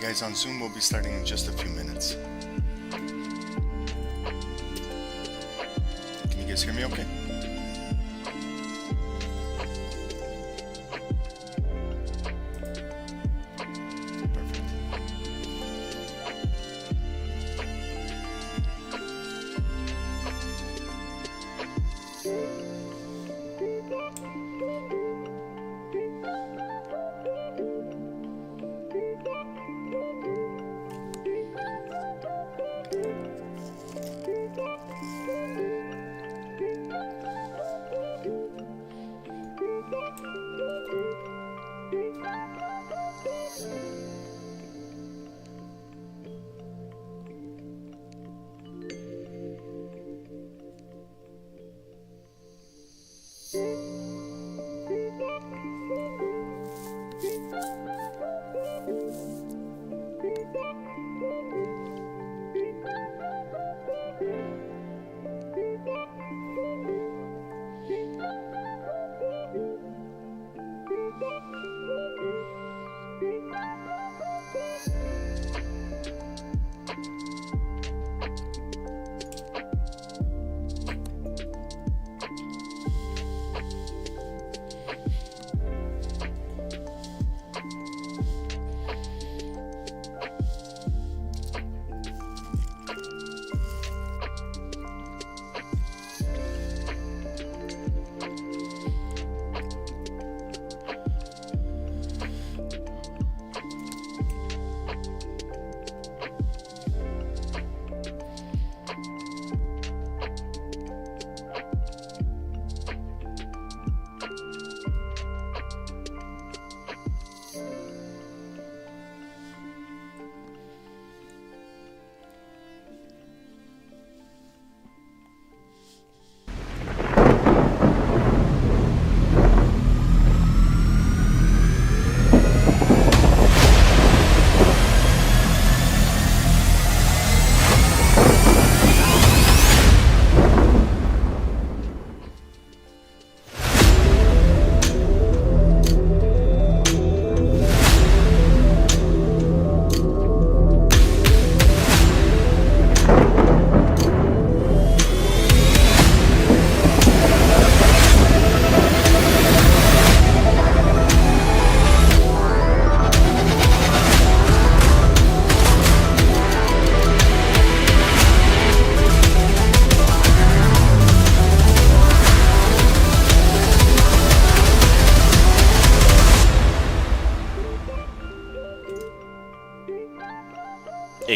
Guys, on Zoom we'll be starting in just a few minutes. Can you guys hear me okay?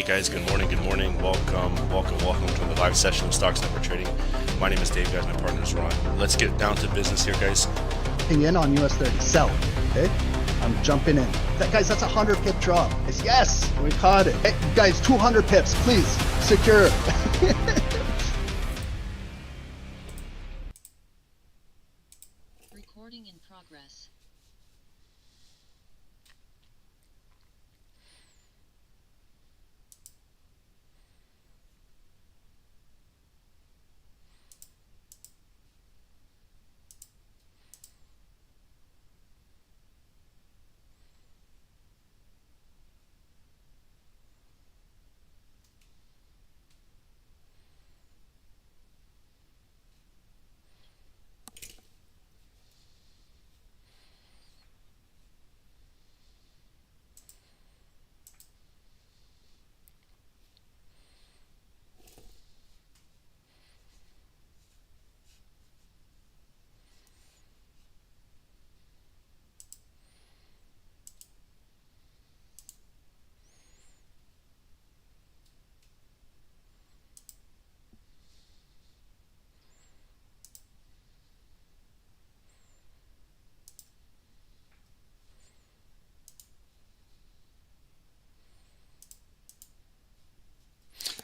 Hey guys, good morning, welcome to the live session of Stocks Number Trading. My name is Dave, guys, my partner is Ron. Let's get down to business here, guys. In on US 30, sell, okay? I'm jumping in. Guys, that's a 100 pip drop. Yes, we caught it. Hey, guys, 200 pips, please, secure. Recording in progress.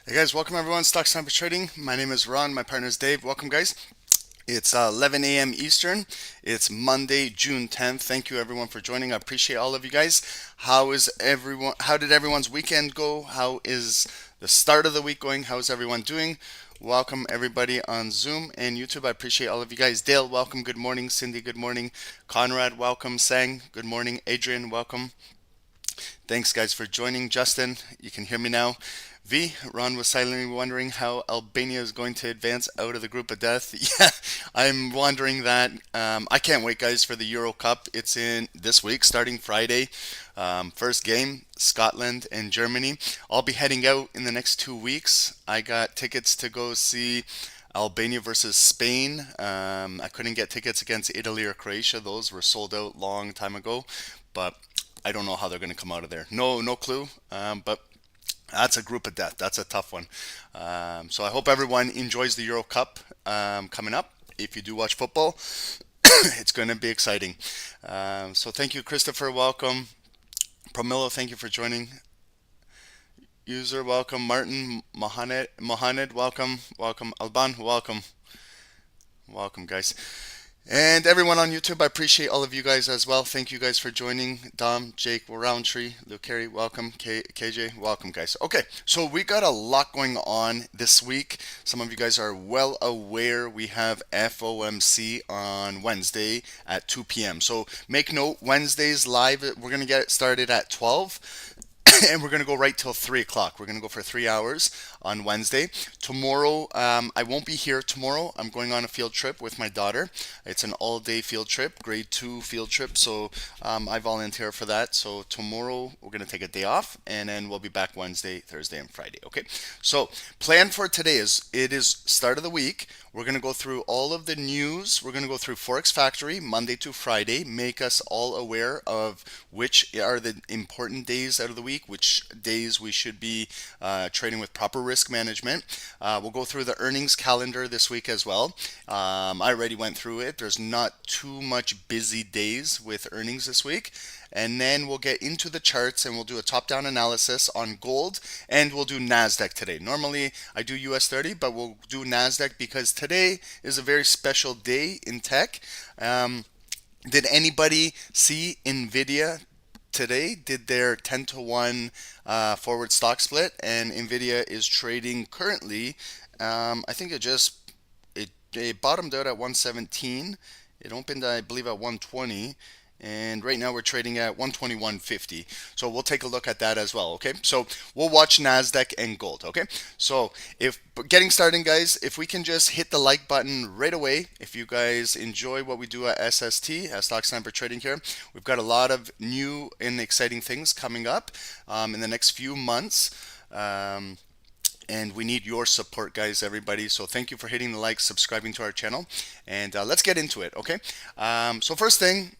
Hey guys, welcome everyone. Stocks Number Trading. My name is Ron. My partner is Dave. Welcome, guys. It's 11 a.m. Eastern. It's Monday, June 10th. Thank you everyone for joining. I appreciate all of you guys. How did everyone's weekend go? How is the start of the week going? How is everyone doing? Welcome everybody on Zoom and YouTube. I appreciate all of you guys. Dale, welcome. Good morning. Cindy, good morning. Conrad, welcome. Sang, good morning. Adrian, welcome. Thanks guys for joining. Justin, you can hear me now. V, Ron was silently wondering how Albania is going to advance out of the group of death. Yeah, I'm wondering that. I can't wait, guys, for the Euro Cup. It's in this week, starting Friday. First game, Scotland and Germany. I'll be heading out in the next 2 weeks. I got tickets to go see Albania versus Spain. I couldn't get tickets against Italy or Croatia. Those were sold out long time ago. But I don't know how they're going to come out of there. No clue. But that's a group of death. That's a tough one. So I hope everyone enjoys the Euro Cup coming up. If you do watch football, it's going to be exciting. So thank you, Christopher. Welcome. Promillo, thank you for joining. User, welcome. Martin, Mohamed, welcome. Welcome. Alban, welcome. Welcome, guys. And everyone on YouTube, I appreciate all of you guys as well. Thank you guys for joining. Dom, Jake, Roundtree, Luke Carey, welcome. KJ, welcome, guys. Okay, so we got a lot going on this week. Some of you guys are well aware we have FOMC on Wednesday at 2 p.m. So make note, Wednesday's live, we're going to get it started at 12. And we're going to go right till 3 o'clock. We're going to go for 3 hours on Wednesday. Tomorrow, I won't be here tomorrow. I'm going on a field trip with my daughter. It's an all-day field trip, grade 2 field trip. So I volunteer for that. So tomorrow, we're going to take a day off. And then we'll be back Wednesday, Thursday, and Friday. Okay. So plan for today is, it is start of the week. We're going to go through all of the news. We're going to go through Forex Factory Monday to Friday, make us all aware of which are the important days out of the week, which days we should be trading with proper risk management. We'll go through the earnings calendar this week as well. I already went through it. There's not too much busy days with earnings this week. And then we'll get into the charts and we'll do a top-down analysis on gold and we'll do Nasdaq today. Normally I do US 30, but we'll do Nasdaq because today is a very special day in tech. Did anybody see Nvidia today? Did their 10 to 1 forward stock split, and Nvidia is trading currently, I think it bottomed out at 117. It opened, I believe, at 120. And right now we're trading at 121.50. So we'll take a look at that as well, okay? So we'll watch Nasdaq and gold, okay? So if getting started, guys, if we can just hit the like button right away. If you guys enjoy what we do at SST, at Stock Sniper Trading here, we've got a lot of new and exciting things coming up in the next few months. And we need your support, guys, everybody. So thank you for hitting the like, subscribing to our channel, and let's get into it, okay? So first thing,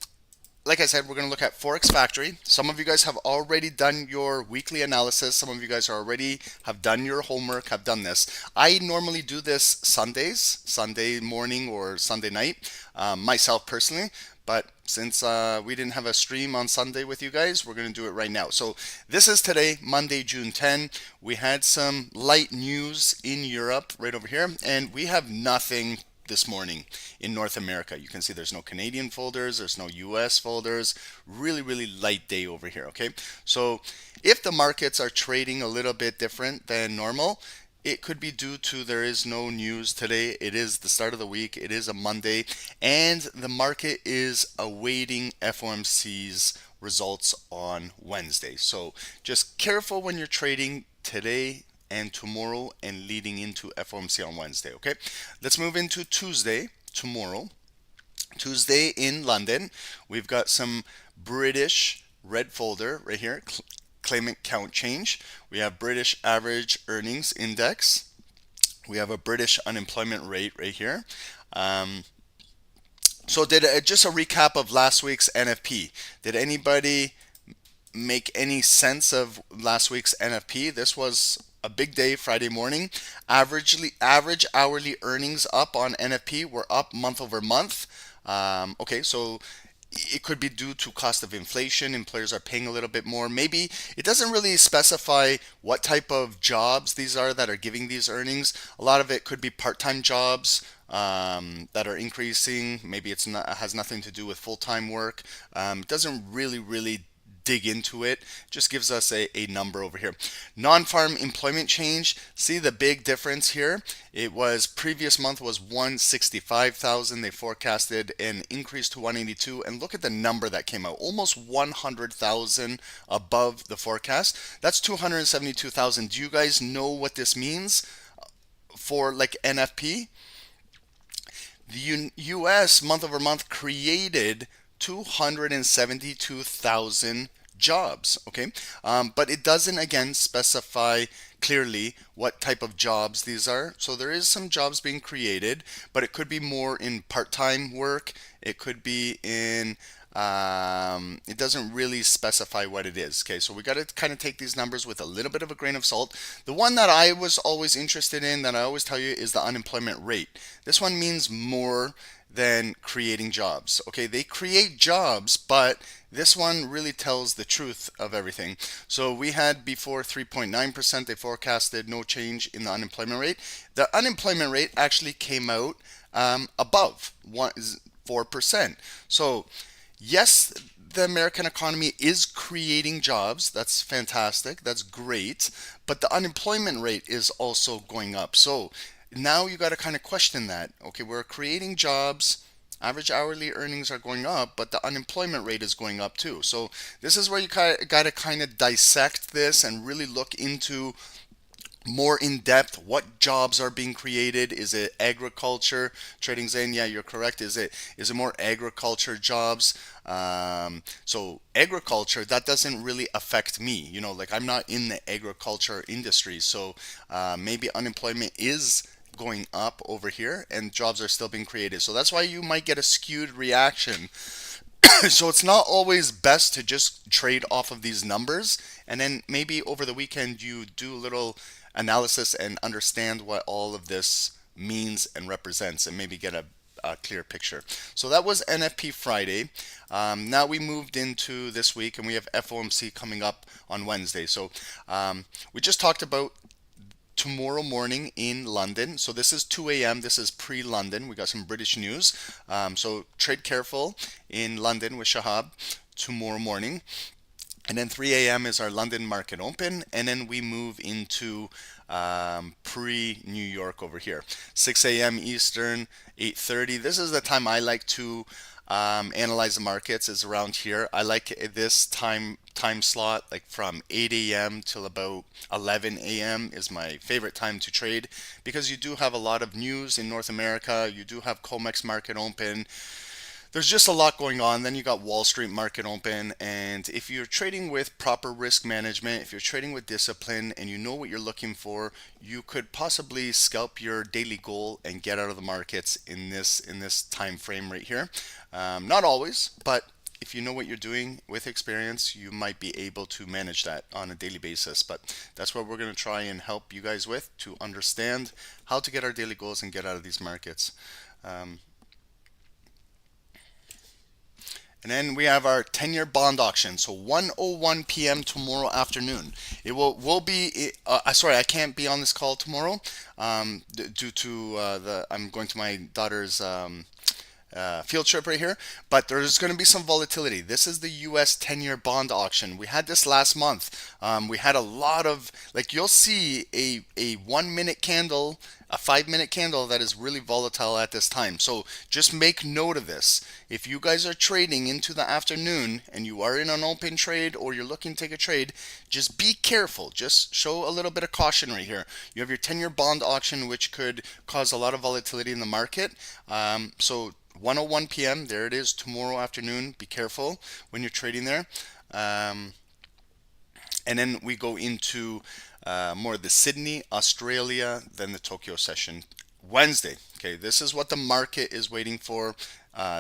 like I said, we're going to look at Forex Factory. Some of you guys have already done your weekly analysis. Some of you guys already have done your homework, have done this. I normally do this Sundays, Sunday morning or Sunday night, myself personally. But since we didn't have a stream on Sunday with you guys, we're going to do it right now. So this is today, Monday, June 10. We had some light news in Europe right over here, and we have nothing this morning in North America. You can see there's no Canadian folders, there's no US folders. Really, really light day over here, okay? So if the markets are trading a little bit different than normal, it could be due to there is no news today. It is the start of the week. It is a Monday, and the market is awaiting FOMC's results on Wednesday. So just careful when you're trading today and tomorrow and leading into FOMC on Wednesday, okay? Let's move into Tuesday, tomorrow. Tuesday in London, we've got some British red folder right here, claimant count change. We have British average earnings index. We have a British unemployment rate right here. So just a recap of last week's NFP. Did anybody make any sense of last week's NFP? This was a big day Friday morning. Average hourly earnings up on NFP were up month over month. Okay, so it could be due to cost of inflation. Employers are paying a little bit more. Maybe it doesn't really specify what type of jobs these are that are giving these earnings. A lot of it could be part-time jobs that are increasing. Maybe it has nothing to do with full-time work. It doesn't really dig into it. Just gives us a number over here. Non-farm employment change. See the big difference here. It was previous month was 165,000. They forecasted an increase to 182, and look at the number that came out. Almost 100,000 above the forecast. That's 272,000. Do you guys know what this means for like NFP? The US month over month created 272,000 jobs, okay? But it doesn't again specify clearly what type of jobs these are. So there is some jobs being created, but it could be more in part-time work. It could be in it doesn't really specify what it is. Okay, so we got to kind of take these numbers with a little bit of a grain of salt. The one that I was always interested in, that I always tell you, is the unemployment rate. This one means more than creating jobs. Okay, they create jobs, but this one really tells the truth of everything. So we had before 3.9%. They forecasted no change in the unemployment rate. The unemployment rate actually came out above 4%. So yes, the American economy is creating jobs. That's fantastic. That's great. But the unemployment rate is also going up. So now you got to kind of question that. Okay, we're creating jobs. Average hourly earnings are going up, but the unemployment rate is going up too. So this is where you got to kind of dissect this and really look into more in depth what jobs are being created. Is it agriculture? Trading Zane, yeah, you're correct. Is it more agriculture jobs? So agriculture, that doesn't really affect me. You know, like I'm not in the agriculture industry, so maybe unemployment is going up over here and jobs are still being created. So that's why you might get a skewed reaction. So it's not always best to just trade off of these numbers, and then maybe over the weekend you do a little analysis and understand what all of this means and represents, and maybe get a clear picture. So that was NFP Friday. Now we moved into this week, and we have FOMC coming up on Wednesday. So we just talked about tomorrow morning in London. So this is 2 a.m. This is pre-London. We got some British news. So trade careful in London with Shahab tomorrow morning. And then 3 a.m. is our London market open. And then we move into pre-New York over here. 6 a.m. Eastern, 8:30. This is the time I like to analyze the markets, is around here. I like this time slot, like from 8 a.m. till about 11 a.m. is my favorite time to trade, because you do have a lot of news in North America. You do have COMEX market open. There's just a lot going on. Then you got Wall Street market open, and if you're trading with proper risk management, if you're trading with discipline and you know what you're looking for, you could possibly scalp your daily goal and get out of the markets in this time frame right here. Not always, but if you know what you're doing with experience, you might be able to manage that on a daily basis. But that's what we're going to try and help you guys with, to understand how to get our daily goals and get out of these markets. And then we have our 10-year bond auction. So 1:01 p.m. tomorrow afternoon. It will be. Sorry, I can't be on this call tomorrow due to I'm going to my daughter's field trip right here, but there's going to be some volatility. This is the US 10-year bond auction. We had this last month. We had a lot of, like, you'll see a 1 minute candle, a 5 minute candle that is really volatile at this time. So just make note of this. If you guys are trading into the afternoon and you are in an open trade or you're looking to take a trade, just be careful. Just show a little bit of caution right here. You have your 10-year bond auction, which could cause a lot of volatility in the market. So 1:01 p.m. there it is tomorrow afternoon. Be careful when you're trading there. And then we go into more of the Sydney, Australia, then the Tokyo session Wednesday. Okay, this is what the market is waiting for.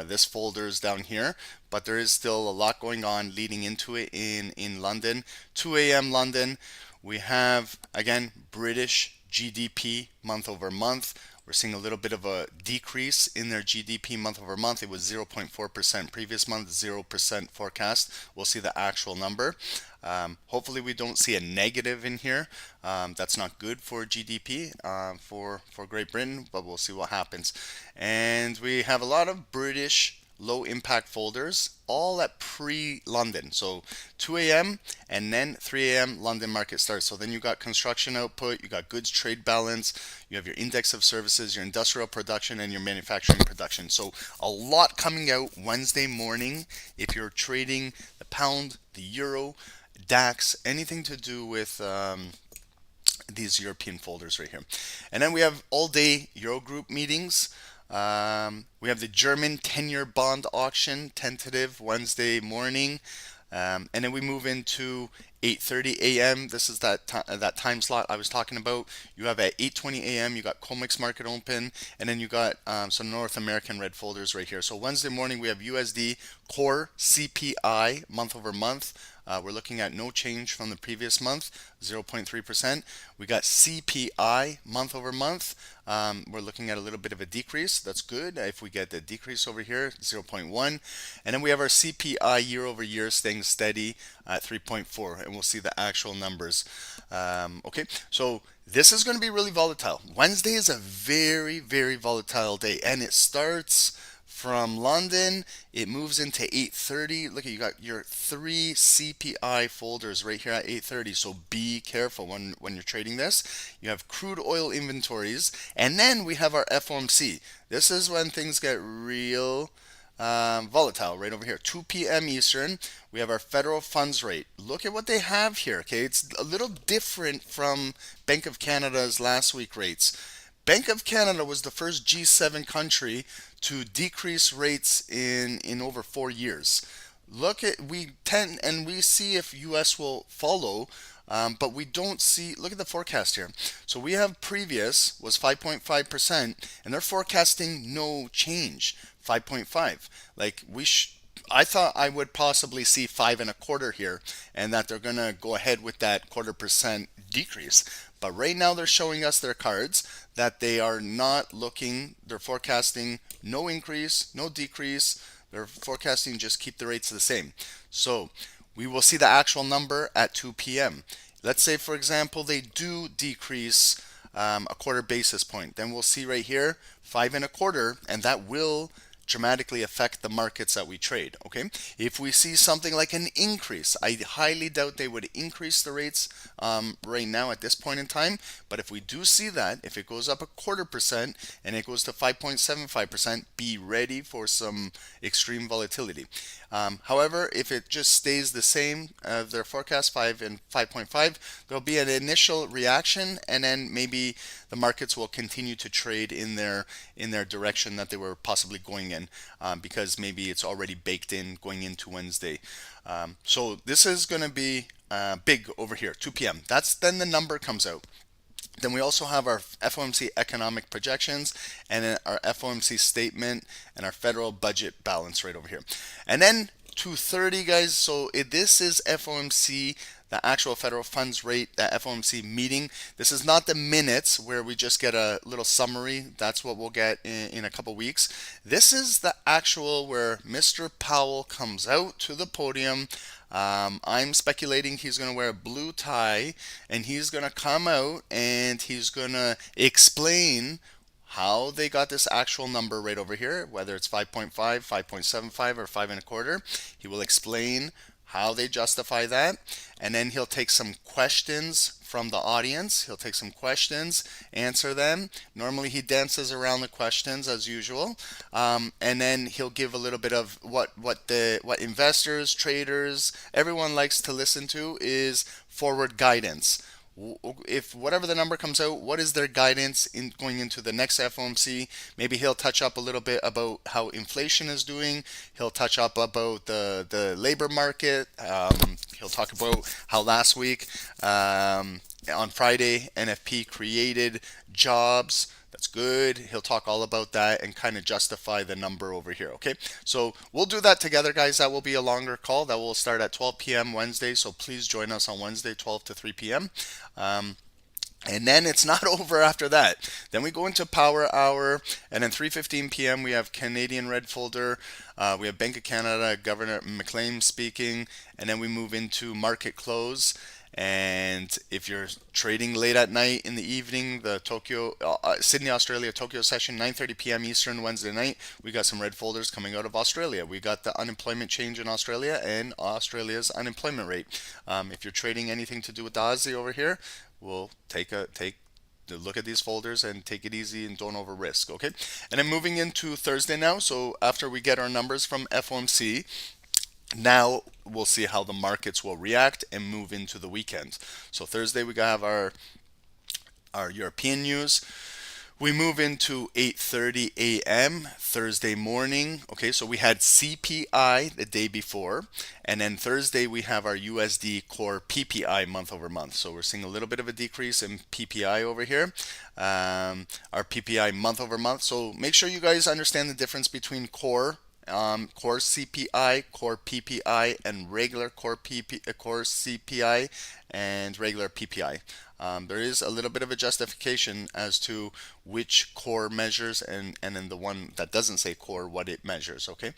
This folder is down here, but there is still a lot going on leading into it in London. 2 a.m. London. We have, again, British GDP month over month. We're seeing a little bit of a decrease in their GDP month over month. It was 0.4% previous month, 0% forecast. We'll see the actual number. Hopefully we don't see a negative in here. That's not good for GDP for Great Britain, but we'll see what happens. And we have a lot of British low impact folders, all at pre-London. So 2 a.m. and then 3 a.m. London market starts. So then you got construction output, you got goods trade balance, you have your index of services, your industrial production, and your manufacturing production. So a lot coming out Wednesday morning if you're trading the pound, the euro, DAX, anything to do with these European folders right here. And then we have all day Eurogroup meetings. We have the German 10-year bond auction, tentative Wednesday morning. And then we move into 8:30 a.m. This is that time slot I was talking about. You have at 8:20 a.m. you got COMEX market open, and then you got some North American red folders right here. So Wednesday morning we have USD core CPI month over month. We're looking at no change from the previous month, 0.3%. We got CPI month over month. We're looking at a little bit of a decrease. That's good. If we get the decrease over here, 0.1. And then we have our CPI year over year staying steady at 3.4. And we'll see the actual numbers. Okay, so this is going to be really volatile. Wednesday is a very, very volatile day. And it starts from London, it moves into 8:30. Look, you got your 3 CPI folders right here at 8:30. So be careful when you're trading this. You have crude oil inventories, and then we have our FOMC. This is when things get real volatile right over here. 2 p.m. Eastern, we have our federal funds rate. Look at what they have here. Okay, it's a little different from Bank of Canada's last week rates. Bank of Canada was the first G7 country to decrease rates in over 4 years. Look at, we see if US will follow, but we don't see. Look at the forecast here. So we have previous was 5.5%, and they're forecasting no change, 5.5. Like I thought I would possibly see 5.25 here, and that they're gonna go ahead with that 0.25% decrease. But right now they're showing us their cards that they are not looking. They're forecasting no increase, no decrease. They're forecasting just keep the rates the same. So we will see the actual number at 2 p.m. Let's say, for example, they do decrease a 1/4 basis point. Then we'll see right here 5.25, and that will dramatically affect the markets that we trade. Okay, if we see something like an increase, I highly doubt they would increase the rates right now at this point in time, but if we do see that, if it goes up 1/4% and it goes to 5.75%, be ready for some extreme volatility. However, if it just stays the same, their forecast 5 and 5.5, there'll be an initial reaction, and then maybe the markets will continue to trade in their direction that they were possibly going in, because maybe it's already baked in going into Wednesday. So this is going to be big over here, 2 p.m. That's then the number comes out. Then we also have our FOMC economic projections, and then our FOMC statement, and our federal budget balance right over here. And then 2:30, guys. So this is FOMC, the actual federal funds rate, the FOMC meeting. This is not the minutes where we just get a little summary. That's what we'll get in a couple weeks. This is the actual where Mr. Powell comes out to the podium. I'm speculating he's going to wear a blue tie, and he's going to come out and he's going to explain how they got this actual number right over here, whether it's 5.5, 5.75, or 5.25. He will explain how they justify that, and then he'll take some questions from the audience. He'll take some questions, answer them. Normally he dances around the questions as usual, and then he'll give a little bit of what investors, traders, everyone likes to listen to is forward guidance. If whatever the number comes out, what is their guidance in going into the next FOMC? Maybe he'll touch up a little bit about how inflation is doing. He'll touch up about the labor market. He'll talk about how last week on Friday NFP created jobs. That's good. He'll talk all about that and kind of justify the number over here. Okay, so we'll do that together, guys. That will be a longer call. That will start at 12 p.m. Wednesday. So please join us on Wednesday, 12 to 3 p.m. And then it's not over after that. Then we go into Power Hour, and then 3:15 p.m. we have Canadian Red Folder. We have Bank of Canada, Governor McLean speaking, and then we move into Market Close. And if you're trading late at night in the evening, the Sydney, Australia, Tokyo session, 9:30 p.m. Eastern, Wednesday night, we got some red folders coming out of Australia. We got the unemployment change in Australia and Australia's unemployment rate. If you're trading anything to do with the Aussie over here, we'll take a look at these folders and take it easy and don't over risk. Okay, and then moving into Thursday now. So after we get our numbers from FOMC, now we'll see how the markets will react and move into the weekend. So Thursday we have our European news. We move into 8:30 a.m. Thursday morning. Okay, so we had CPI the day before, and then Thursday we have our USD core PPI month over month. So we're seeing a little bit of a decrease in PPI over here. Our PPI month over month. So make sure you guys understand the difference between core CPI, core PPI, and regular core CPI and regular PPI. There is a little bit of a justification as to which core measures and then the one that doesn't say core, what it measures. Okay,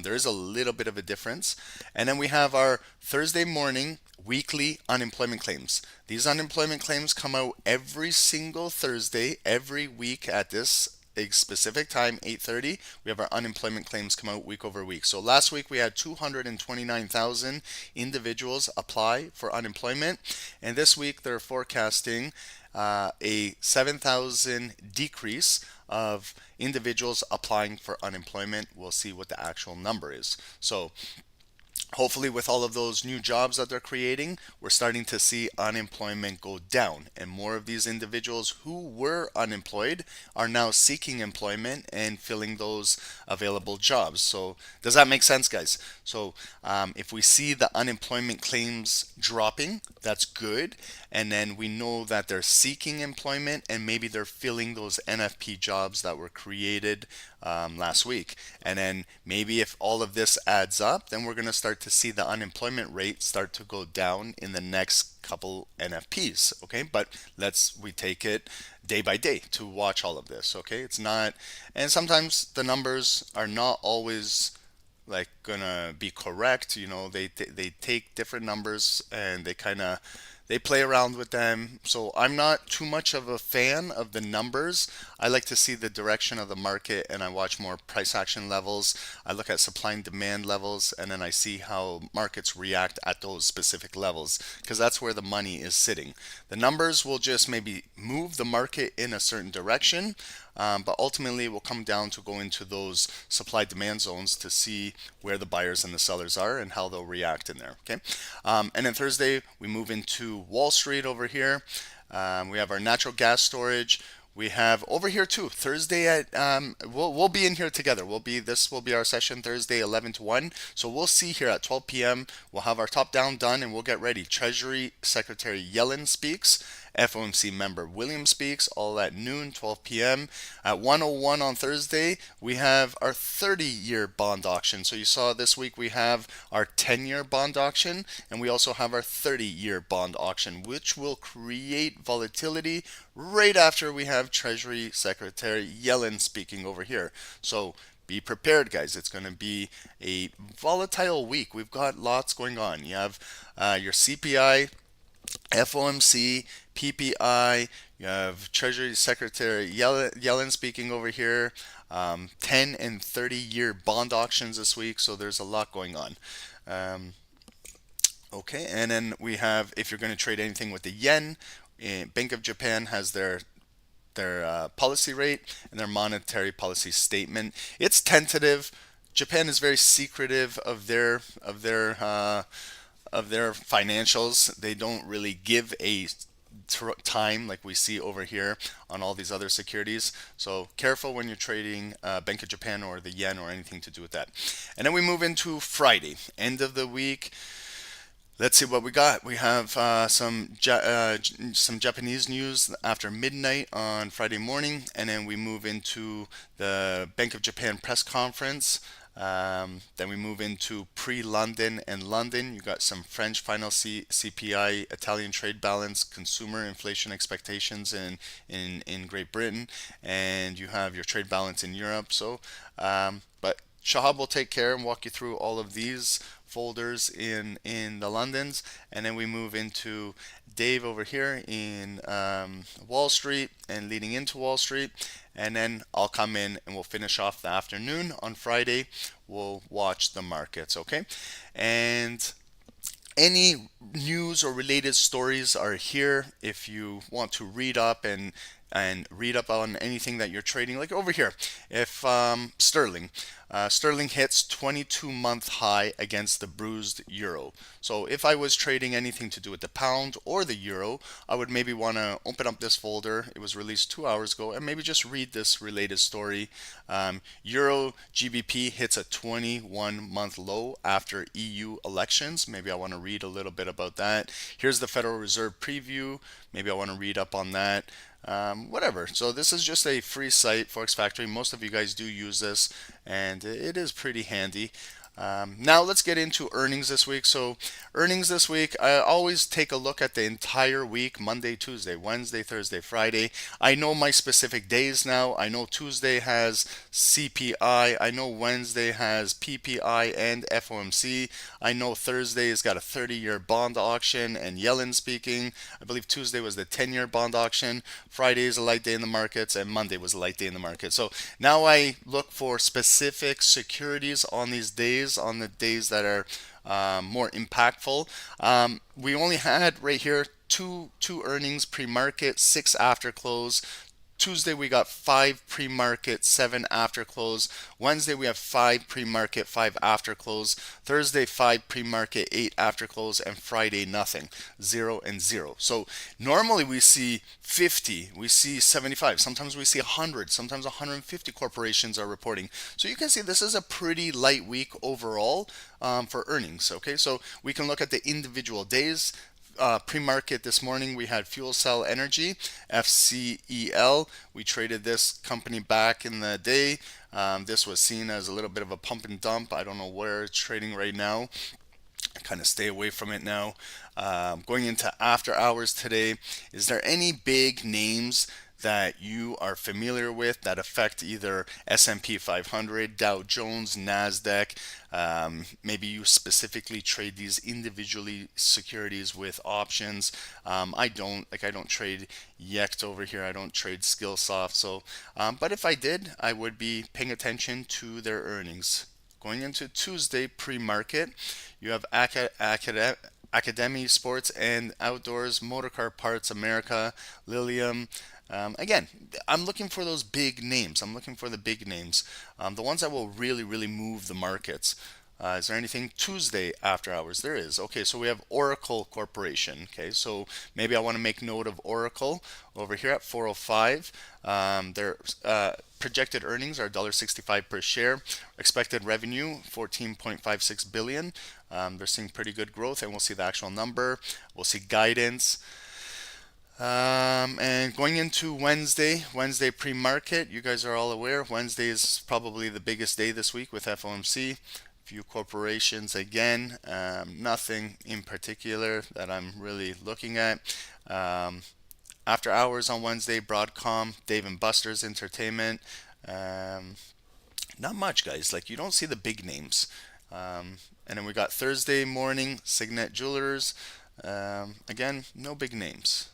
there is a little bit of a difference. And then we have our Thursday morning weekly unemployment claims. These unemployment claims come out every single Thursday, every week at this a specific time, 8:30. We have our unemployment claims come out week over week. So last week we had 229,000 individuals apply for unemployment, and this week they're forecasting a 7,000 decrease of individuals applying for unemployment. We'll see what the actual number is. So hopefully with all of those new jobs that they're creating, we're starting to see unemployment go down, and more of these individuals who were unemployed are now seeking employment and filling those available jobs. So does that make sense, guys? So if we see the unemployment claims dropping, that's good, and then we know that they're seeking employment and maybe they're filling those NFP jobs that were created last week. And then maybe if all of this adds up, then we're going to start to see the unemployment rate start to go down in the next couple NFPs. Okay, but we take it day by day to watch all of this. Okay, it's not, and sometimes the numbers are not always like gonna be correct. You know, they take different numbers and they play around with them. So I'm not too much of a fan of the numbers. I like to see the direction of the market, and I watch more price action levels. I look at supply and demand levels, and then I see how markets react at those specific levels, because that's where the money is sitting. The numbers will just maybe move the market in a certain direction, but ultimately it will come down to go into those supply demand zones to see where the buyers and the sellers are and how they'll react in there. Okay, and then Thursday we move into Wall Street over here. We have our natural gas storage. We have over here too Thursday at we'll be in here together. This will be our session Thursday 11 to 1. So we'll see here at 12 p.m. We'll have our top down done and we'll get ready. Treasury Secretary Yellen speaks, FOMC member William speaks, all at noon, 12 p.m. At 1:01 on Thursday, we have our 30-year bond auction. So you saw this week we have our 10-year bond auction, and we also have our 30-year bond auction, which will create volatility right after we have Treasury Secretary Yellen speaking over here. So be prepared, guys. It's going to be a volatile week. We've got lots going on. You have your CPI, FOMC, PPI. You have Treasury Secretary Yellen speaking over here. 10 and 30-year bond auctions this week. So there's a lot going on. Okay, and then we have, if you're going to trade anything with the yen, Bank of Japan has their policy rate and their monetary policy statement. It's tentative. Japan is very secretive of their financials. They don't really give a time like we see over here on all these other securities. So careful when you're trading Bank of Japan or the yen or anything to do with that. And then we move into Friday, end of the week. Let's see what we got. We have some Japanese news after midnight on Friday morning, and then we move into the Bank of Japan press conference. Then we move into pre-London and London. You got some French final CPI, Italian trade balance, consumer inflation expectations in Great Britain, and you have your trade balance in Europe. So, but Shahab will take care and walk you through all of these folders in the Londons, and then we move into Dave over here in Wall Street and leading into Wall Street, and then I'll come in and we'll finish off the afternoon on Friday. We'll watch the markets, okay? And any news or related stories are here if you want to read up and read up on anything that you're trading. Like over here, if Sterling hits 22-month high against the bruised euro. So if I was trading anything to do with the pound or the euro, I would maybe want to open up this folder. It was released 2 hours ago, and maybe just read this related story. Euro GBP hits a 21-month low after EU elections. Maybe I want to read a little bit about that. Here's the Federal Reserve preview. Maybe I want to read up on that. Whatever. So this is just a free site, Forex Factory. Most of you guys do use this, and it is pretty handy. Now let's get into earnings this week. So earnings this week, I always take a look at the entire week: Monday, Tuesday, Wednesday, Thursday, Friday. I know my specific days now. I know Tuesday has CPI. I know Wednesday has PPI and FOMC. I know Thursday has got a 30-year bond auction and Yellen speaking. I believe Tuesday was the 10-year bond auction. Friday is a light day in the markets, and Monday was a light day in the market. So now I look for specific securities on these days, on the days that are more impactful. We only had right here two earnings pre-market, 6 after close. Tuesday we got 5 pre-market, 7 after close. Wednesday we have 5 pre-market, 5 after close. Thursday 5 pre-market, 8 after close, and Friday nothing, 0 and 0. So normally we see 50, we see 75, sometimes we see 100, sometimes 150 corporations are reporting. So you can see this is a pretty light week overall for earnings. Okay, so we can look at the individual days. Pre-market this morning we had Fuel Cell Energy, FCEL. We traded this company back in the day. This was seen as a little bit of a pump and dump. I don't know where it's trading right now. I kind of stay away from it now. Going into after hours today, is there any big names that you are familiar with that affect either S&P 500, Dow Jones, Nasdaq? Maybe you specifically trade these individually securities with options. I don't trade Yext over here. I don't trade Skillsoft. So, but if I did, I would be paying attention to their earnings. Going into Tuesday pre-market, you have Academy Sports and Outdoors, Motorcar Parts America, Lilium. Again, I'm looking for those big names. I'm looking for the big names, the ones that will really move the markets. Is there anything Tuesday after hours? There is. Okay, so we have Oracle Corporation. Okay, so maybe I want to make note of Oracle over here at 405. Their projected earnings are $1.65 per share. Expected revenue, $14.56 billion. They're seeing pretty good growth, and we'll see the actual number. We'll see guidance. And going into Wednesday pre-market, you guys are all aware, Wednesday is probably the biggest day this week with FOMC. Few corporations again, nothing in particular that I'm really looking at. After hours on Wednesday, Broadcom, Dave and Buster's Entertainment. Um, Not much, guys. Like, you don't see the big names. And then we got Thursday morning, Signet Jewelers. Again, no big names.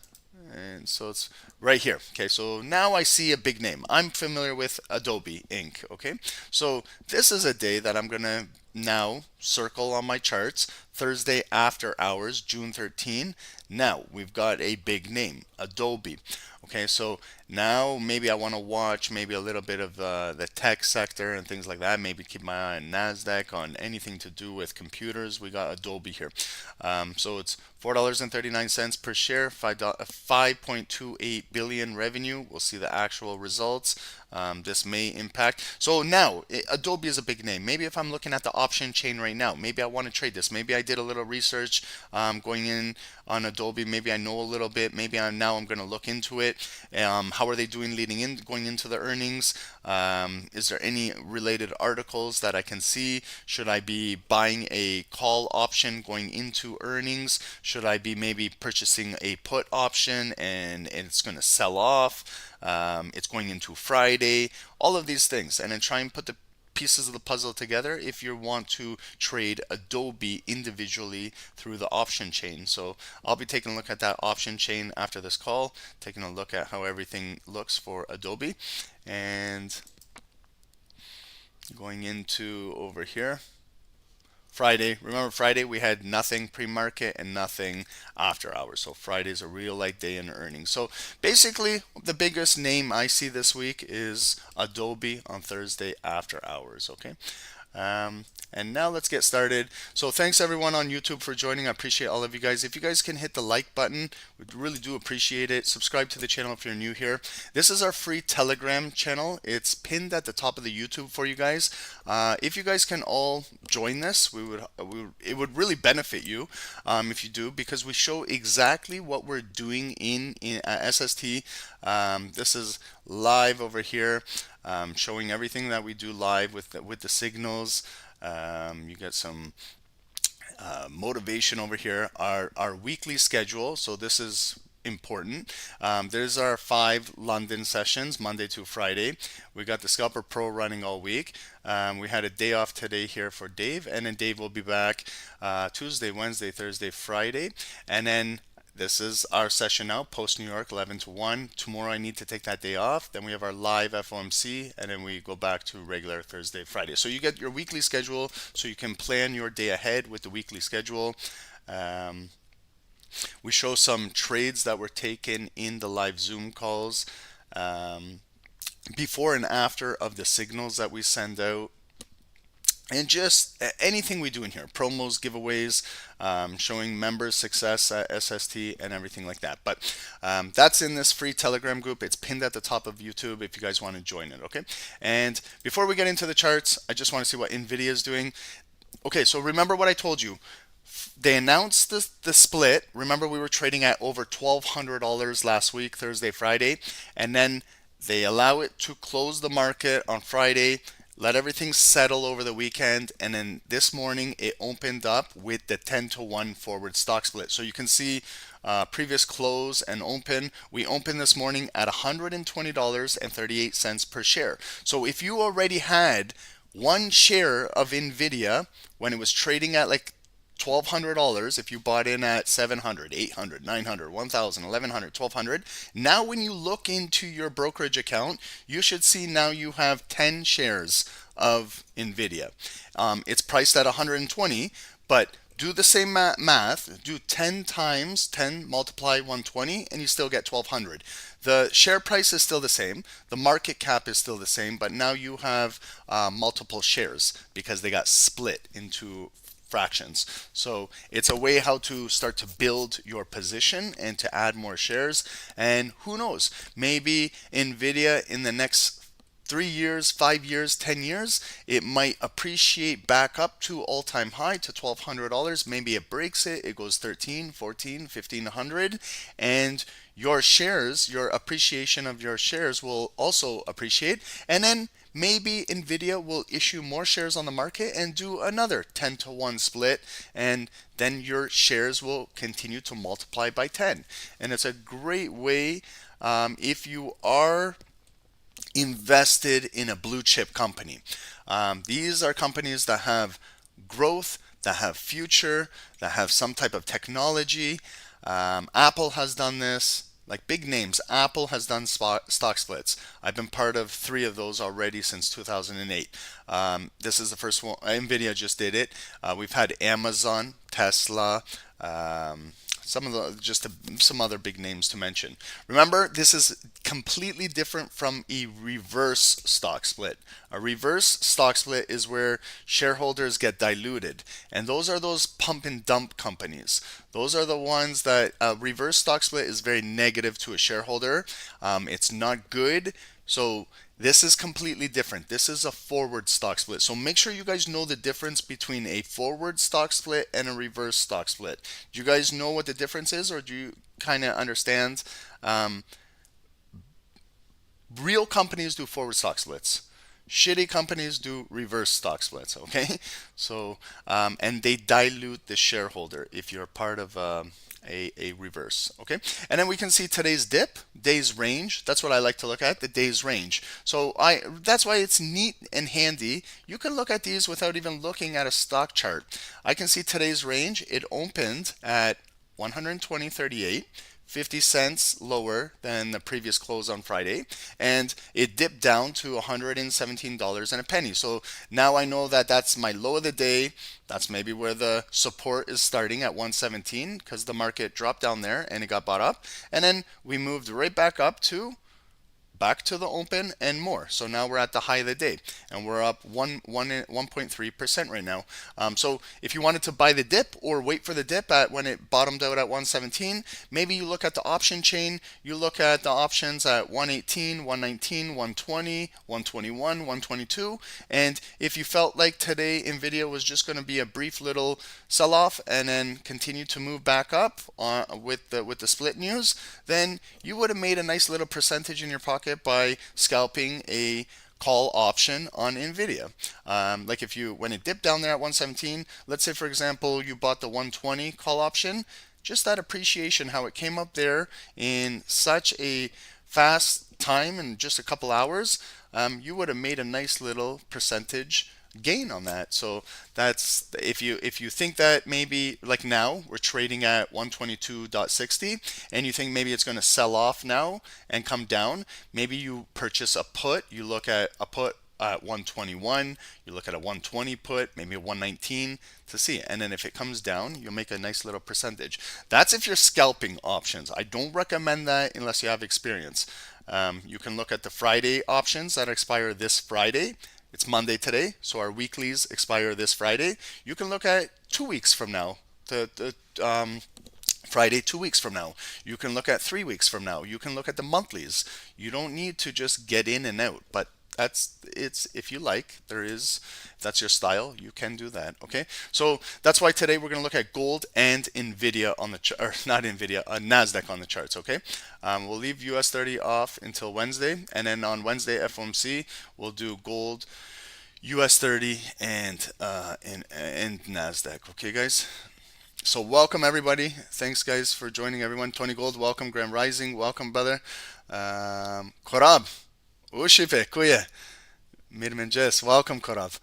And so it's right here. Okay, so now I see a big name. I'm familiar with Adobe Inc. Okay, so this is a day that I'm gonna now circle on my charts. Thursday after hours, June 13. Now we've got a big name, Adobe. Okay, so now maybe I want to watch maybe a little bit of the tech sector and things like that. Maybe keep my eye on Nasdaq, on anything to do with computers. We got Adobe here. So it's $4.39 per share, 5.28 billion revenue. We'll see the actual results. This may impact. So now Adobe is a big name. Maybe if I'm looking at the option chain right now, maybe I want to trade this. Maybe I did a little research going in on Adobe. Maybe I know a little bit. Maybe I'm going to look into it. How are they doing going into the earnings? Is there any related articles that I can see? Should I be buying a call option going into earnings? Should I be maybe purchasing a put option and it's going to sell off? It's going into Friday, all of these things, and then try and put the pieces of the puzzle together if you want to trade Adobe individually through the option chain. So I'll be taking a look at that option chain after this call, taking a look at how everything looks for Adobe, and going into over here. Friday, remember Friday we had nothing pre-market and nothing after hours. So Friday's a real light day in earnings. So basically the biggest name I see this week is Adobe on Thursday after hours. Okay. And now let's get started. So thanks everyone on YouTube for joining. I appreciate all of you guys. If you guys can hit the like button, we really do appreciate it. Subscribe to the channel if you're new here. This is our free Telegram channel. It's pinned at the top of the YouTube for you guys. If you guys can all join this, it would really benefit you if you do, because we show exactly what we're doing in SST. This is live over here, showing everything that we do live with the signals. You get some motivation over here. Our weekly schedule. So this is important. There's our 5 London sessions, Monday to Friday. We got the Scalper Pro running all week. We had a day off today here for Dave, and then Dave will be back Tuesday, Wednesday, Thursday, Friday, and then this is our session now, post New York, 11 to 1. Tomorrow I need to take that day off. Then we have our live FOMC, and then we go back to regular Thursday, Friday. So you get your weekly schedule, so you can plan your day ahead with the weekly schedule. We show some trades that were taken in the live Zoom calls, before and after of the signals that we send out. And just anything we do in here, promos, giveaways, showing members success at SST and everything like that. But that's in this free Telegram group. It's pinned at the top of YouTube if you guys want to join it, okay? And before we get into the charts, I just want to see what Nvidia is doing. Okay, so remember what I told you. They announced the split. Remember we were trading at over $1,200 last week, Thursday, Friday. And then they allow it to close the market on Friday, let everything settle over the weekend, and then this morning it opened up with the 10-to-1 forward stock split. So you can see previous close and open. We opened this morning at $120.38 per share. So if you already had one share of Nvidia when it was trading at like $1,200, if you bought in at 700, 800, 900, 1,000, 1,100, 1,200. Now when you look into your brokerage account, you should see now you have 10 shares of Nvidia. It's priced at 120, but do the same math, do 10 times 10 multiply 120, and you still get 1,200. The share price is still the same, the market cap is still the same, but now you have multiple shares because they got split into fractions. So it's a way how to start to build your position and to add more shares. And who knows, maybe Nvidia in the next 3 years, 5 years, 10 years, it might appreciate back up to all-time high to $1,200. Maybe it breaks it, it goes 13, 14, 1,500, and your shares, your appreciation of your shares will also appreciate. And then maybe Nvidia will issue more shares on the market and do another 10 to 1 split, and then your shares will continue to multiply by 10. And it's a great way if you are invested in a blue chip company. These are companies that have growth, that have future, that have some type of technology. Apple has done this. Like big names, Apple has done stock splits. I've been part of 3 of those already since 2008. This is the first one. Nvidia just did it. We've had Amazon, Tesla, some other big names to mention. Remember, this is completely different from a reverse stock split. A reverse stock split is where shareholders get diluted, and those are those pump and dump companies. Those are the ones that reverse stock split is very negative to a shareholder. It's not good. So this is completely different. This is a forward stock split. So make sure you guys know the difference between a forward stock split and a reverse stock split. Do you guys know what the difference is, or do you kind of understand? Real companies do forward stock splits. Shitty companies do reverse stock splits, okay? So, and they dilute the shareholder if you're part of a reverse, okay? And then we can see today's dip, day's range. That's what I like to look at, the day's range. So that's why it's neat and handy. You can look at these without even looking at a stock chart. I can see today's range. It opened at 120.38. 50 cents lower than the previous close on Friday, and it dipped down to $117 and a penny. So now I know that that's my low of the day. That's maybe where the support is starting at 117, because the market dropped down there and it got bought up, and then we moved right back up to the open and more. So now we're at the high of the day, and we're up 1.3% right now. So if you wanted to buy the dip or wait for the dip at when it bottomed out at 117, maybe you look at the option chain. You look at the options at 118, 119, 120, 121, 122. And if you felt like today Nvidia was just going to be a brief little sell-off and then continue to move back up with the split news, then you would have made a nice little percentage in your pocket by scalping a call option on Nvidia. Like when it dipped down there at 117, let's say for example you bought the 120 call option, just that appreciation, how it came up there in such a fast time in just a couple hours, you would have made a nice little percentage gain on that. So that's if you think that maybe like now we're trading at 122.60 and you think maybe it's going to sell off now and come down, maybe you purchase a put. You look at a put at 121, you look at a 120 put, maybe a 119 to see, and then if it comes down, you'll make a nice little percentage. That's if you're scalping options. I don't recommend that unless you have experience. You can look at the Friday options that expire this Friday. It's Monday today, so our weeklies expire this Friday. You can look at 2 weeks from now, Friday 2 weeks from now. You can look at 3 weeks from now. You can look at the monthlies. You don't need to just get in and out, but it's if you like, if that's your style, you can do that. Okay, so that's why today we're going to look at gold and Nvidia on the or not Nvidia, Nasdaq on the charts. Okay, we'll leave US 30 off until Wednesday, and then on Wednesday FOMC we'll do gold, US 30, and Nasdaq. Okay, guys. So welcome everybody. Thanks guys for joining everyone. Tony Gold, welcome. Grand Rising, welcome brother. Korab. Ushipe, kuya. Mirman Jess, welcome Korab.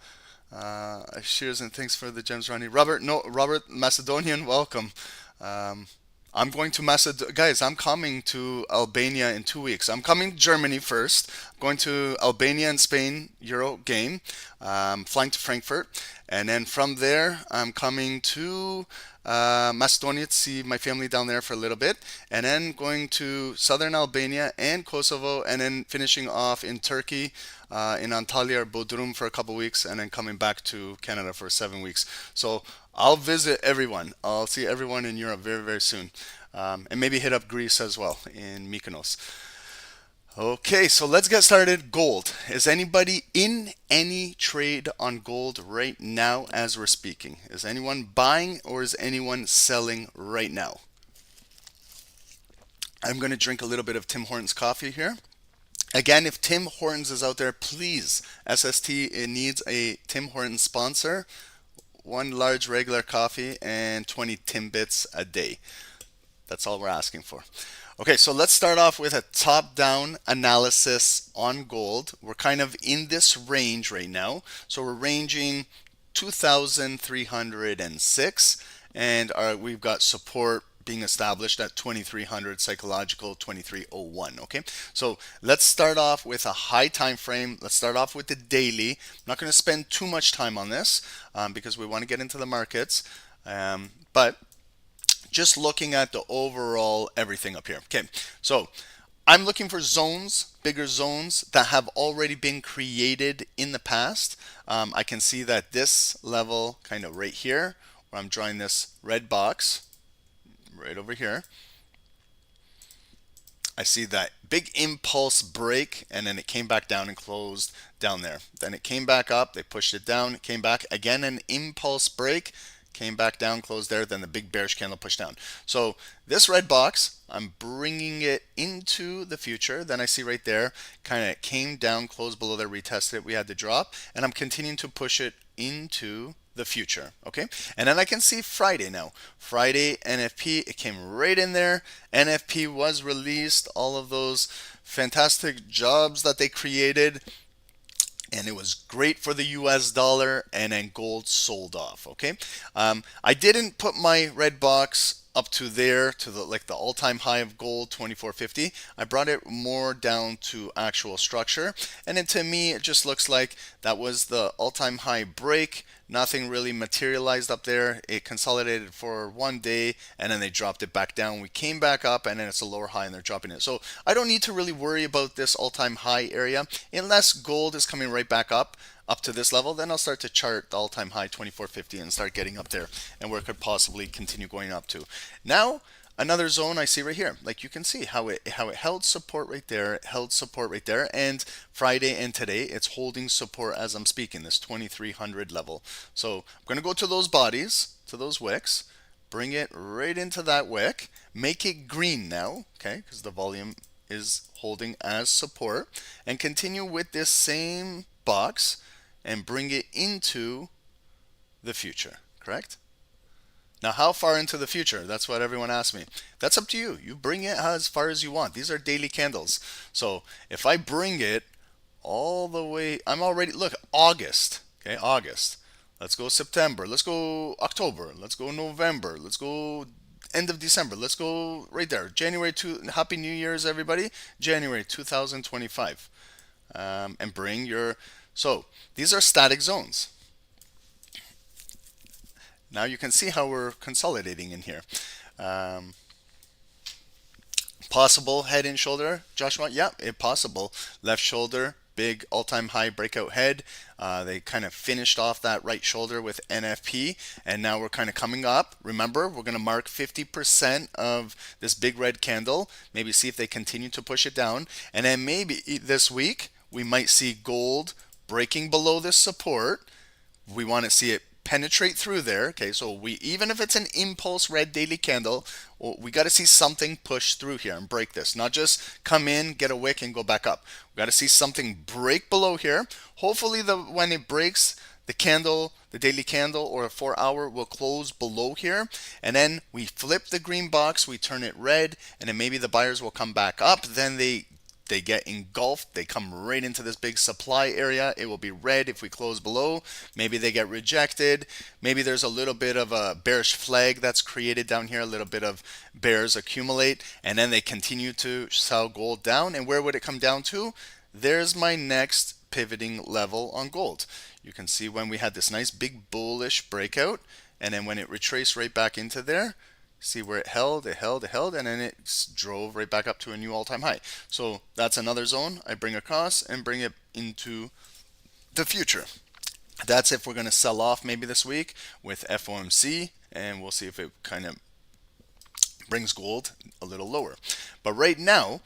Cheers and thanks for the gems, Ronnie. Robert Macedonian, welcome. I'm going to Macedonia. Guys, I'm coming to Albania in 2 weeks. I'm coming to Germany first. I'm going to Albania and Spain Euro game. Flying to Frankfurt. And then from there, I'm coming to Macedonia to see my family down there for a little bit. And then going to southern Albania and Kosovo. And then finishing off in Turkey, in Antalya or Bodrum for a couple weeks. And then coming back to Canada for 7 weeks. So I'll visit everyone. I'll see everyone in Europe very, very soon. And maybe hit up Greece as well in Mykonos. Okay, so let's get started. Gold. Is anybody in any trade on gold right now as we're speaking? Is anyone buying or is anyone selling right now? I'm going to drink a little bit of Tim Hortons coffee here. Again, if Tim Hortons is out there, please, SST, it needs a Tim Hortons sponsor. One large regular coffee and 20 Timbits a day. That's all we're asking for. Okay, so let's start off with a top-down analysis on gold. We're kind of in this range right now. So we're ranging 2,306, and we've got support being established at 2,300, psychological 2,301. Okay, so let's start off with a high time frame. Let's start off with the daily. I'm not going to spend too much time on this because we want to get into the markets, but just looking at the overall everything up here. Okay, so I'm looking for zones, bigger zones that have already been created in the past. I can see that this level kind of right here, where I'm drawing this red box right over here. I see that big impulse break, and then it came back down and closed down there. Then it came back up, they pushed it down, it came back again, an impulse break, came back down, closed there, then the big bearish candle pushed down. So this red box, I'm bringing it into the future. Then I see right there, kind of came down, closed below there, retested it, we had the drop, and I'm continuing to push it into the future. Okay, and then I can see Friday now. Friday NFP, it came right in there. NFP was released, all of those fantastic jobs that they created, and it was great for the US dollar, and then gold sold off. Okay, I didn't put my red box up to there, to the like the all-time high of gold, 2450. I brought it more down to actual structure, and then to me it just looks like that was the all-time high break. Nothing really materialized up there. It consolidated for one day and then they dropped it back down. We came back up and then it's a lower high and they're dropping it. So I don't need to really worry about this all-time high area unless gold is coming right back up to this level. Then I'll start to chart the all-time high 2450 and start getting up there and where it could possibly continue going up to. Now another zone I see right here, like you can see how it held support right there, it held support right there, and Friday and today it's holding support as I'm speaking, this 2300 level. So I'm going to go to those bodies, to those wicks, bring it right into that wick, make it green now, okay, because the volume is holding as support, and continue with this same box and bring it into the future, correct? Now, how far into the future? That's what everyone asks me. That's up to you. You bring it as far as you want. These are daily candles. So if I bring it all the way, I'm already, look, August. Okay, August. Let's go September. Let's go October. Let's go November. Let's go end of December. Let's go right there. January 2, Happy New Year's, everybody. January 2025. And bring your, so these are static zones. Now you can see how we're consolidating in here. Possible head and shoulder, Joshua? Yeah, possible. Left shoulder, big all-time high breakout head. They kind of finished off that right shoulder with NFP, and now we're kind of coming up. Remember, we're going to mark 50% of this big red candle. Maybe see if they continue to push it down. And then maybe this week, we might see gold breaking below this support. We want to see it penetrate through there. Okay, so we, even if it's an impulse red daily candle, we got to see something push through here and break this, not just come in, get a wick and go back up. We got to see something break below here. Hopefully when it breaks, the candle, the daily candle or a 4-hour will close below here, and then we flip the green box, we turn it red, and then maybe the buyers will come back up. Then they get engulfed, they come right into this big supply area. It will be red if we close below. Maybe they get rejected. Maybe there's a little bit of a bearish flag that's created down here, a little bit of bears accumulate, and then they continue to sell gold down. And where would it come down to? There's my next pivoting level on gold. You can see when we had this nice big bullish breakout, and then when it retraced right back into there, see where it held, and then it drove right back up to a new all-time high. So that's another zone I bring across and bring it into the future. That's if we're going to sell off maybe this week with FOMC, and we'll see if it kind of brings gold a little lower. But right now,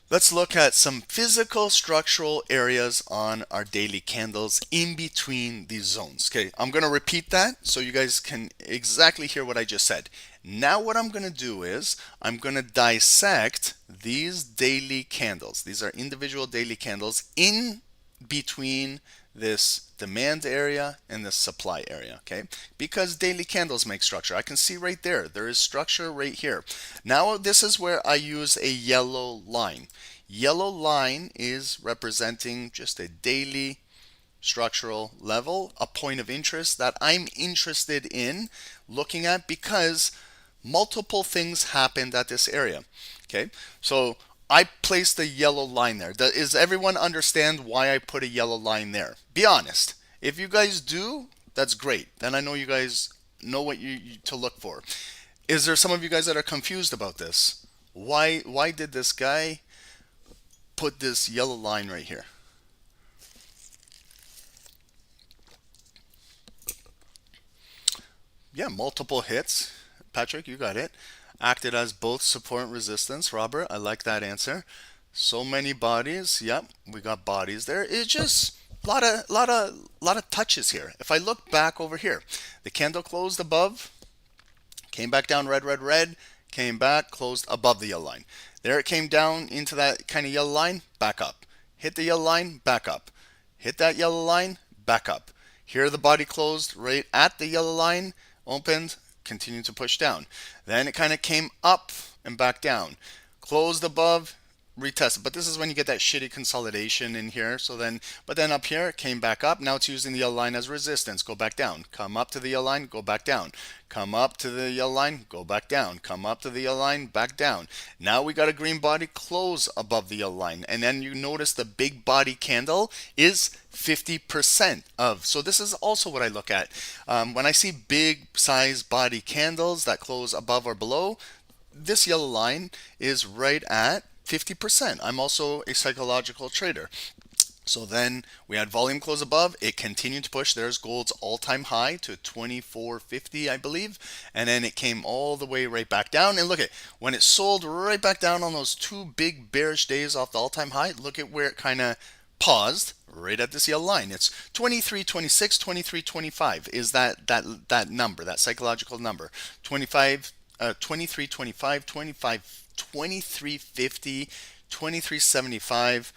Let's look at some physical structural areas on our daily candles in between these zones. Okay, I'm going to repeat that so you guys can exactly hear what I just said. Now what I'm going to do is I'm going to dissect these daily candles. These are individual daily candles in between this demand area and this supply area, okay? Because daily candles make structure. I can see right there is structure right here. Now this is where I use a yellow line. Yellow line is representing just a daily structural level, a point of interest that I'm interested in looking at because multiple things happened at this area, okay? So I placed a yellow line there. Does everyone understand why I put a yellow line there? Be honest. If you guys do, that's great. Then I know you guys know what you to look for. Is there some of you guys that are confused about this? Why did this guy put this yellow line right here? Yeah, multiple hits. Patrick, you got it. Acted as both support and resistance. Robert, I like that answer. So many bodies. Yep, we got bodies there. It's just a lot of touches here. If I look back over here, the candle closed above, came back down, red, red, red, came back, closed above the yellow line. There it came down into that kind of yellow line, back up. Hit the yellow line, back up. Hit that yellow line, back up. Here the body closed right at the yellow line, opened, continued to push down. Then it kind of came up and back down. Closed above, retested. But this is when you get that shitty consolidation in here. But then up here, it came back up. Now it's using the yellow line as resistance. Go back down. Come up to the yellow line, go back down. Come up to the yellow line, go back down. Come up to the yellow line, back down. Now we got a green body close above the yellow line. And then you notice the big body candle is 50% of. So this is also what I look at. When I see big size body candles that close above or below, this yellow line is right at 50%. I'm also a psychological trader. So then we had volume close above. It continued to push. There's gold's all-time high to 24.50, I believe. And then it came all the way right back down. And look at when it sold right back down on those two big bearish days off the all-time high. Look at where it kind of paused right at this yellow line. It's 23.26, 23.25 is that number, that psychological number. 23.25, 23.50, 23.75,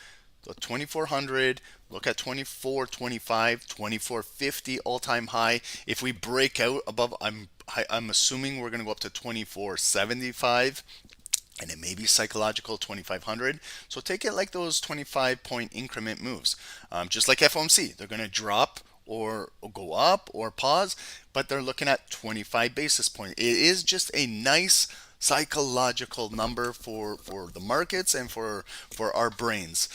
the 2400. Look at 24.25, 24.50 all-time high. If we break out above, I'm assuming we're going to go up to 24.75. And it may be psychological 2500. So take it like those 25-point increment moves. Just like FOMC, they're going to drop or go up or pause, but they're looking at 25 basis points. It is just a nice psychological number for the markets and for our brains.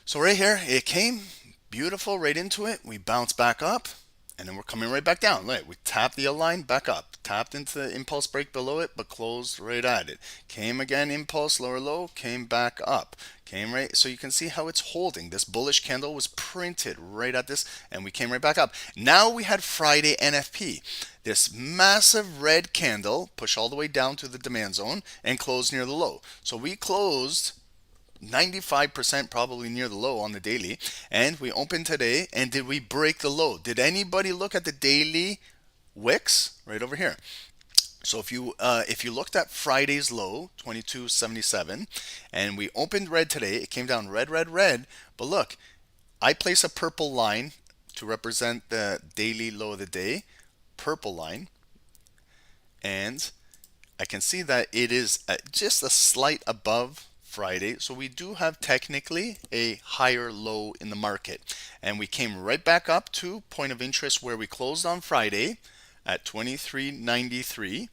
So right here, it came beautiful right into it. We bounced back up. And then we're coming right back down. Look, we tapped the line back up. Tapped into the impulse break below it, but closed right at it. Came again, impulse, lower low, came back up. Came right, so you can see how it's holding. This bullish candle was printed right at this, and we came right back up. Now we had Friday NFP. This massive red candle push all the way down to the demand zone and closed near the low. So we closed 95% probably near the low on the daily, and we opened today. And did we break the low? Did anybody look at the daily wicks right over here? So if you looked at Friday's low 22.77 and we opened red today, it came down red, red, red. But look, I place a purple line to represent the daily low of the day, purple line, and I can see that it is just a slight above Friday. So we do have technically a higher low in the market. And we came right back up to point of interest where we closed on Friday at 23.93.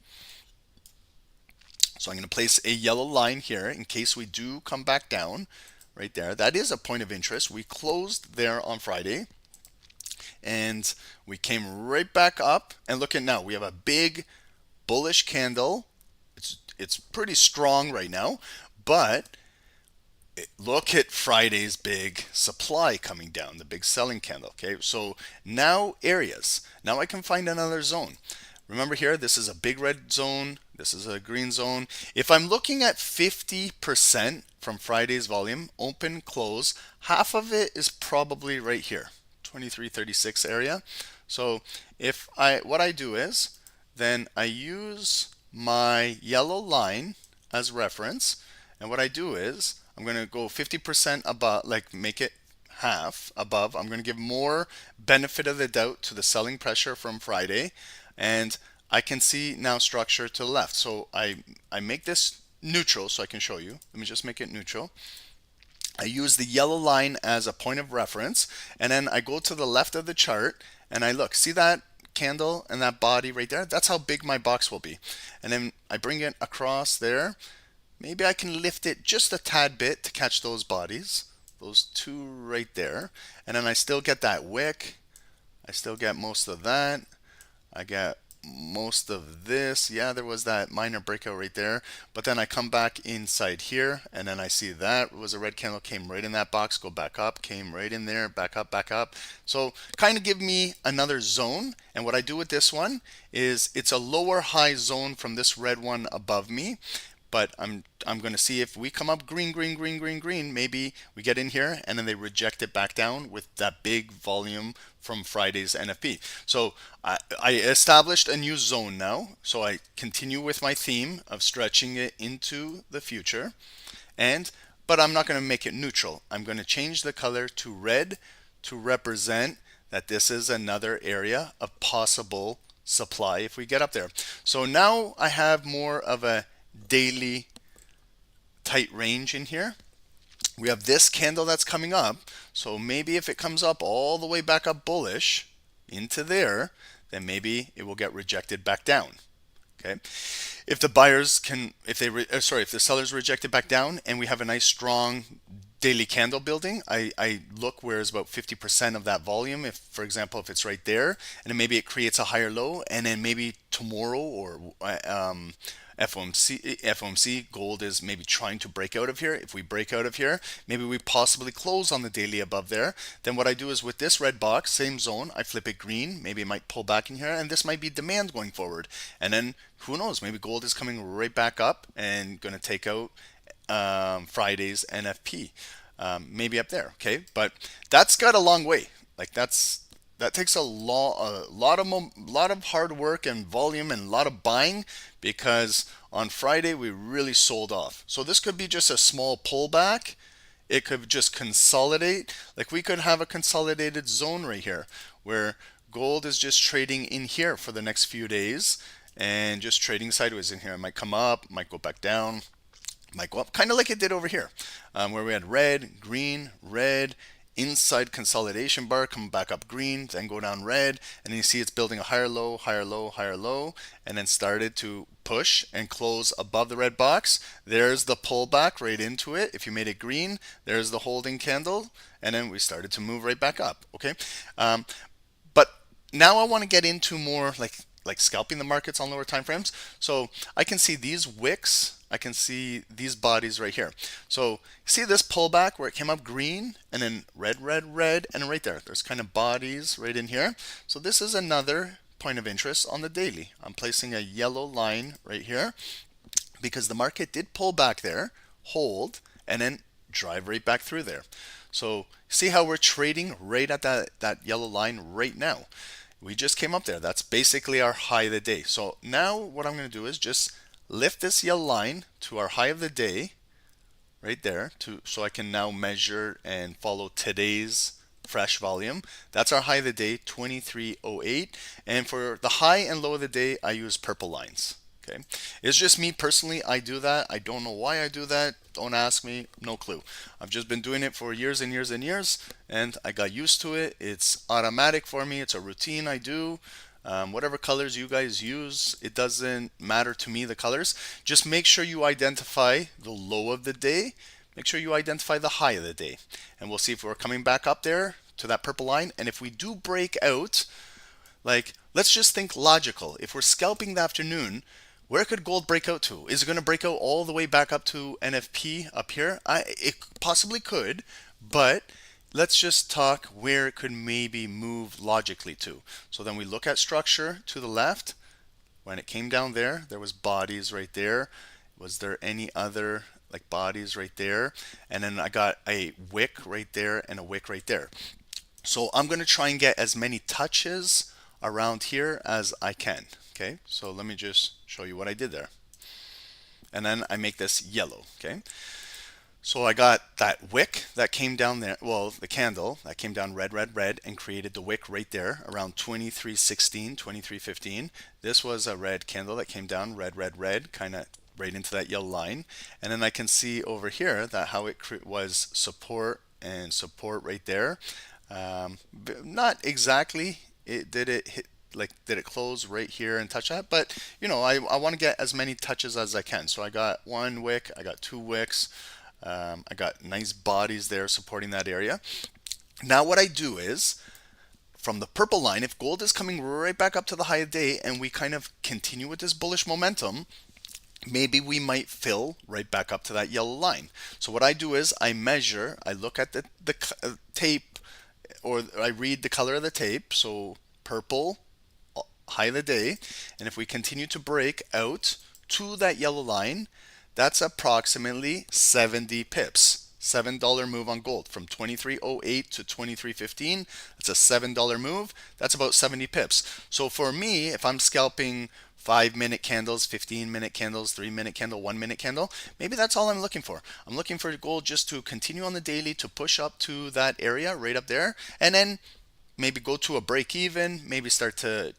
So I'm going to place a yellow line here in case we do come back down right there. That is a point of interest. We closed there on Friday and we came right back up. And look at now, we have a big bullish candle. It's pretty strong right now. But look at Friday's big supply coming down, the big selling candle. Okay, so now areas. Now I can find another zone. Remember here, this is a big red zone, This is a green zone. If I'm looking at 50% from Friday's volume, open, close, half of it is probably right here, 2336 area. So if what I do is, then I use my yellow line as reference, and what I do is I'm going to go 50% above, like make it half above. I'm going to give more benefit of the doubt to the selling pressure from Friday, and I can see now structure to the left. So I make this neutral so I can show you. Let me just make it neutral. I use the yellow line as a point of reference, and then I go to the left of the chart and I look. See that candle and that body right there? That's how big my box will be. And then I bring it across there. Maybe I can lift it just a tad bit to catch those bodies, those two right there. And then I still get that wick. I still get most of that. I get most of this. Yeah, there was that minor breakout right there, but then I come back inside here and then I see that was a red candle, came right in that box, go back up, came right in there, back up, back up. So kind of give me another zone. And what I do with this one is it's a lower high zone from this red one above me. But I'm going to see if we come up green, green, green, green, green, maybe we get in here and then they reject it back down with that big volume from Friday's NFP. So I established a new zone now. So I continue with my theme of stretching it into the future. But I'm not going to make it neutral. I'm going to change the color to red to represent that this is another area of possible supply if we get up there. So now I have more of a daily tight range in here. We have this candle that's coming up, so maybe if it comes up all the way back up bullish into there, then maybe it will get rejected back down. Okay, if the buyers can, if the sellers reject it back down and we have a nice strong daily candle building, I look where is about 50% of that volume. If, for example, if it's right there, and then maybe it creates a higher low, and then maybe tomorrow or FOMC gold is maybe trying to break out of here. If we break out of here, maybe we possibly close on the daily above there. Then what I do is with this red box, same zone, I flip it green. Maybe it might pull back in here, and this might be demand going forward. And then who knows? Maybe gold is coming right back up and going to take out Friday's NFP. Maybe up there. Okay, but that's got a long way. Like that takes a lot of hard work and volume and a lot of buying, because on Friday we really sold off. So this could be just a small pullback. It could just consolidate. Like we could have a consolidated zone right here where gold is just trading in here for the next few days and just trading sideways in here. It might come up, might go back down, might go up, kind of like it did over here, where we had red, green, red, inside consolidation bar, come back up green, then go down red, and then you see it's building a higher low, higher low, higher low, and then started to push and close above the red box. There's the pullback right into it. If you made it green, there's the holding candle, and then we started to move right back up. Okay, but now I want to get into more like scalping the markets on lower time frames. So I can see these wicks, I can see these bodies right here. So see this pullback where it came up green and then red, red, red, and right there, there's kind of bodies right in here. So this is another point of interest on the daily. I'm placing a yellow line right here because the market did pull back there, hold, and then drive right back through there. So see how we're trading right at that yellow line right now. We just came up there. That's basically our high of the day. So now what I'm going to do is just lift this yellow line to our high of the day right there, so I can now measure and follow today's fresh volume. That's our high of the day, 2308. And for the high and low of the day, I use purple lines. Okay, it's just me personally. I do that. I don't know why I do that. Don't ask me. No clue. I've just been doing it for years and years and years, and I got used to it. It's automatic for me. It's a routine I do. Whatever colors you guys use, it doesn't matter to me, the colors. Just make sure you identify the low of the day. Make sure you identify the high of the day. And we'll see if we're coming back up there to that purple line. And if we do break out, like, let's just think logical. If we're scalping the afternoon, where could gold break out to? Is it going to break out all the way back up to NFP up here? It possibly could, but let's just talk where it could maybe move logically to. So then we look at structure to the left. When it came down there, there was bodies right there. Was there any other like bodies right there? And then I got a wick right there and a wick right there. So I'm going to try and get as many touches around here as I can. Okay, so let me just show you what I did there. And then I make this yellow. Okay, so I got that wick that came down there, well, the candle that came down red, red, red, and created the wick right there around 23.16, 23.15. This was a red candle that came down red, red, red, kind of right into that yellow line. And then I can see over here that how it was support and support right there. Not exactly, did it hit, like did it close right here and touch that, but you know, I want to get as many touches as I can. So I got one wick, I got two wicks. I got nice bodies there supporting that area. Now what I do is, from the purple line, if gold is coming right back up to the high of day and we kind of continue with this bullish momentum, maybe we might fill right back up to that yellow line. So what I do is I measure, I look at the tape, or I read the color of the tape, so purple, high of the day, and if we continue to break out to that yellow line, that's approximately 70 pips. $7 move on gold from 23.08 to 23.15. That's a $7 move. That's about 70 pips. So for me, if I'm scalping 5-minute candles, 15-minute candles, 3-minute candle, 1-minute candle, maybe that's all I'm looking for. I'm looking for gold just to continue on the daily to push up to that area right up there, and then maybe go to a break even, maybe start to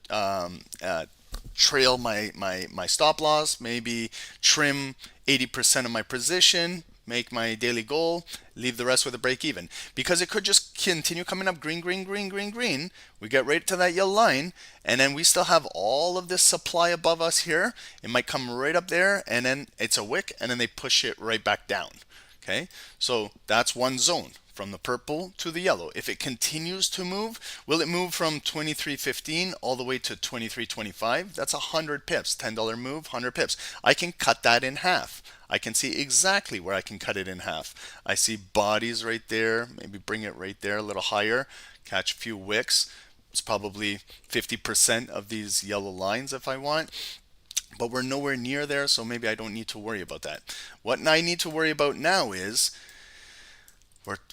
trail my stop loss, maybe trim 80% of my position, make my daily goal, leave the rest with a break even. Because it could just continue coming up green, green, green, green, green. We get right to that yellow line, and then we still have all of this supply above us here. It might come right up there, and then it's a wick, and then they push it right back down. Okay, so that's one zone. From the purple to the yellow. If it continues to move, will it move from 23.15 all the way to 23.25? That's 100 pips. $10 move, 100 pips. I can cut that in half. I can see exactly where I can cut it in half. I see bodies right there. Maybe bring it right there a little higher. Catch a few wicks. It's probably 50% of these yellow lines if I want. But we're nowhere near there, so maybe I don't need to worry about that. What I need to worry about now is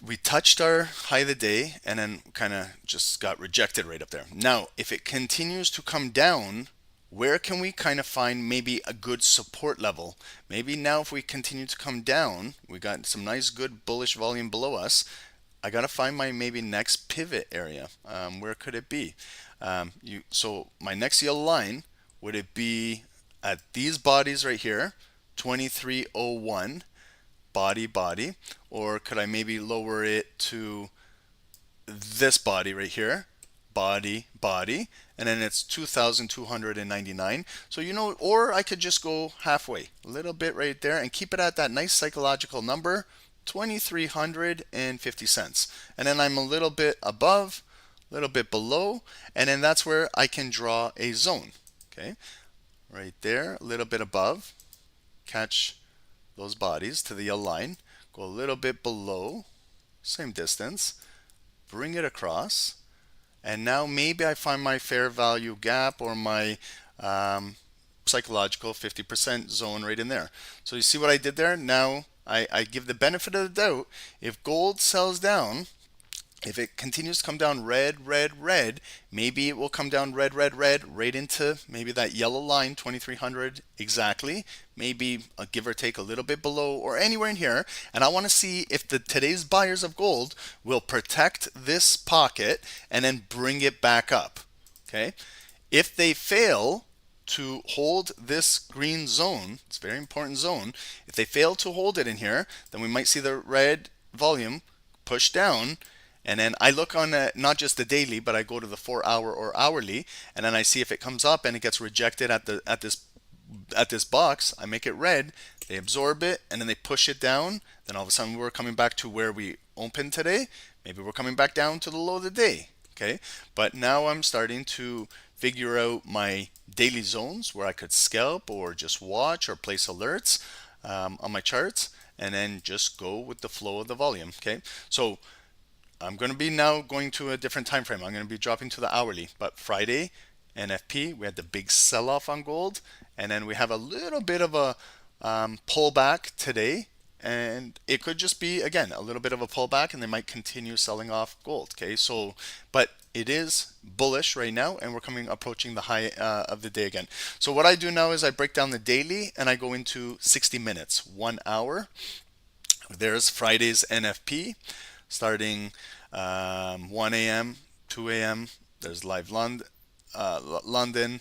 we touched our high of the day and then kind of just got rejected right up there. Now, if it continues to come down, where can we kind of find maybe a good support level? Maybe now if we continue to come down, we got some nice good bullish volume below us. I got to find my maybe next pivot area. Where could it be? So my next yellow line, would it be at these bodies right here, 23.01? Body, or could I maybe lower it to this body right here, body, and then it's 2,299. So you know, or I could just go halfway, a little bit right there, and keep it at that nice psychological number, 2,350 cents. And then I'm a little bit above, a little bit below, and then that's where I can draw a zone. Okay, right there, a little bit above, catch those bodies to the yellow line, go a little bit below, same distance, bring it across, and now maybe I find my fair value gap or my psychological 50% zone right in there. So you see what I did there? Now I give the benefit of the doubt. If gold sells down, if it continues to come down red, red, red, maybe it will come down red, red, red, right into maybe that yellow line, 2300 exactly, maybe a give or take a little bit below or anywhere in here. And I want to see if today's buyers of gold will protect this pocket and then bring it back up. Okay. If they fail to hold this green zone, it's a very important zone. If they fail to hold it in here, then we might see the red volume push down. And then I look on not just the daily, but I go to the 4-hour or hourly, and then I see if it comes up and it gets rejected at this box. I make it red. They absorb it, and then they push it down. Then all of a sudden we're coming back to where we opened today. Maybe we're coming back down to the low of the day. Okay, but now I'm starting to figure out my daily zones where I could scalp or just watch or place alerts on my charts, and then just go with the flow of the volume. Okay, so I'm going to be now going to a different time frame. I'm going to be dropping to the hourly, but Friday, NFP. We had the big sell-off on gold, and then we have a little bit of a pullback today, and it could just be, again, a little bit of a pullback, and they might continue selling off gold. Okay, so but it is bullish right now, and we're approaching the high of the day again. So what I do now is I break down the daily, and I go into 60 minutes, 1 hour. There's Friday's NFP starting 1 a.m., 2 a.m. There's live London,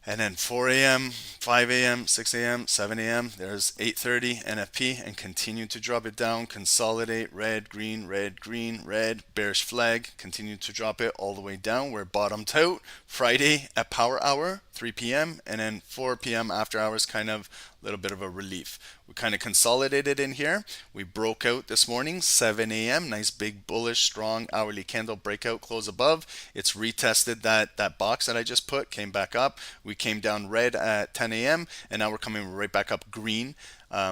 and then 4 a.m., 5 a.m., 6 a.m., 7 a.m. There's 8:30 NFP, and continue to drop it down, consolidate, red, green, red, green, red, bearish flag, continue to drop it all the way down. We're bottomed out Friday at power hour, 3 p.m., and then 4 p.m. after hours, kind of a little bit of a relief. We kind of consolidated in here. We broke out this morning, 7 a.m. Nice big bullish, strong hourly candle breakout, close above. It's retested that box that I just put, came back up. We came down red at 10 a.m. and now we're coming right back up green.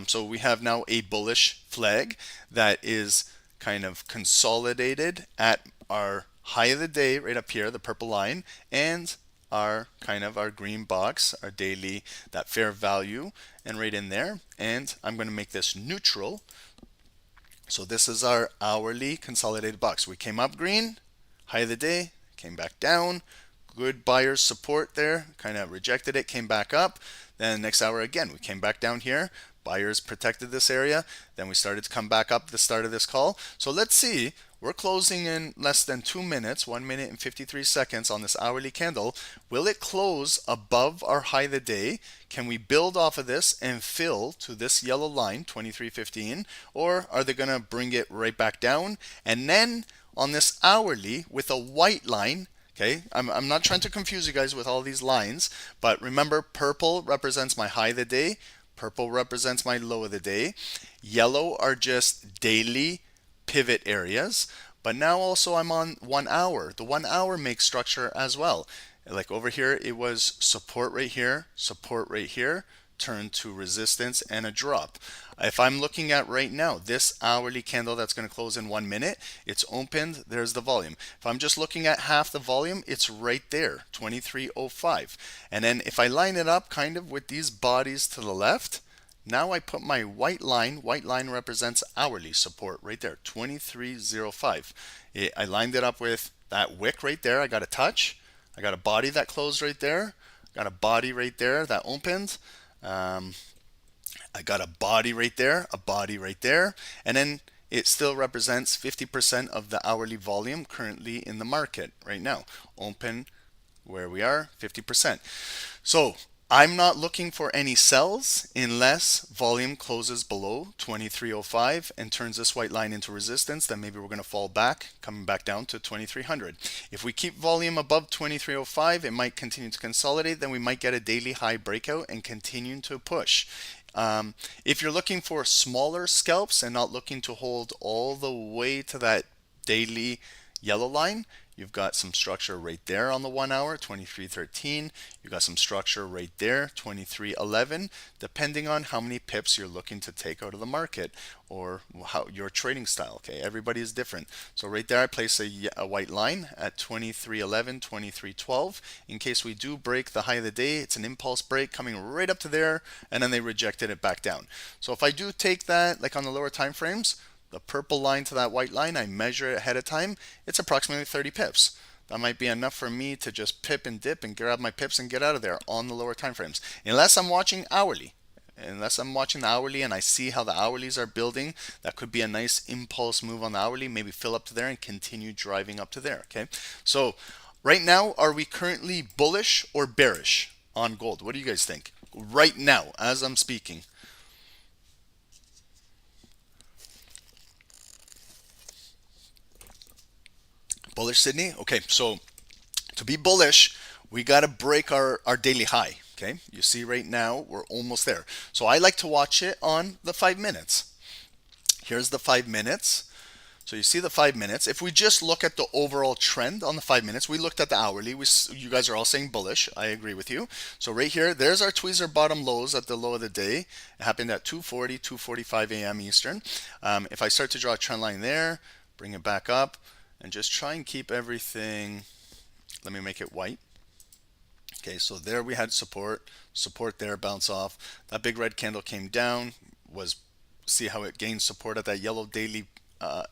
So we have now a bullish flag that is kind of consolidated at our high of the day right up here, the purple line, and our green box, our daily, that fair value, and right in there. And I'm going to make this neutral. So this is our hourly consolidated box. We came up green, high of the day, came back down. Good buyer's support there, kind of rejected it, came back up. Then next hour again, we came back down here. Buyers protected this area. Then we started to come back up at the start of this call. So let's see. We're closing in less than 2 minutes, 1 minute and 53 seconds on this hourly candle. Will it close above our high of the day? Can we build off of this and fill to this yellow line, 23.15? Or are they going to bring it right back down? And then on this hourly with a white line, okay, I'm not trying to confuse you guys with all these lines, but remember, purple represents my high of the day. Purple represents my low of the day. Yellow are just daily pivot areas, but now also I'm on 1 hour. The 1 hour makes structure as well. Like over here, it was support right here, turn to resistance and a drop. If I'm looking at right now, this hourly candle that's going to close in 1 minute, it's opened, there's the volume. If I'm just looking at half the volume, it's right there, 23.05. And then if I line it up kind of with these bodies to the left, now I put my white line represents hourly support right there, 23.05. I lined it up with that wick right there. I got a touch. I got a body that closed right there. Got a body right there that opened. I got a body right there, and then it still represents 50% of the hourly volume currently in the market right now. Open where we are, 50%. So I'm not looking for any sells unless volume closes below 23.05 and turns this white line into resistance. Then maybe we're going to fall back, coming back down to 2300. If we keep volume above 23.05, it might continue to consolidate. Then we might get a daily high breakout and continue to push. If you're looking for smaller scalps and not looking to hold all the way to that daily yellow line, you've got some structure right there on the 1 hour, 23.13. You've got some structure right there, 23.11, depending on how many pips you're looking to take out of the market or how your trading style. Okay, everybody is different. So right there, I place a white line at 23.11, 23.12. In case we do break the high of the day, it's an impulse break coming right up to there, and then they rejected it back down. So if I do take that, like on the lower time frames, the purple line to that white line, I measure it ahead of time, it's approximately 30 pips. That might be enough for me to just pip and dip and grab my pips and get out of there on the lower time frames. Unless I'm watching hourly. Unless I'm watching the hourly and I see how the hourlies are building, that could be a nice impulse move on the hourly, maybe fill up to there and continue driving up to there. Okay, so right now, are we currently bullish or bearish on gold? What do you guys think? Right now, as I'm speaking. Bullish, Sydney? Okay, so to be bullish, we got to break our daily high. Okay, you see right now, we're almost there. So I like to watch it on the 5 minutes. Here's the 5 minutes. So you see the 5 minutes. If we just look at the overall trend on the 5 minutes, we looked at the hourly. You guys are all saying bullish. I agree with you. So right here, there's our tweezer bottom lows at the low of the day. It happened at 2:40, 2:45 a.m. Eastern. If I start to draw a trend line there, bring it back up, and just try and keep everything, let me make it white. Okay, so there we had support, support there, bounce off. That big red candle came down, was see how it gained support at that yellow daily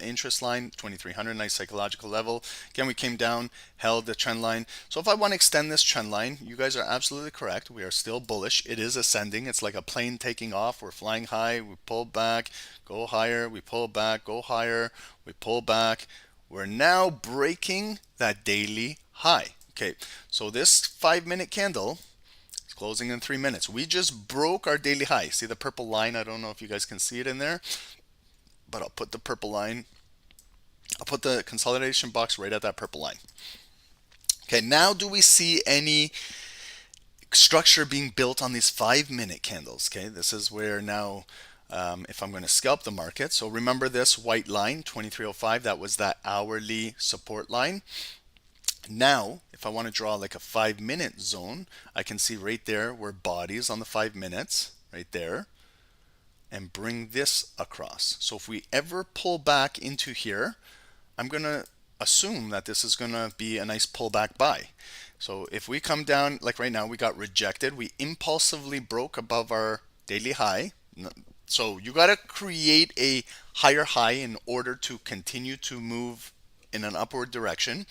interest line, 2300, nice psychological level. Again, we came down, held the trend line. So if I want to extend this trend line, you guys are absolutely correct. We are still bullish. It is ascending. It's like a plane taking off. We're flying high. We pull back, go higher. We pull back, go higher. We pull back. We're now breaking that daily high. Okay, so this 5-minute candle is closing in 3 minutes. We just broke our daily high. See the purple line? I don't know if you guys can see it in there, but I'll put the purple line. I'll put the consolidation box right at that purple line. Okay, now do we see any structure being built on these 5-minute candles? Okay, this is where now if I'm going to scalp the market. So remember this white line, 2305, that was that hourly support line. Now, if I want to draw like a 5-minute zone, I can see right there where bodies on the 5 minutes, right there, and bring this across. So if we ever pull back into here, I'm going to assume that this is going to be a nice pullback buy. So if we come down, like right now, we got rejected. We impulsively broke above our daily high. So you got to create a higher high in order to continue to move in an upward direction.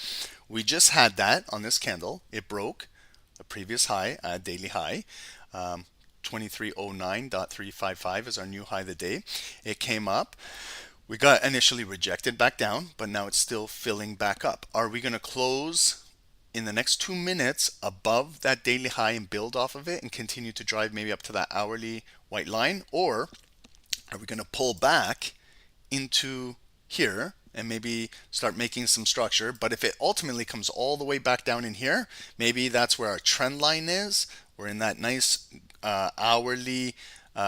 We just had that on this candle. It broke the previous high, daily high. 2309.355 is our new high of the day. It came up. We got initially rejected back down, but now it's still filling back up. Are we going to close in the next 2 minutes above that daily high and build off of it and continue to drive maybe up to that hourly white line? Or are we going to pull back into here and maybe start making some structure? But if it ultimately comes all the way back down in here, maybe that's where our trend line is. We're in that nice hourly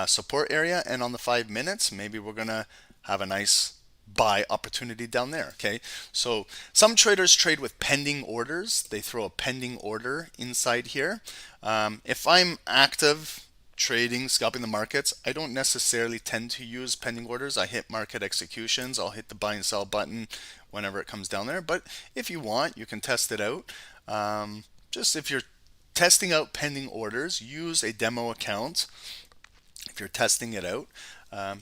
support area, and on the 5 minutes, maybe we're gonna have a nice buy opportunity down there. Okay, so some traders trade with pending orders. They throw a pending order inside here. If I'm active trading, scalping the markets, I don't necessarily tend to use pending orders. I hit market executions. I'll hit the buy and sell button whenever it comes down there. But if you want, you can test it out. Just if you're testing out pending orders, use a demo account if you're testing it out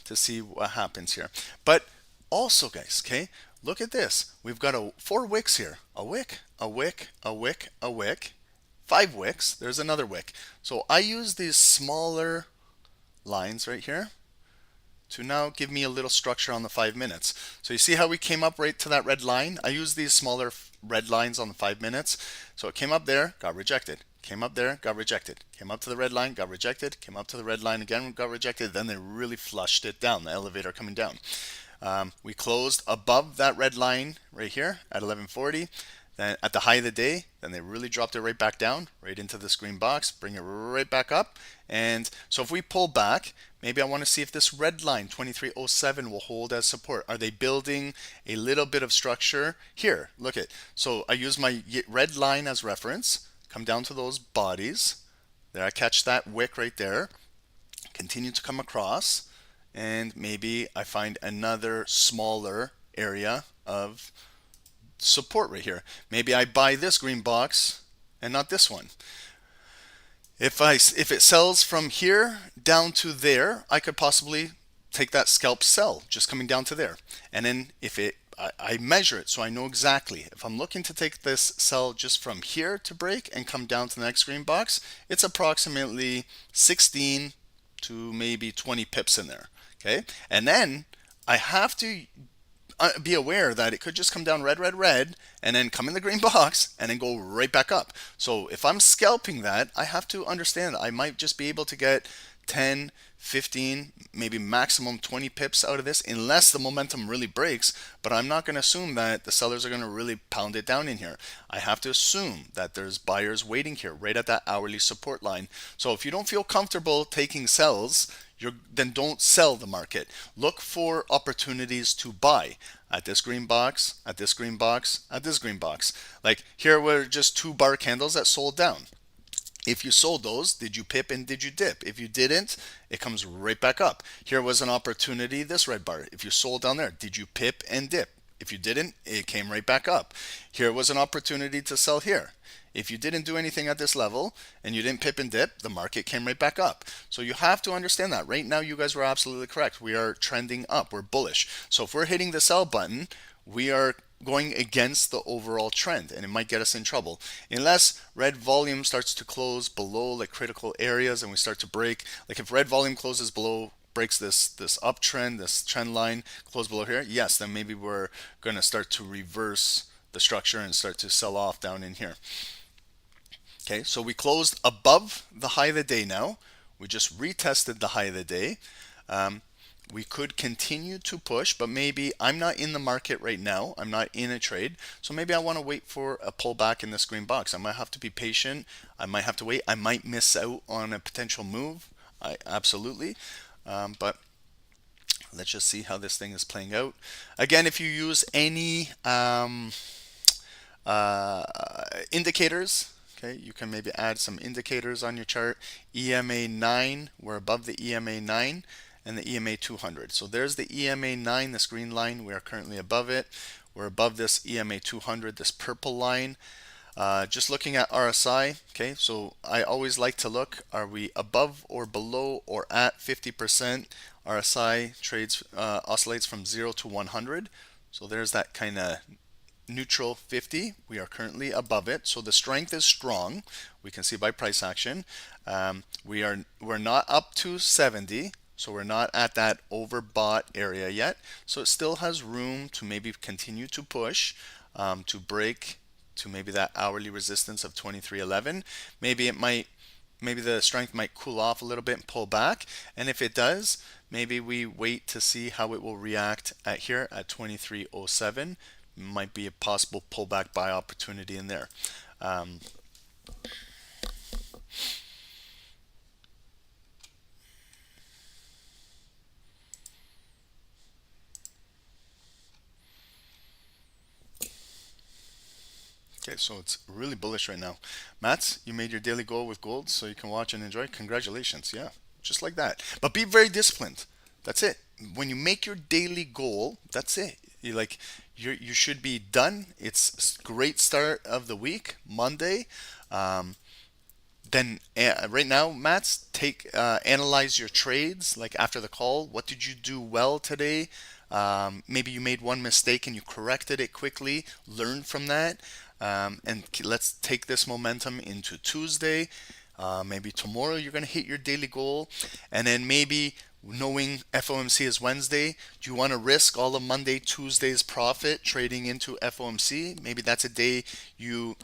to see what happens here. But also, guys, okay, look at this. We've got 4 wicks here. A wick, a wick, a wick, a wick. 5 wicks. There's another wick. So I use these smaller lines right here to now give me a little structure on the 5 minutes. So you see how we came up right to that red line? I use these smaller red lines on the 5 minutes. So it came up there, got rejected. Came up there, got rejected. Came up to the red line, got rejected. Came up to the red line again, got rejected. Then they really flushed it down, the elevator coming down. We closed above that red line right here at 1140. Then at the high of the day, then they really dropped it right back down, right into this green box, bring it right back up. And so if we pull back, maybe I want to see if this red line, 2307, will hold as support. Are they building a little bit of structure? Here, look at. So I use my red line as reference, come down to those bodies. There, I catch that wick right there, continue to come across, and maybe I find another smaller area of support right here. Maybe I buy this green box and not this one. If it sells from here down to there, I could possibly take that scalp sell just coming down to there. And then if I measure it so I know exactly. If I'm looking to take this sell just from here to break and come down to the next green box, it's approximately 16 to maybe 20 pips in there. Okay, and then I have to be aware that it could just come down red, red, red, and then come in the green box and then go right back up. So if I'm scalping that, I have to understand that I might just be able to get 10, 15, maybe maximum 20 pips out of this unless the momentum really breaks. But I'm not going to assume that the sellers are going to really pound it down in here. I have to assume that there's buyers waiting here right at that hourly support line. So if you don't feel comfortable taking sells, then don't sell the market. Look for opportunities to buy at this green box, at this green box, at this green box. Like here were just 2 bar candles that sold down. If you sold those, did you pip and did you dip? If you didn't, it comes right back up. Here was an opportunity, this red bar. If you sold down there, did you pip and dip? If you didn't, it came right back up. Here was an opportunity to sell here. If you didn't do anything at this level and you didn't pip and dip, the market came right back up. So you have to understand that. Right now, you guys were absolutely correct. We are trending up. We're bullish. So if we're hitting the sell button, we are going against the overall trend, and it might get us in trouble unless red volume starts to close below like critical areas and we start to break. Like if red volume closes below, breaks this uptrend, this trend line, close below here, yes, then maybe we're going to start to reverse the structure and start to sell off down in here. Okay, so we closed above the high of the day now. We just retested the high of the day. We could continue to push, but maybe I'm not in the market right now. I'm not in a trade. So maybe I want to wait for a pullback in this green box. I might have to be patient. I might have to wait. I might miss out on a potential move. Absolutely. But let's just see how this thing is playing out. Again, if you use any indicators, okay, you can maybe add some indicators on your chart. EMA 9, we're above the EMA 9 and the EMA 200. So there's the EMA 9, this green line. We are currently above it. We're above this EMA 200, this purple line. Just looking at RSI, okay, so I always like to look, are we above or below or at 50%? RSI trades, oscillates from 0 to 100. So there's that kind of neutral 50. We are currently above it. So the strength is strong. We can see by price action. We're not up to 70. So we're not at that overbought area yet. So it still has room to maybe continue to push, to break to maybe that hourly resistance of 23.11. Maybe the strength might cool off a little bit and pull back. And if it does, maybe we wait to see how it will react at here at 23.07. Might be a possible pullback buy opportunity in there. Okay, so it's really bullish right now. Mats, you made your daily goal with gold so you can watch and enjoy. Congratulations. Yeah, just like that. But be very disciplined. That's it. When you make your daily goal, that's it. You should be done. It's a great start of the week, Monday. Then right now, Mats, analyze your trades. Like after the call, what did you do well today? Maybe you made one mistake and you corrected it quickly. Learn from that. And let's take this momentum into Tuesday. Maybe tomorrow you're going to hit your daily goal. And then maybe knowing FOMC is Wednesday, do you want to risk all of Monday, Tuesday's profit trading into FOMC? Maybe that's a day you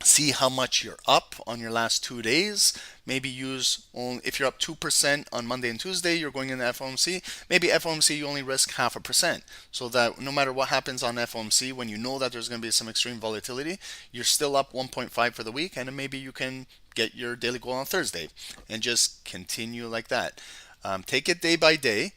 see how much you're up on your last 2 days. Maybe if you're up 2% on Monday and Tuesday, you're going into FOMC. Maybe FOMC you only risk 0.5%, so that no matter what happens on FOMC, when you know that there's going to be some extreme volatility, you're still up 1.5 for the week, and then maybe you can get your daily goal on Thursday and just continue like that. Take it day by day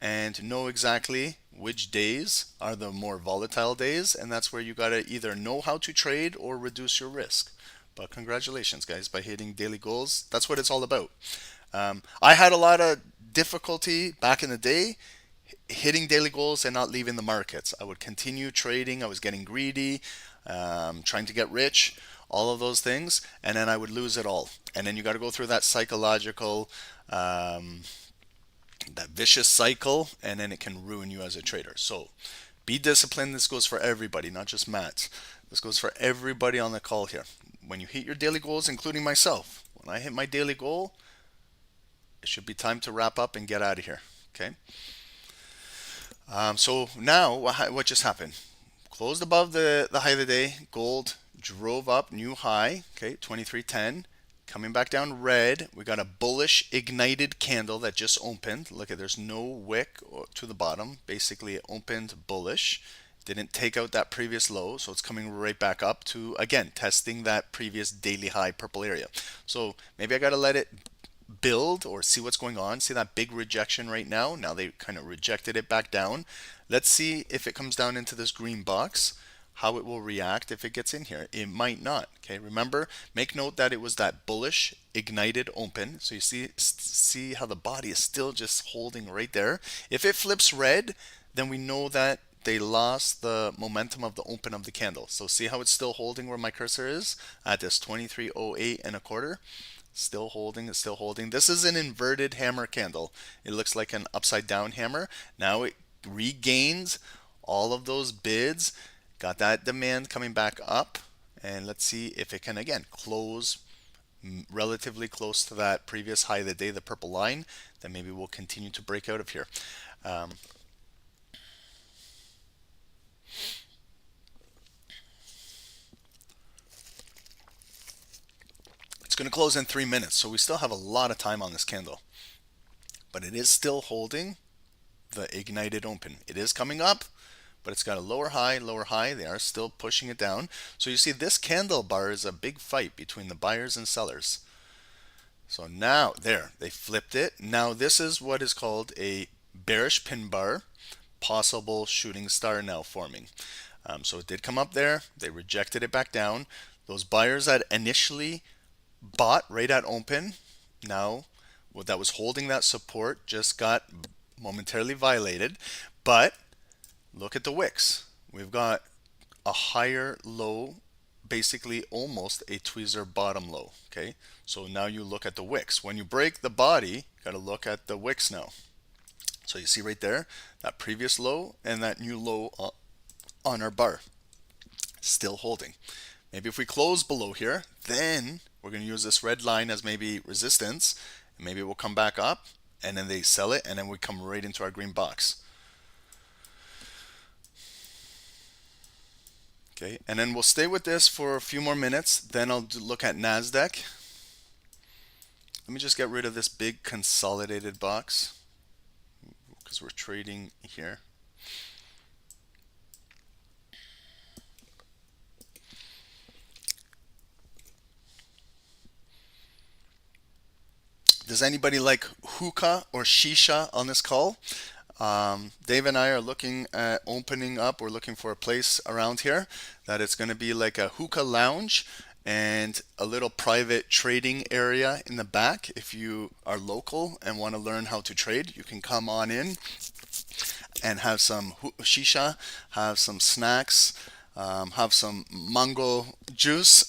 and know exactly which days are the more volatile days, and that's where you got to either know how to trade or reduce your risk. But congratulations, guys, by hitting daily goals. That's what it's all about. I had a lot of difficulty back in the day hitting daily goals and not leaving the markets. I would continue trading. I was getting greedy, trying to get rich, all of those things, and then I would lose it all. And then you got to go through that psychological that vicious cycle, and then it can ruin you as a trader. So be disciplined. This goes for everybody, not just Matt. This goes for everybody on the call here. When you hit your daily goals, including myself, when I hit my daily goal, it should be time to wrap up and get out of here. Okay. So now what just happened? Closed above the high of the day. Gold drove up, new high. Okay, 23.10. Coming back down red, we got a bullish ignited candle that just opened. Look at, there's no wick to the bottom. Basically, it opened bullish. Didn't take out that previous low, so it's coming right back up to, again, testing that previous daily high purple area. So maybe I got to let it build or see what's going on. See that big rejection right now? Now they kind of rejected it back down. Let's see if it comes down into this green box, how it will react if it gets in here. It might not. Okay, remember, make note that it was that bullish ignited open. So you see how the body is still just holding right there. If it flips red, then we know that they lost the momentum of the open of the candle. So see how it's still holding where my cursor is at this 23.08 and a quarter. Still holding, it's still holding. This is an inverted hammer candle. It looks like an upside down hammer. Now it regains all of those bids, got that demand coming back up, and let's see if it can again close relatively close to that previous high of the day, the purple line. Then maybe we'll continue to break out of here. It's going to close in 3 minutes, so we still have a lot of time on this candle, but it is still holding the ignited open. It is coming up, but it's got a lower high, lower high. They are still pushing it down. So you see this candle bar is a big fight between the buyers and sellers. So now there, they flipped it. Now this is what is called a bearish pin bar, possible shooting star now forming. So it did come up there. They rejected it back down. Those buyers that initially bought right at open, now what that was holding that support just got momentarily violated. But look at the wicks. We've got a higher low, basically almost a tweezer bottom low. Okay, so now you look at the wicks. When you break the body, got to look at the wicks now. So you see right there, that previous low and that new low on our bar still holding. Maybe if we close below here, then we're going to use this red line as maybe resistance, and maybe we'll come back up, and then they sell it, and then we come right into our green box. Okay, and then we'll stay with this for a few more minutes. Then I'll look at Nasdaq. Let me just get rid of this big consolidated box because we're trading here. Does anybody like hookah or shisha on this call? Dave and I are looking at opening up. We're looking for a place around here that it's going to be like a hookah lounge and a little private trading area in the back. If you are local and want to learn how to trade, you can come on in and have some shisha, have some snacks, have some mango juice,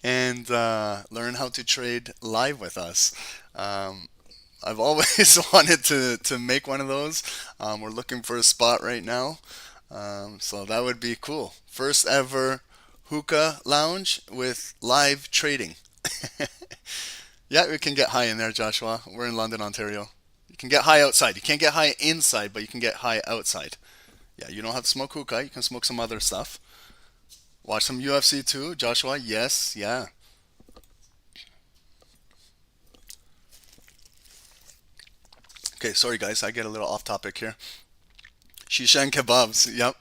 and learn how to trade live with us. I've always wanted to make one of those. We're looking for a spot right now, so that would be cool. First ever hookah lounge with live trading. Yeah, we can get high in there, Joshua. We're in London, Ontario. You can get high outside. You can't get high inside, but you can get high outside. Yeah, you don't have to smoke hookah. You can smoke some other stuff. Watch some UFC too, Joshua. Yes, yeah. Okay, sorry guys, I get a little off topic here. Shisha and kebabs, yep.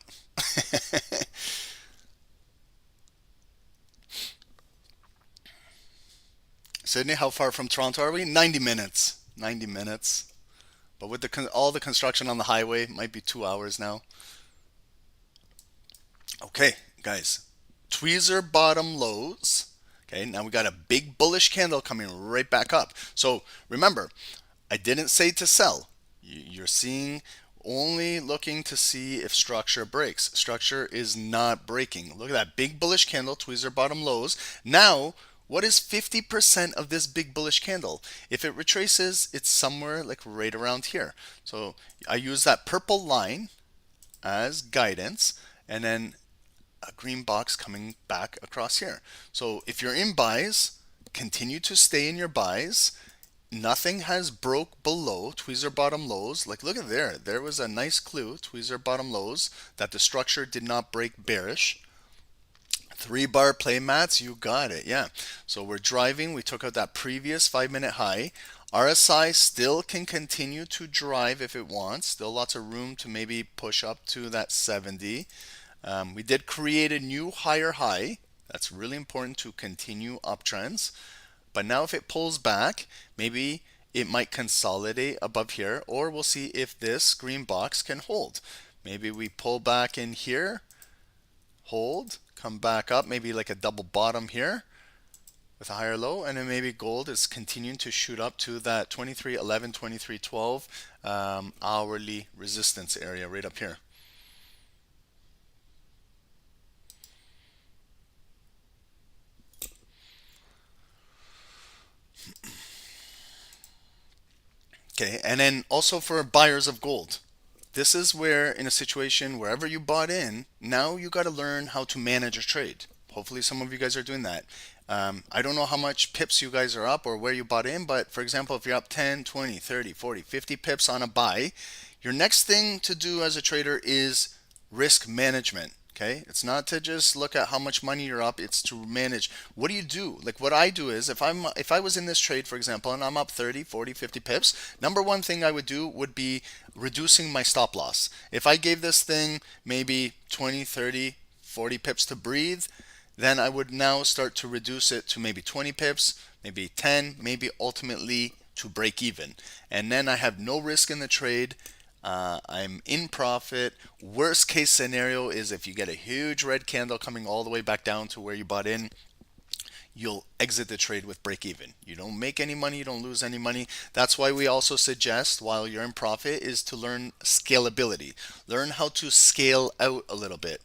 Sydney, how far from Toronto are we? 90 minutes. 90 minutes. But with all the construction on the highway, it might be 2 hours now. Okay, guys. Tweezer bottom lows. Okay, now we got a big bullish candle coming right back up. So remember, I didn't say to sell. You're seeing only looking to see if structure breaks. Structure is not breaking. Look at that big bullish candle, tweezer bottom lows. Now, what is 50% of this big bullish candle? If it retraces, it's somewhere like right around here. So I use that purple line as guidance, and then a green box coming back across here. So if you're in buys, continue to stay in your buys. Nothing has broke below tweezer bottom lows. Like look at there. There was a nice clue, tweezer bottom lows, that the structure did not break bearish. 3-bar play mats, you got it. Yeah. So we're driving. We took out that previous 5-minute high. RSI still can continue to drive if it wants. Still lots of room to maybe push up to that 70. We did create a new higher high. That's really important to continue uptrends. But now if it pulls back, maybe it might consolidate above here, or we'll see if this green box can hold. Maybe we pull back in here, hold, come back up, maybe like a double bottom here with a higher low, and then maybe gold is continuing to shoot up to that 23.11, 23.12 hourly resistance area right up here. Okay, and then also for buyers of gold. This is where, in a situation wherever you bought in, now you got to learn how to manage a trade. Hopefully, some of you guys are doing that. I don't know how much pips you guys are up or where you bought in, but for example, if you're up 10, 20, 30, 40, 50 pips on a buy, your next thing to do as a trader is risk management. Okay, it's not to just look at how much money you're up, it's to manage. What do you do? Like what I do is if I was in this trade, for example, and I'm up 30, 40, 50 pips, number one thing I would do would be reducing my stop loss. If I gave this thing maybe 20, 30, 40 pips to breathe, then I would now start to reduce it to maybe 20 pips, maybe 10, maybe ultimately to break even. And then I have no risk in the trade. I'm in profit. Worst case scenario is if you get a huge red candle coming all the way back down to where you bought in, you'll exit the trade with break even. You don't make any money, you don't lose any money. That's why we also suggest while you're in profit is to learn scalability. Learn how to scale out a little bit.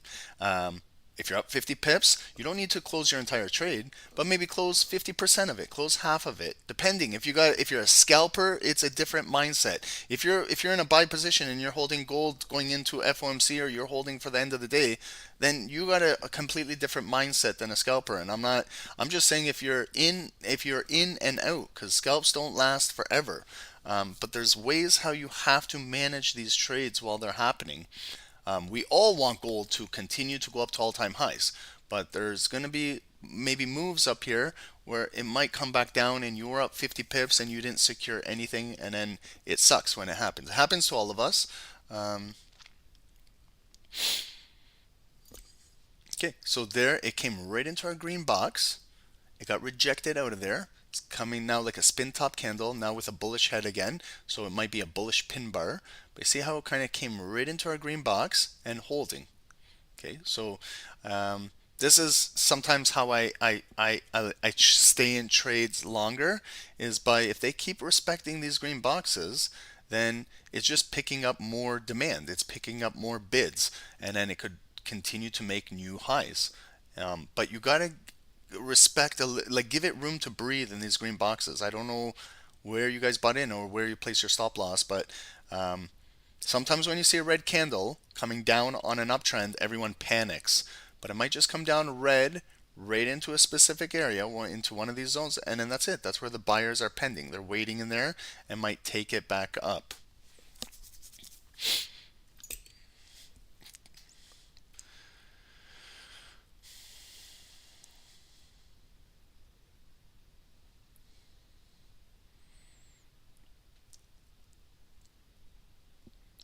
If you're up 50 pips, you don't need to close your entire trade, but maybe close 50% of it, close half of it. Depending, if you're a scalper, it's a different mindset. If you're in a buy position and you're holding gold going into FOMC or you're holding for the end of the day, then you got a completely different mindset than a scalper. And I'm just saying if you're in and out, because scalps don't last forever. But there's ways how you have to manage these trades while they're happening. We all want gold to continue to go up to all-time highs, but there's going to be maybe moves up here where it might come back down and you're up 50 pips and you didn't secure anything, and then it sucks when it happens. It happens to all of us. Okay, so there it came right into our green box. It got rejected out of there. It's coming now like a spin top candle, now with a bullish head again. So it might be a bullish pin bar. But you see how it kind of came right into our green box and holding. Okay, so this is sometimes how I stay in trades longer, is by if they keep respecting these green boxes, then it's just picking up more demand. It's picking up more bids, and then it could continue to make new highs. But you gotta respect, like give it room to breathe in these green boxes. I don't know where you guys bought in or where you place your stop loss, but sometimes when you see a red candle coming down on an uptrend, everyone panics. But it might just come down red right into a specific area, into one of these zones, and then that's it. That's where the buyers are pending. They're waiting in there and might take it back up.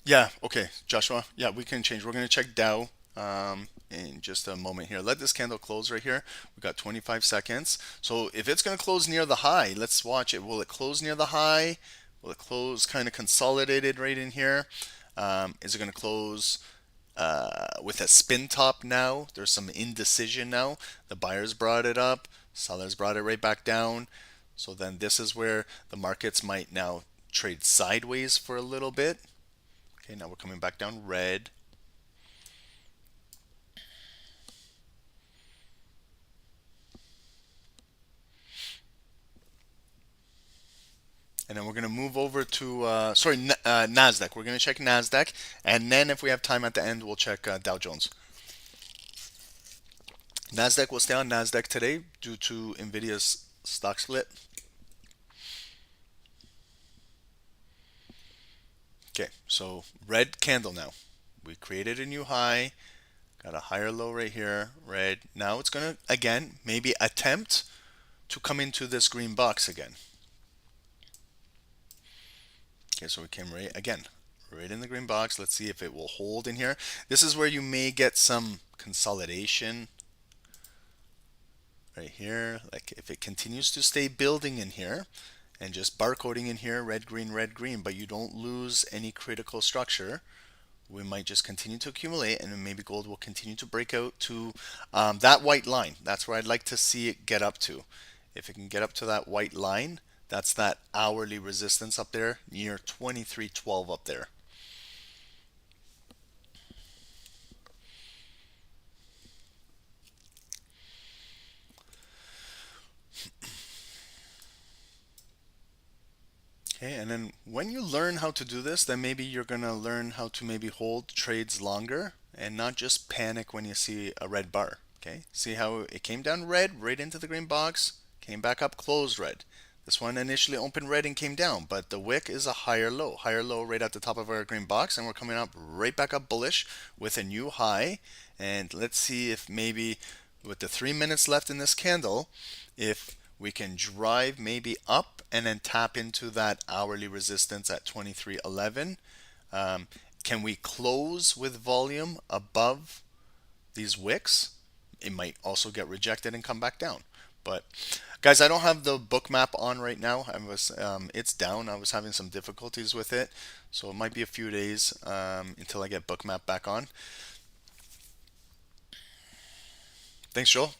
Yeah, okay, Joshua. Yeah, we can change. We're going to check Dow in just a moment here. Let this candle close right here. We've got 25 seconds. So if it's going to close near the high, let's watch it. Will it close near the high? Will it close kind of consolidated right in here? Is it going to close with a spin top now? There's some indecision now. The buyers brought it up. Sellers brought it right back down. So then this is where the markets might now trade sideways for a little bit. Okay, now we're coming back down red. And then we're going to move over to, Nasdaq. We're going to check Nasdaq. And then if we have time at the end, we'll check Dow Jones. Nasdaq will stay on Nasdaq today due to Nvidia's stock split. Okay, so red candle now. We created a new high, got a higher low right here, red. Now it's going to, again, maybe attempt to come into this green box again. Okay, so we came right, again, right in the green box. Let's see if it will hold in here. This is where you may get some consolidation right here. Like if it continues to stay building in here, and just barcoding in here, red, green, but you don't lose any critical structure, we might just continue to accumulate, and then maybe gold will continue to break out to that white line. That's where I'd like to see it get up to. If it can get up to that white line, that's that hourly resistance up there near 23.12 up there. Okay, and then when you learn how to do this, then maybe you're gonna learn how to maybe hold trades longer and not just panic when you see a red bar. Okay, see how it came down red right into the green box, came back up, closed red. This one initially opened red and came down, but the wick is a higher low right at the top of our green box, and we're coming up right back up bullish with a new high. And let's see if maybe with the 3 minutes left in this candle, if we can drive maybe up and then tap into that hourly resistance at 23.11. Can we close with volume above these wicks? It might also get rejected and come back down. But guys, I don't have the Bookmap on right now. It's down. I was having some difficulties with it, so it might be a few days until I get Bookmap back on. Thanks, Joel.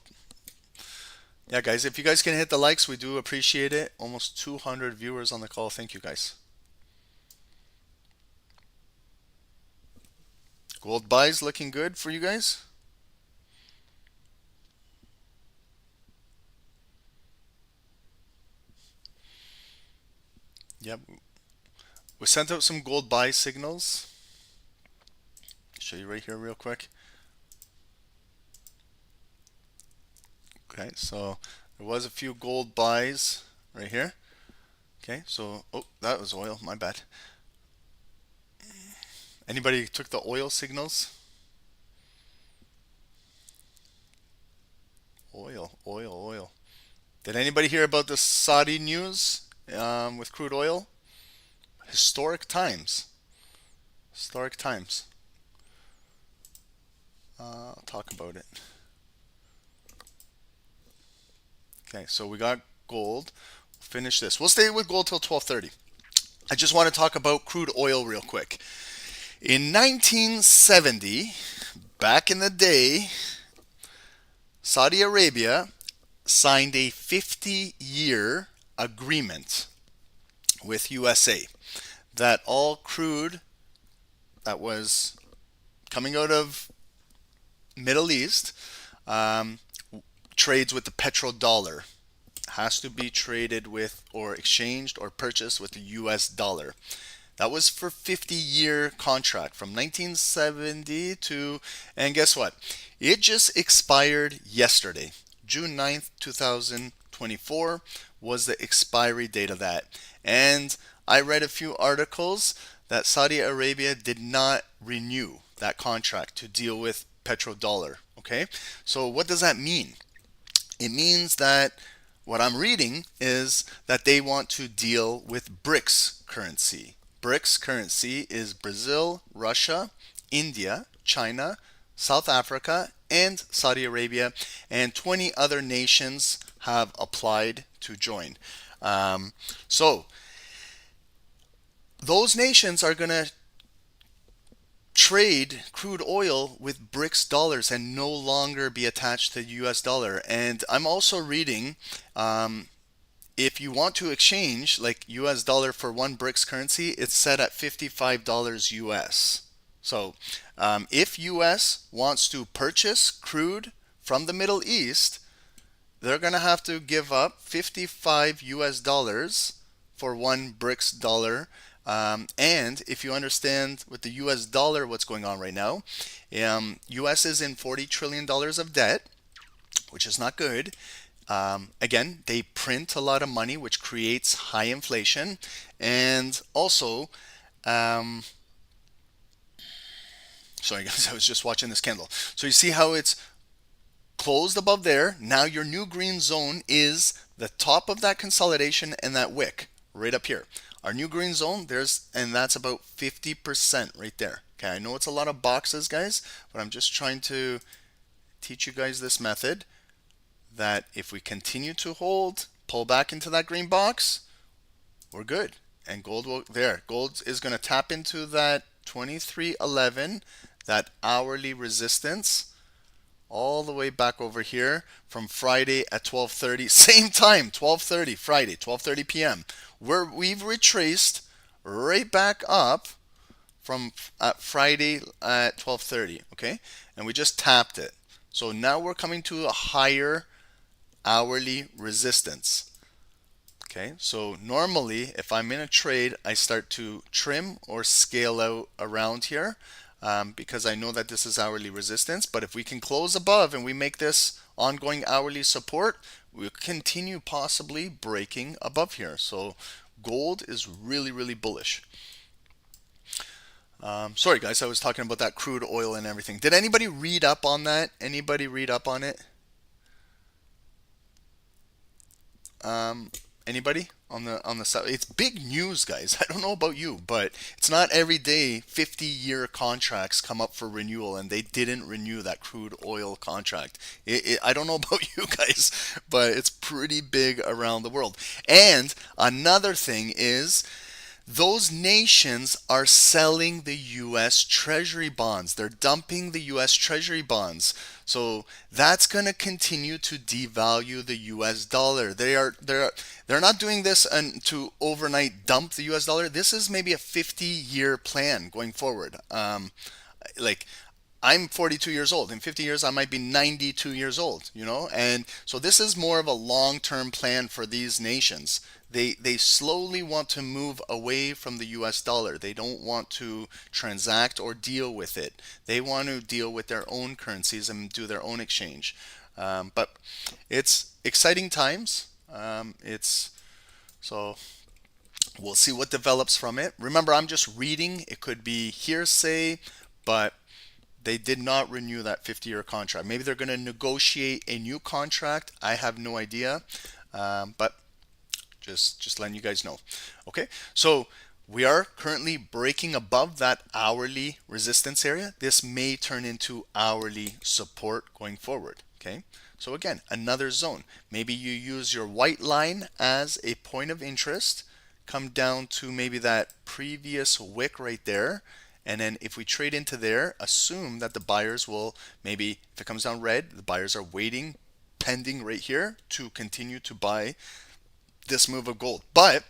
Yeah, guys, if you guys can hit the likes, we do appreciate it. Almost 200 viewers on the call. Thank you, guys. Gold buys looking good for you guys. Yep. We sent out some gold buy signals. Show you right here real quick. Okay, so there was a few gold buys right here. Okay, so, oh, that was oil, my bad. Anybody took the oil signals? Oil. Did anybody hear about the Saudi news with crude oil? Historic times. I'll talk about it. Okay, so we got gold. Finish this. We'll stay with gold till 12:30. I just want to talk about crude oil real quick. In 1970, back in the day, Saudi Arabia signed a 50-year agreement with USA that all crude that was coming out of Middle East trades with the petrodollar. Has to be traded with or exchanged or purchased with the US dollar. That was for 50-year contract from 1970 to, and guess what? It just expired yesterday. June 9th, 2024 was the expiry date of that. And I read a few articles that Saudi Arabia did not renew that contract to deal with petrodollar. Okay, so what does that mean? It means that what I'm reading is that they want to deal with BRICS currency. BRICS currency is Brazil, Russia, India, China, South Africa, and Saudi Arabia, and 20 other nations have applied to join. So those nations are going to trade crude oil with BRICS dollars and no longer be attached to the US dollar. And I'm also reading if you want to exchange like US dollar for one BRICS currency, it's set at $55 US. So if US wants to purchase crude from the Middle East, they're going to have to give up 55 US dollars for one BRICS dollar. And if you understand with the US dollar what's going on right now, US is in $40 trillion of debt, which is not good. Again, they print a lot of money, which creates high inflation. And also, sorry guys, I was just watching this candle. So you see how it's closed above there. Now your new green zone is the top of that consolidation and that wick right up here. Our new green zone, and that's about 50% right there. Okay, I know it's a lot of boxes, guys, but I'm just trying to teach you guys this method that if we continue to hold, pull back into that green box, we're good. And gold gold is going to tap into that 23.11, that hourly resistance, all the way back over here from Friday at 12:30, same time, 12:30 Friday, 12:30 p.m. where we've retraced right back up from Friday at 12:30, okay? And we just tapped it. So now we're coming to a higher hourly resistance. Okay, so normally if I'm in a trade, I start to trim or scale out around here because I know that this is hourly resistance. But if we can close above and we make this ongoing hourly support, we'll continue possibly breaking above here. So gold is really, really bullish. Sorry guys, I was talking about that crude oil and everything. Did anybody read up on that? Anybody read up on it? Anybody on the side? It's big news, guys. I don't know about you, but it's not every day 50-year contracts come up for renewal, and they didn't renew that crude oil contract. I don't know about you guys, but it's pretty big around the world. And another thing is, those nations are selling the US Treasury bonds. They're dumping the US Treasury bonds. So that's going to continue to devalue the US dollar. They're not doing this to overnight dump the US dollar. This is maybe a 50-year plan going forward. Like I'm 42 years old. In 50 years, I might be 92 years old, you know? And so this is more of a long-term plan for these nations. They slowly want to move away from the US dollar. They don't want to transact or deal with it. They want to deal with their own currencies and do their own exchange. But it's exciting times. So we'll see what develops from it. Remember, I'm just reading. It could be hearsay, but they did not renew that 50-year contract. Maybe they're going to negotiate a new contract. I have no idea. But just letting you guys know. Okay, so we are currently breaking above that hourly resistance area. This may turn into hourly support going forward. Okay, so again, another zone. Maybe you use your white line as a point of interest, come down to maybe that previous wick right there, and then if we trade into there, assume that the buyers will, maybe if it comes down red, the buyers are waiting, pending right here to continue to buy this move of gold. But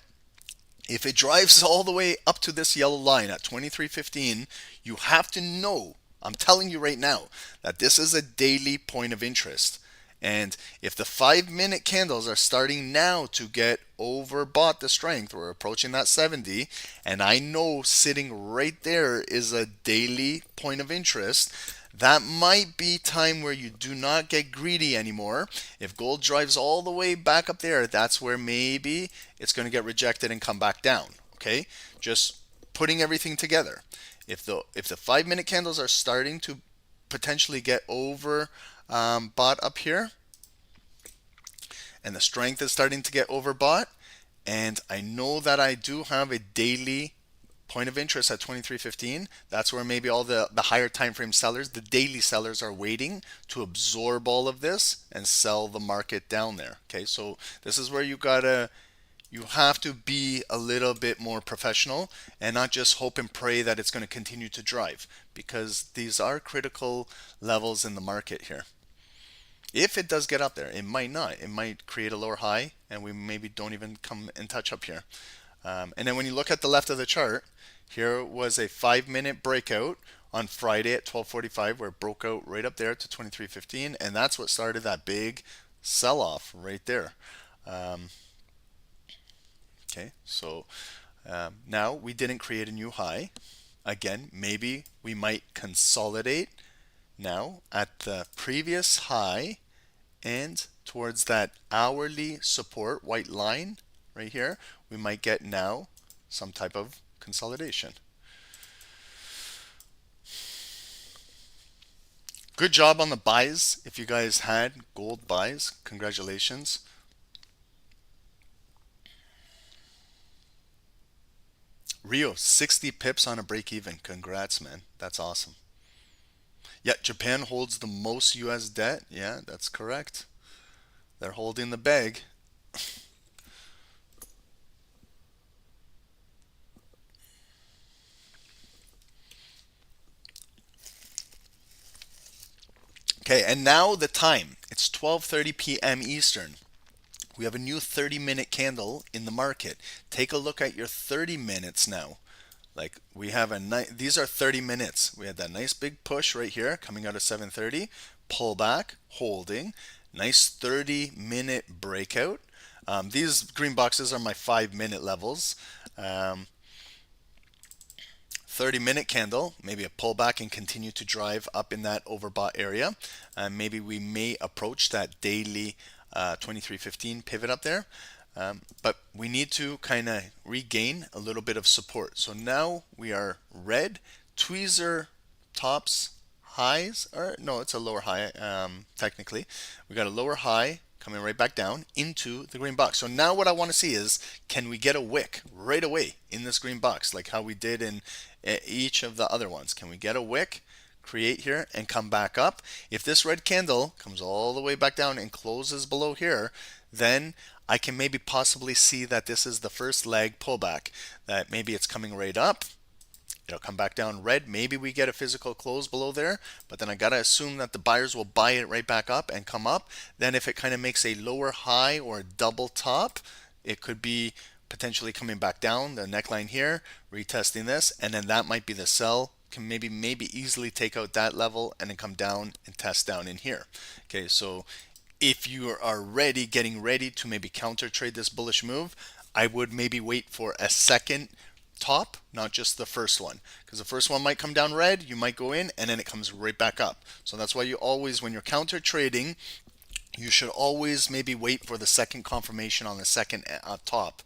if it drives all the way up to this yellow line at 23.15, you have to know, I'm telling you right now, that this is a daily point of interest. And if the 5-minute candles are starting now to get overbought the strength, we're approaching that 70, and I know sitting right there is a daily point of interest, that might be time where you do not get greedy anymore. If gold drives all the way back up there, that's where maybe it's going to get rejected and come back down. Okay, just putting everything together. If the 5-minute candles are starting to potentially get over bought up here, and the strength is starting to get overbought, and I know that I do have a daily point of interest at 23.15, that's where maybe all the higher time frame sellers, the daily sellers, are waiting to absorb all of this and sell the market down there. Okay, so this is where you have to be a little bit more professional and not just hope and pray that it's going to continue to drive, because these are critical levels in the market here. If it does get up there, it might not. It might create a lower high and we maybe don't even come and touch up here. And then when you look at the left of the chart, here was a 5-minute breakout on Friday at 12:45 where it broke out right up there to 23.15, and that's what started that big sell-off right there. Okay, so now we didn't create a new high. Again, maybe we might consolidate now at the previous high and towards that hourly support, white line right here. We might get now some type of consolidation. Good job on the buys. If you guys had gold buys, congratulations. Rio, 60 pips on a break even. Congrats, man. That's awesome. Yeah, Japan holds the most US debt. Yeah, that's correct. They're holding the bag. Okay, and now the time. It's 12:30 p.m. Eastern. We have a new 30-minute candle in the market. Take a look at your 30 minutes now. Like we have these are 30 minutes. We had that nice big push right here coming out of 7:30, pull back, holding, nice 30-minute breakout. These green boxes are my 5-minute levels. 30-minute candle, maybe a pullback and continue to drive up in that overbought area. Maybe we may approach that daily 2315 pivot up there. But we need to kind of regain a little bit of support. So now we are red, tweezer tops highs, or no, it's a lower high technically. We got a lower high coming right back down into the green box. So now what I want to see is, can we get a wick right away in this green box like how we did in each of the other ones? Can we get a wick, create here, and come back up? If this red candle comes all the way back down and closes below here, then I can maybe possibly see that this is the first leg pullback, that maybe it's coming right up. It'll come back down red. Maybe we get a physical close below there, but then I got to assume that the buyers will buy it right back up and come up. Then if it kind of makes a lower high or a double top, it could be potentially coming back down the neckline here, retesting this, and then that might be the sell. Can maybe easily take out that level and then come down and test down in here. Okay, so if you are ready, getting ready to maybe counter trade this bullish move, I would maybe wait for a second top, not just the first one, because the first one might come down red, you might go in and then it comes right back up. So that's why you always, when you're counter trading, you should always maybe wait for the second confirmation on the second top,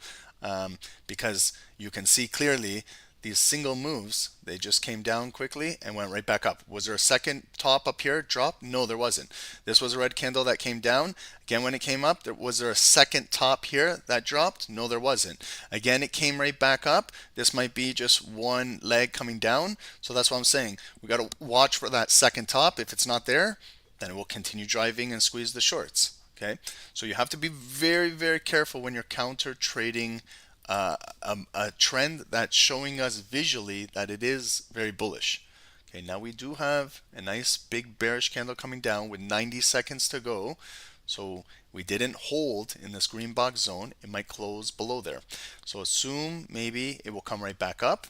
because you can see clearly these single moves, they just came down quickly and went right back up. Was there a second top up here drop? No, there wasn't. This was a red candle that came down. Again, when it came up, was there a second top here that dropped? No, there wasn't. Again, it came right back up. This might be just one leg coming down. So that's what I'm saying. We got to watch for that second top. If it's not there, then it will continue driving and squeeze the shorts. Okay, so you have to be very, very careful when you're counter trading a trend that's showing us visually that it is very bullish. Okay, now we do have a nice big bearish candle coming down with 90 seconds to go. So we didn't hold in this green box zone. It might close below there. So assume maybe it will come right back up.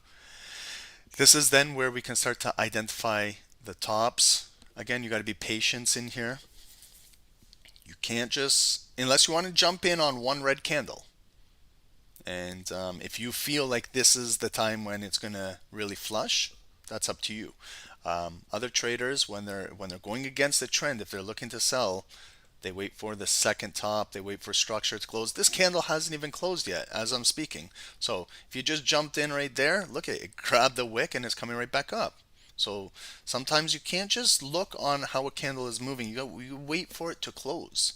This is then where we can start to identify the tops. Again, you got to be patient in here. You can't just, unless you want to jump in on one red candle. And if you feel like this is the time when it's going to really flush, that's up to you. Other traders, when they're going against the trend, if they're looking to sell, they wait for the second top, they wait for structure to close. This candle hasn't even closed yet as I'm speaking. So if you just jumped in right there, look at it, grab the wick and it's coming right back up. So sometimes you can't just look on how a candle is moving. You wait for it to close.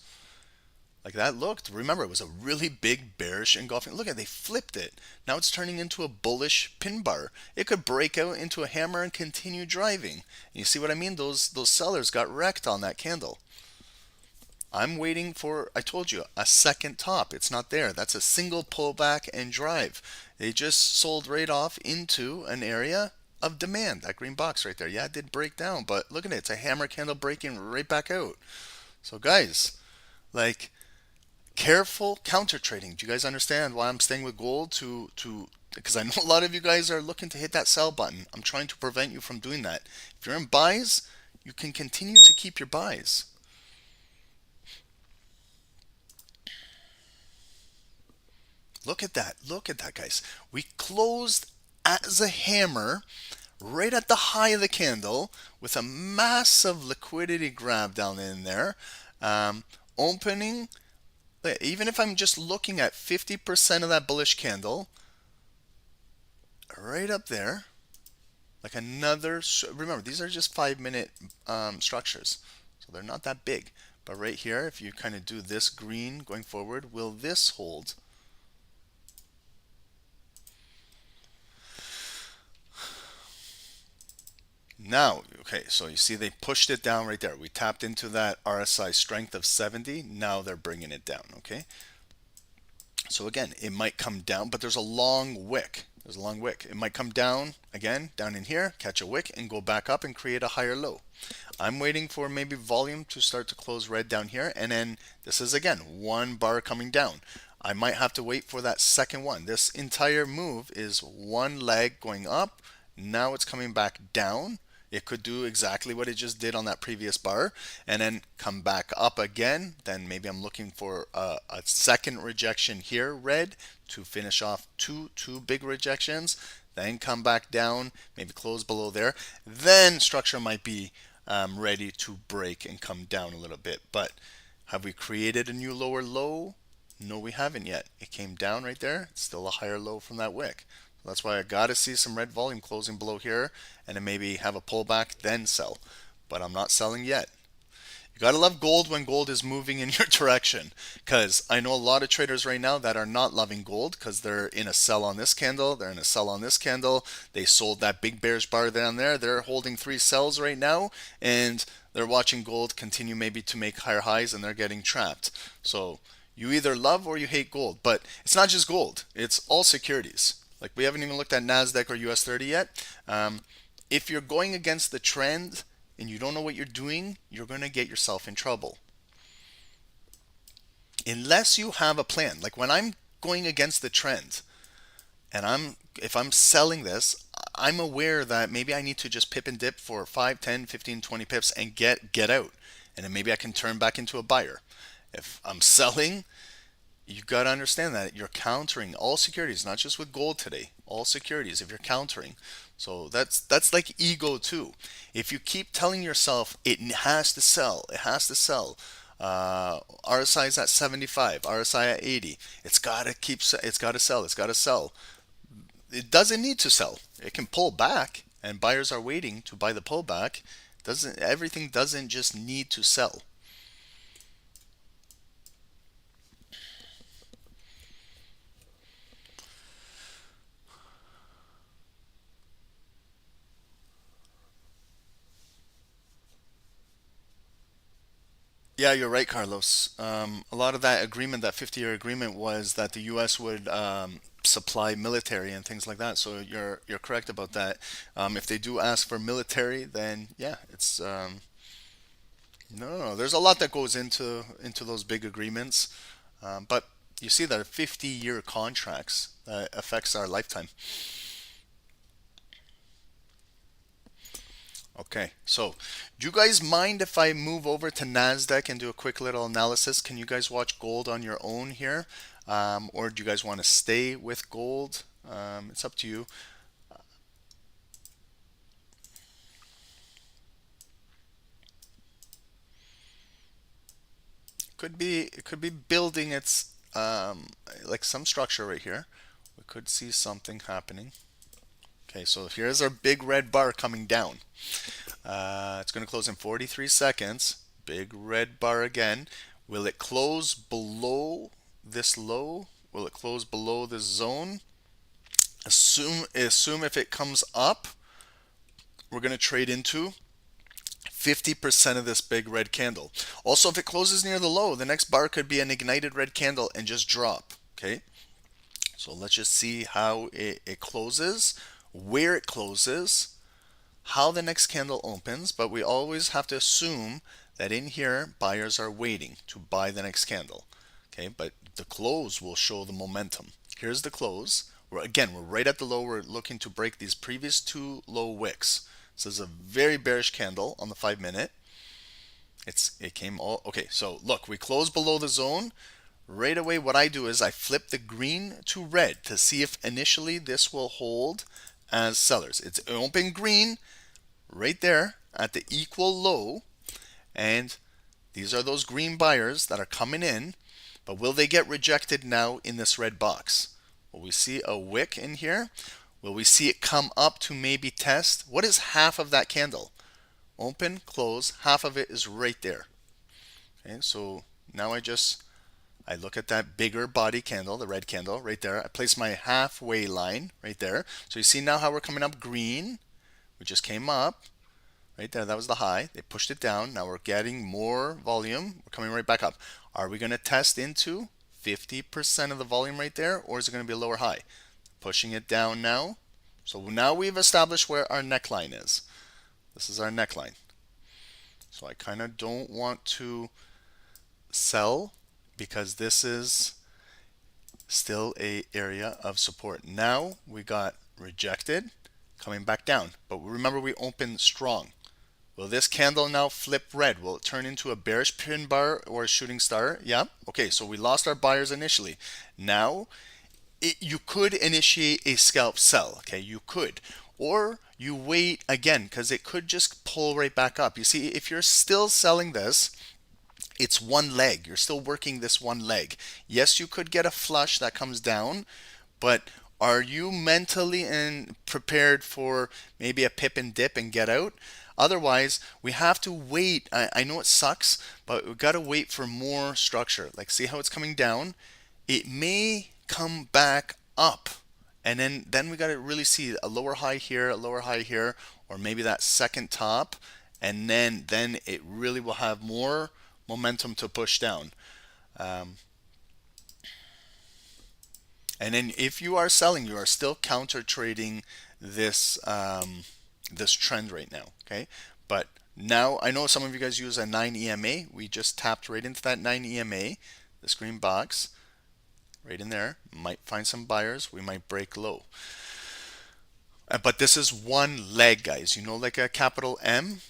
Like that looked, remember, it was a really big bearish engulfing. Look at, they flipped it. Now it's turning into a bullish pin bar. It could break out into a hammer and continue driving. And you see what I mean? Those sellers got wrecked on that candle. I'm waiting for, I told you, a second top. It's not there. That's a single pullback and drive. They just sold right off into an area of demand. That green box right there. Yeah, it did break down, but look at it. It's a hammer candle breaking right back out. So guys, like, careful counter trading. Do you guys understand why I'm staying with gold? Because I know a lot of you guys are looking to hit that sell button. I'm trying to prevent you from doing that. If you're in buys, you can continue to keep your buys. Look at that. Look at that, guys. We closed as a hammer right at the high of the candle with a massive liquidity grab down in there. Opening, even if I'm just looking at 50% of that bullish candle, right up there, like another, remember, these are just 5-minute structures, so they're not that big. But right here, if you kind of do this green going forward, will this hold? Now, okay, so you see they pushed it down right there. We tapped into that RSI strength of 70. Now they're bringing it down, okay? So again, it might come down, but there's a long wick. There's a long wick. It might come down, again, down in here, catch a wick, and go back up and create a higher low. I'm waiting for maybe volume to start to close red down here, and then this is, again, one bar coming down. I might have to wait for that second one. This entire move is one leg going up. Now it's coming back down. It could do exactly what it just did on that previous bar and then come back up again. Then maybe I'm looking for a second rejection here, red, to finish off two big rejections. Then come back down, maybe close below there. Then structure might be ready to break and come down a little bit. But have we created a new lower low? No, we haven't yet. It came down right there. It's still a higher low from that wick. So that's why I got to see some red volume closing below here and then maybe have a pullback, then sell. But I'm not selling yet. You got to love gold when gold is moving in your direction, because I know a lot of traders right now that are not loving gold because they're in a sell on this candle, they're in a sell on this candle. They sold that big bearish bar down there. They're holding 3 sells right now, and they're watching gold continue maybe to make higher highs, and they're getting trapped. So you either love or you hate gold, but it's not just gold, it's all securities. Like, we haven't even looked at Nasdaq or US 30 yet. If you're going against the trend and you don't know what you're doing, you're going to get yourself in trouble. Unless you have a plan. Like, when I'm going against the trend and if I'm selling this, I'm aware that maybe I need to just pip and dip for 5, 10, 15, 20 pips and get out. And then maybe I can turn back into a buyer. If I'm selling, you got to understand that you're countering all securities, not just with gold today, all securities if you're countering. So that's like ego too. If you keep telling yourself it has to sell, it has to sell. RSI is at 75, RSI at 80. It's got to sell, it's got to sell. It doesn't need to sell. It can pull back, and buyers are waiting to buy the pullback. Everything doesn't just need to sell. Yeah, you're right, Carlos. A lot of that agreement, that 50-year agreement, was that the U.S. would supply military and things like that. So you're correct about that. If they do ask for military, then yeah, it's no. There's a lot that goes into those big agreements, but you see that 50-year contracts affects our lifetime. Okay, so do you guys mind if I move over to Nasdaq and do a quick little analysis? Can you guys watch gold on your own here, or do you guys want to stay with gold? It's up to you. It could be building its like some structure right here. We could see something happening. Okay, so here's our big red bar coming down. It's going to close in 43 seconds. Big red bar again. Will it close below this low? Will it close below this zone? Assume if it comes up, we're going to trade into 50% of this big red candle. Also, if it closes near the low, the next bar could be an ignited red candle and just drop. Okay, so let's just see how it closes, where it closes, how the next candle opens. But we always have to assume that in here buyers are waiting to buy the next candle. Okay, but the close will show the momentum. Here's the close. We're right at the low. We're looking to break these previous 2 low wicks. This is a very bearish candle on the 5-minute. It came all okay. So look, we close below the zone. Right away, what I do is I flip the green to red to see if initially this will hold as sellers. It's open green right there at the equal low, and these are those green buyers that are coming in. But will they get rejected now in this red box? Will we see a wick in here? Will we see it come up to maybe test? What is half of that candle? Open, close, half of it is right there. Okay, so now I look at that bigger body candle, the red candle right there. I place my halfway line right there. So you see now how we're coming up green. We just came up right there. That was the high. They pushed it down. Now we're getting more volume. We're coming right back up. Are we going to test into 50% of the volume right there, or is it going to be a lower high? Pushing it down now. So now we've established where our neckline is. This is our neckline. So I kind of don't want to sell because this is still a area of support. Now we got rejected, coming back down. But remember, we opened strong. Will this candle now flip red? Will it turn into a bearish pin bar or a shooting star? Yeah. Okay, so we lost our buyers initially. Now, you could initiate a scalp sell. Okay, you could. Or you wait again because it could just pull right back up. You see, if you're still selling this, it's one leg. You're still working this one leg. Yes, you could get a flush that comes down, but are you mentally and prepared for maybe a pip and dip and get out? Otherwise, we have to wait. I know it sucks, but we've got to wait for more structure. Like, see how it's coming down? It may come back up. And then we got to really see a lower high here, a lower high here, or maybe that second top. And then it really will have more momentum to push down. And then if you are selling, you are still counter trading this this trend right now, okay? But now I know some of you guys use a 9 EMA. We just tapped right into that 9 EMA, this green box, right in there. Might find some buyers. We might break low. But this is one leg, guys. You know, like a capital M,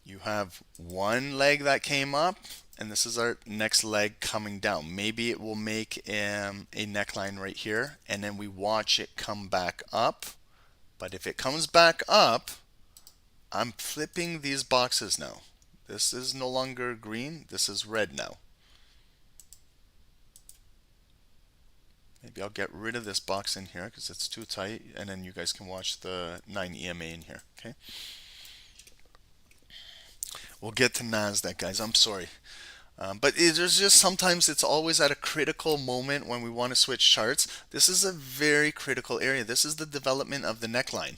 you have one leg that came up, and this is our next leg coming down. Maybe it will make a neckline right here, and then we watch it come back up. But if it comes back up, I'm flipping these boxes now. This is no longer green, this is red now. Maybe I'll get rid of this box in here because it's too tight, and then you guys can watch the 9 EMA in here, okay? We'll get to Nasdaq, guys. I'm sorry. But there's just sometimes it's always at a critical moment when we want to switch charts. This is a very critical area. This is the development of the neckline.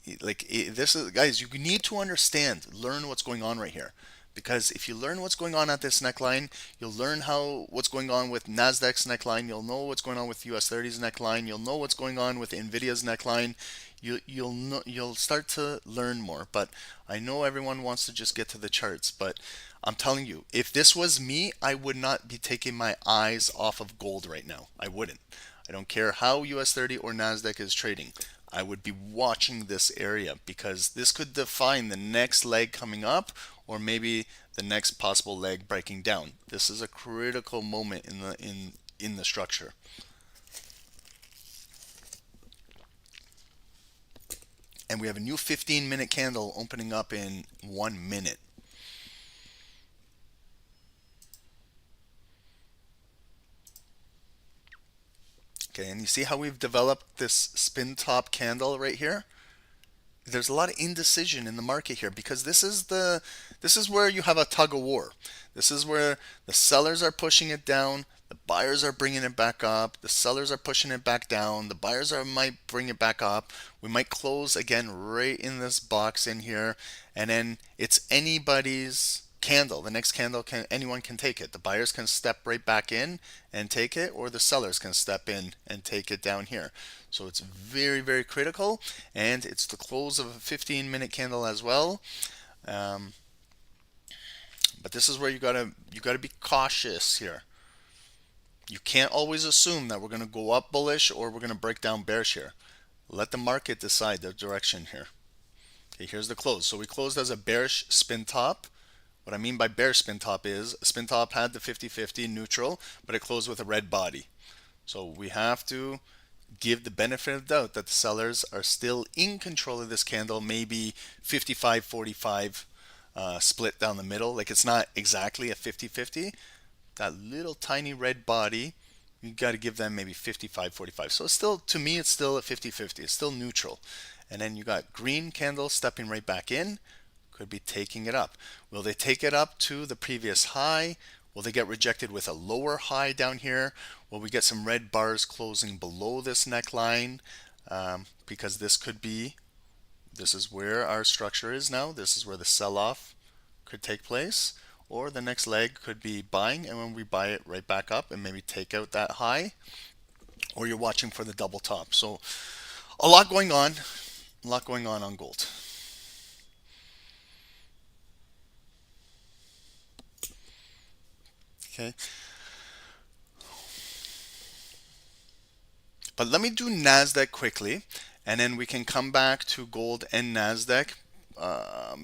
This is, guys, you need to understand, learn what's going on right here. Because if you learn what's going on at this neckline, you'll learn what's going on with Nasdaq's neckline. You'll know what's going on with US 30's neckline. You'll know what's going on with Nvidia's neckline. You'll start to learn more. But I know everyone wants to just get to the charts. But I'm telling you, if this was me, I would not be taking my eyes off of gold right now. I wouldn't. I don't care how US 30 or Nasdaq is trading. I would be watching this area because this could define the next leg coming up, or maybe the next possible leg breaking down. This is a critical moment in the structure. And we have a new 15-minute candle opening up in 1 minute. Okay, and you see how we've developed this spin top candle right here? There's a lot of indecision in the market here because this is where you have a tug of war. This is where the sellers are pushing it down, the buyers are bringing it back up, the sellers are pushing it back down, the buyers might bring it back up. We might close again right in this box in here, and then it's anybody's candle. The next candle, anyone can take it. The buyers can step right back in and take it, or the sellers can step in and take it down here. So it's very, very critical, and it's the close of a 15-minute candle as well. But this is where you gotta be cautious here. You can't always assume that we're gonna go up bullish or we're gonna break down bearish here. Let the market decide the direction here. Okay, here's the close. So we closed as a bearish spin top. What I mean by bearish spin top is spin top had the 50-50 neutral, but it closed with a red body. So we have to give the benefit of the doubt that the sellers are still in control of this candle, maybe 55-45 split down the middle. Like, it's not exactly a 50-50. That little tiny red body, you got to give them maybe 55-45. So it's still, to me, it's still a 50-50. It's still neutral. And then you got green candle stepping right back in. Could be taking it up. Will they take it up to the previous high? Will they get rejected with a lower high down here? Will we get some red bars closing below this neckline? Because this is where our structure is now. This is where the sell-off could take place. Or the next leg could be buying, and when we buy it right back up and maybe take out that high. Or you're watching for the double top. So a lot going on. A lot going on gold. Okay. But let me do Nasdaq quickly, and then we can come back to gold and Nasdaq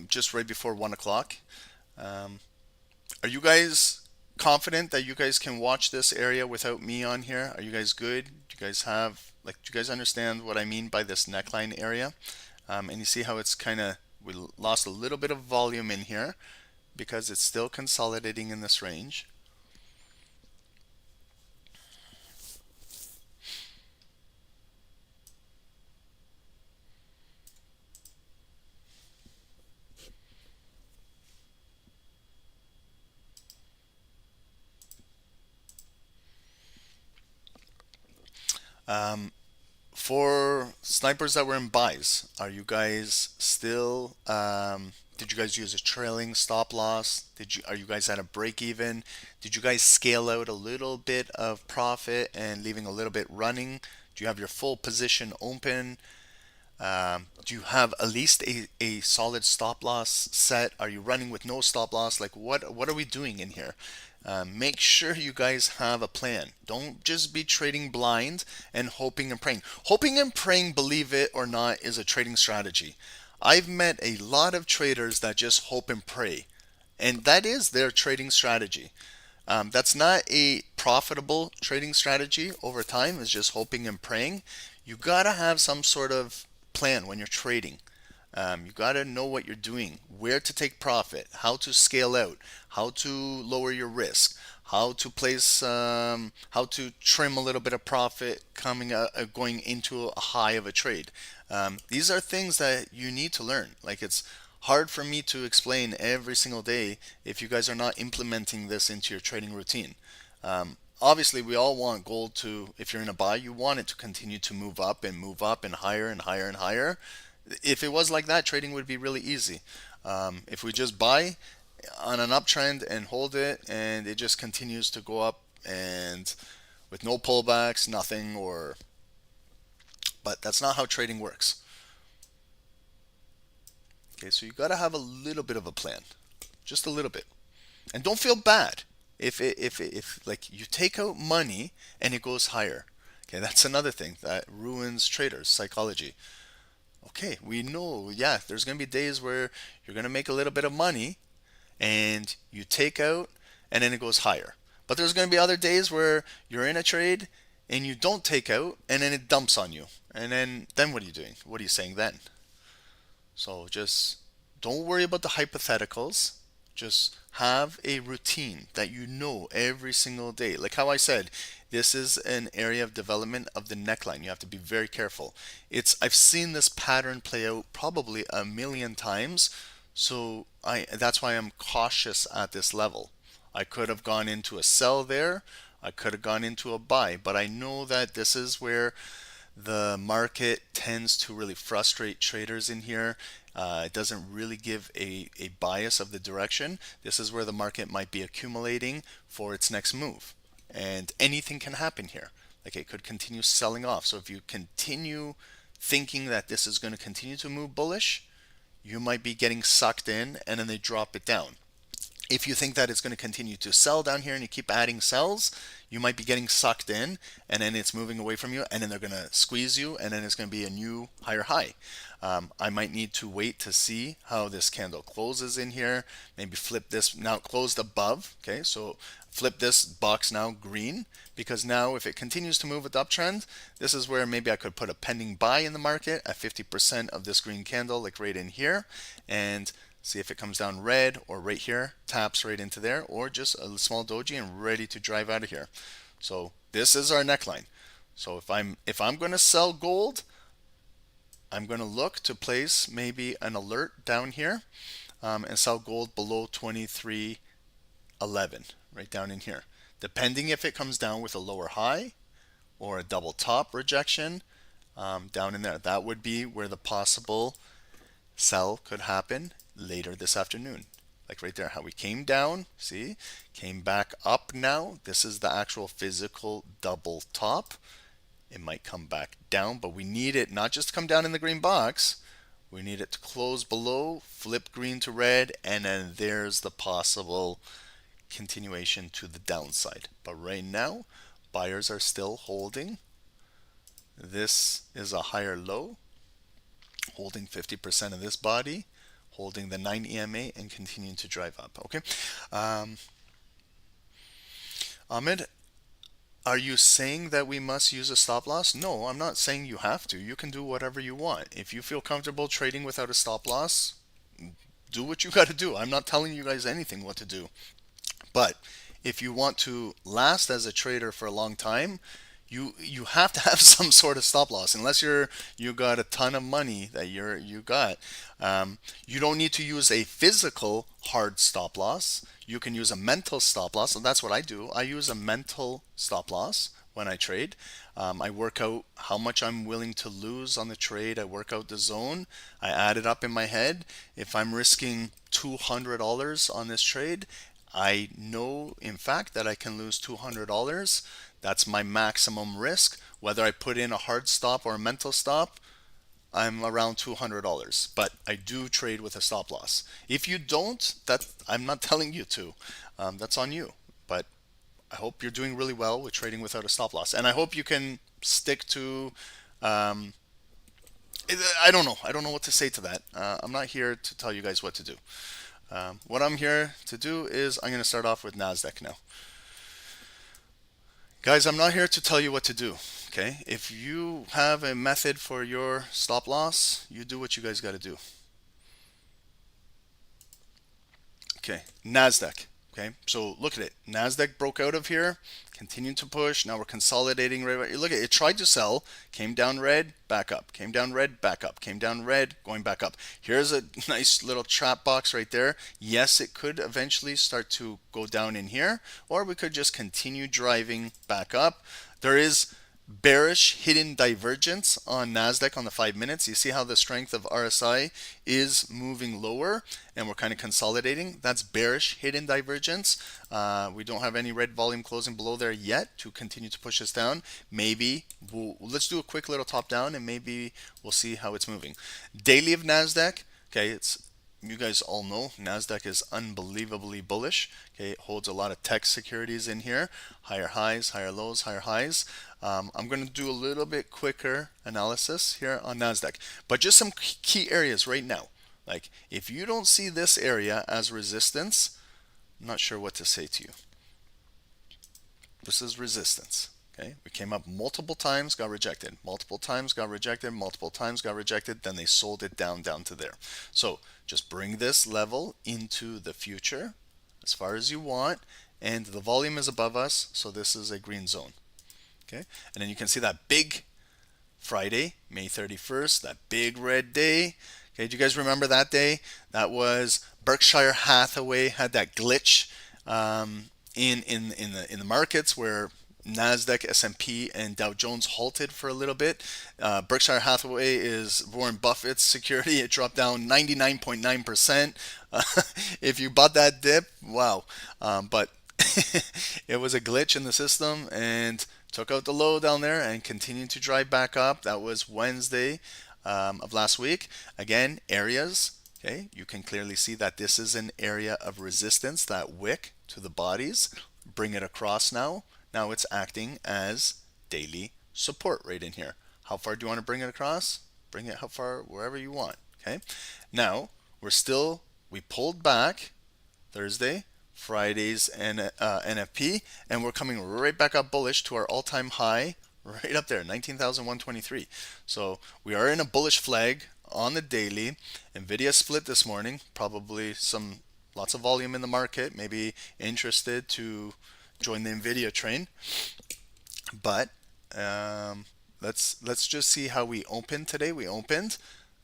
just right before 1 o'clock. Are you guys confident that you guys can watch this area without me on here? Are you guys good? Do you guys have, like, do you guys understand what I mean by this neckline area? And you see how it's kind of, we lost a little bit of volume in here because it's still consolidating in this range. For snipers that were in buys, are you guys still, did you guys use a trailing stop loss? Are you guys at a break even? Did you guys scale out a little bit of profit and leaving a little bit running? Do you have your full position open? Do you have at least a solid stop loss set? Are you running with no stop loss? Like, what are we doing in here? Make sure you guys have a plan. Don't just be trading blind and hoping and praying. Hoping and praying, believe it or not, is a trading strategy. I've met a lot of traders that just hope and pray, and that is their trading strategy. That's not a profitable trading strategy over time. It's just hoping and praying. You gotta have some sort of plan when you're trading. You got to know what you're doing, where to take profit, how to scale out, how to lower your risk, how to place, how to trim a little bit of profit going into a high of a trade. These are things that you need to learn. Like, it's hard for me to explain every single day if you guys are not implementing this into your trading routine. Obviously, we all want gold to, if you're in a buy, you want it to continue to move up and higher and higher and higher. If it was like that, trading would be really easy. If we just buy on an uptrend and hold it, and it just continues to go up and with no pullbacks, nothing, but that's not how trading works. Okay, so you got to have a little bit of a plan, just a little bit, and don't feel bad if like you take out money and it goes higher. Okay, that's another thing that ruins traders' psychology. Okay, we know, yeah, there's going to be days where you're going to make a little bit of money and you take out and then it goes higher. But there's going to be other days where you're in a trade and you don't take out and then it dumps on you. And then what are you doing? What are you saying then? So just don't worry about the hypotheticals. Just have a routine that you know every single day. Like how I said, this is an area of development of the neckline. You have to be very careful. I've seen this pattern play out probably a million times, so that's why I'm cautious at this level. I could have gone into a sell there, I could have gone into a buy, but I know that this is where the market tends to really frustrate traders in here. It doesn't really give a bias of the direction. This is where the market might be accumulating for its next move. And anything can happen here. Like, it could continue selling off. So if you continue thinking that this is going to continue to move bullish, you might be getting sucked in and then they drop it down. If you think that it's going to continue to sell down here and you keep adding sells, you might be getting sucked in and then it's moving away from you and then they're going to squeeze you and then it's going to be a new higher high. I might need to wait to see how this candle closes in here. Maybe flip this, now closed above. Okay, so flip this box now green, because now if it continues to move with uptrend, this is where maybe I could put a pending buy in the market at 50% of this green candle, like right in here, and see if it comes down red or right here, taps right into there, or just a small doji and ready to drive out of here. So this is our neckline. So if I'm going to sell gold, I'm going to look to place maybe an alert down here and sell gold below 23.11, right down in here. Depending if it comes down with a lower high or a double top rejection down in there. That would be where the possible sell could happen later this afternoon. Like right there, how we came down, see, came back up now. This is the actual physical double top. It might come back down, but we need it not just to come down in the green box. We need it to close below, flip green to red, and then there's the possible continuation to the downside. But right now, buyers are still holding. This is a higher low. holding 50% of this body, holding the 9 EMA, and continuing to drive up. Okay. Ahmed, are you saying that we must use a stop loss? No, I'm not saying you have to. You can do whatever you want. If you feel comfortable trading without a stop loss, do what you got to do. I'm not telling you guys anything what to do. But if you want to last as a trader for a long time, you have to have some sort of stop loss. Unless you got a ton of money that you got, you don't need to use a physical hard stop loss. You can use a mental stop loss, and that's what I do. I use a mental stop loss when I trade. I work out how much I'm willing to lose on the trade. I work out the zone. I add it up in my head. If I'm risking $200 on this trade, I know in fact that I can lose $200. That's my maximum risk. Whether I put in a hard stop or a mental stop, I'm around $200. But I do trade with a stop loss. If you don't, that I'm not telling you to. That's on you. But I hope you're doing really well with trading without a stop loss, and I hope you can stick to. I don't know. I don't know what to say to that. I'm not here to tell you guys what to do. What I'm here to do is I'm going to start off with Nasdaq now. Guys, I'm not here to tell you what to do. Okay, if you have a method for your stop loss, you do what you guys got to do. Okay, Nasdaq. Okay, so look at it. Nasdaq broke out of here, continued to push. Now we're consolidating. Right, look at it. It tried to sell, came down red, back up, came down red, back up, came down red, going back up. Here's a nice little trap box right there. Yes, it could eventually start to go down in here, or we could just continue driving back up. There is bearish hidden divergence on Nasdaq on the 5 minutes. You see how the strength of RSI is moving lower and we're kind of consolidating. That's bearish hidden divergence. We don't have any red volume closing below there yet to continue to push us down. Maybe let's do a quick little top down and maybe we'll see how it's moving. Daily of Nasdaq. Okay, you guys all know Nasdaq is unbelievably bullish. Okay, it holds a lot of tech securities in here. Higher highs, higher lows, higher highs. I'm going to do a little bit quicker analysis here on Nasdaq, but just some key areas right now. Like if you don't see this area as resistance, I'm not sure what to say to you. This is resistance. Okay, we came up multiple times, got rejected, multiple times, got rejected, multiple times, got rejected, then they sold it down to there. So just bring this level into the future as far as you want, and the volume is above us, so this is a green zone. Okay, and then you can see that big Friday, May 31st, that big red day. Okay, do you guys remember that day? That was Berkshire Hathaway had that glitch in the markets where Nasdaq, S&P, and Dow Jones halted for a little bit. Berkshire Hathaway is Warren Buffett's security. It dropped down 99.9%. If you bought that dip, wow. But it was a glitch in the system and took out the low down there and continued to drive back up. That was Wednesday of last week. Again, areas. Okay, you can clearly see that this is an area of resistance, that wick to the bodies. Bring it across now. Now it's acting as daily support right in here. How far do you want to bring it across? Bring it how far, wherever you want. Okay. Now we pulled back Thursday, Friday's NFP, and we're coming right back up bullish to our all-time high right up there, 19,123. So we are in a bullish flag on the daily. Nvidia split this morning, probably lots of volume in the market, maybe interested to join the Nvidia train. But let's just see how we opened today. We opened.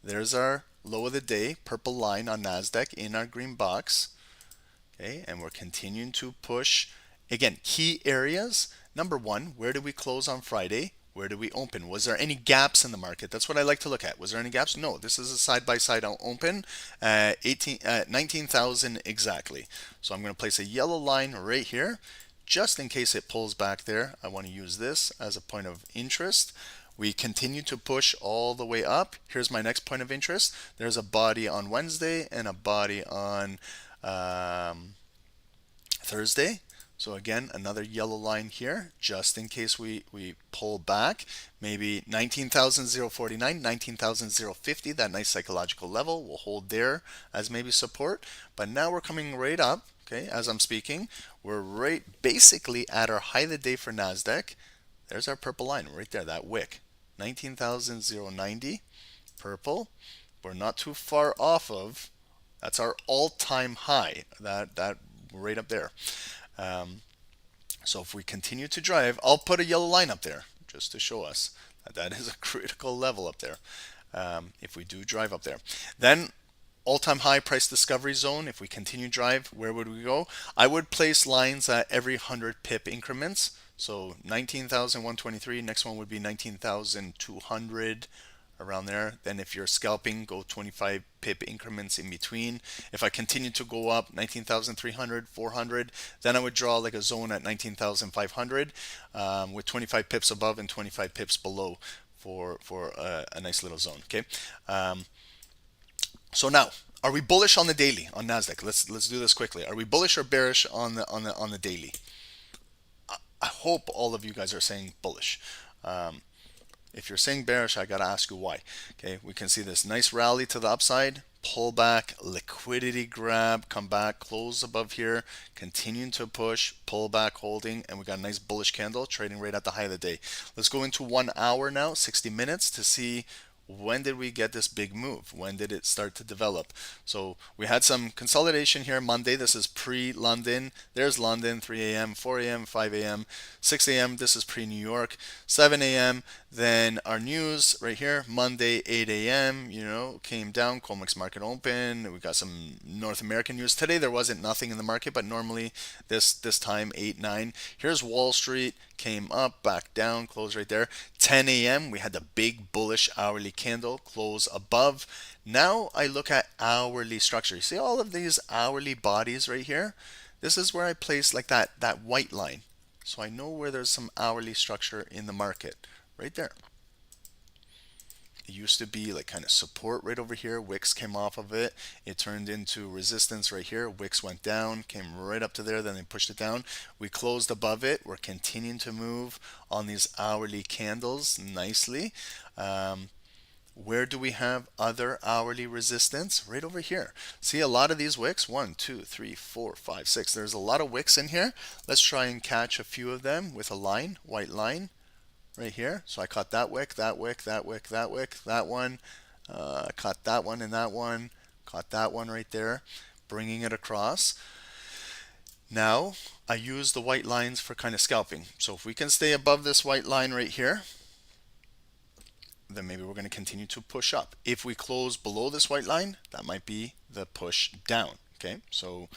There's our low of the day, purple line on Nasdaq in our green box. Okay, and we're continuing to push. Again, key areas. Number one, where did we close on Friday? Where did we open? Was there any gaps in the market? That's what I like to look at. Was there any gaps? No, this is a side-by-side open, 19,000 exactly. So I'm going to place a yellow line right here. Just in case it pulls back there, I want to use this as a point of interest. We continue to push all the way up. Here's my next point of interest. There's a body on Wednesday and a body on Thursday. So again, another yellow line here, just in case we pull back. Maybe 19,049, 19,050, that nice psychological level. We'll hold there as maybe support. But now we're coming right up, okay, as I'm speaking. We're right basically at our high of the day for Nasdaq. There's our purple line right there, that wick. 19,090, purple. We're not too far off of, that's our all-time high, that right up there. So if we continue to drive, I'll put a yellow line up there just to show us that that is a critical level up there. If we do drive up there, then all-time high price discovery zone. If we continue drive, where would we go? I would place lines at every 100 pip increments. So 19,123. Next one would be 19,200. Around there. Then if you're scalping, go 25 pip increments in between. If I continue to go up 19,300, 400, then I would draw like a zone at 19,500 with 25 pips above and 25 pips below for a nice little zone. Okay. So now, are we bullish on the daily on Nasdaq? Let's do this quickly. Are we bullish or bearish on the daily? I hope all of you guys are saying bullish. If you're saying bearish, I got to ask you why. Okay, we can see this nice rally to the upside, pull back, liquidity grab, come back, close above here, continuing to push, pull back, holding, and we got a nice bullish candle trading right at the high of the day. Let's go into 1 hour now, 60 minutes to see when did we get this big move? When did it start to develop? So we had some consolidation here Monday. This is pre-London. There's London, 3 a.m., 4 a.m., 5 a.m., 6 a.m. This is pre-New York, 7 a.m. Then our news right here, Monday, 8 a.m., came down. COMEX market open. We got some North American news. Today there wasn't nothing in the market, but normally this time, 8, 9. Here's Wall Street. Came up, back down, close right there. 10 a.m. we had the big bullish hourly candle close above. Now I look at hourly structure. You see all of these hourly bodies right here? This is where I place like that white line. So I know where there's some hourly structure in the market right there. It used to be like kind of support right over here. Wicks came off of it. It turned into resistance right here. Wicks went down, came right up to there, then they pushed it down. We closed above it. We're continuing to move on these hourly candles nicely. Where do we have other hourly resistance? Right over here. See a lot of these wicks. 1, 2, 3, 4, 5, 6. There's a lot of wicks in here. Let's try and catch a few of them with a line, white line. Right here. So I caught that wick, that wick, that wick, that wick, that one. I caught that one and that one. Caught that one right there. Bringing it across. Now I use the white lines for kind of scalping. So if we can stay above this white line right here, then maybe we're going to continue to push up. If we close below this white line, that might be the push down. Okay, so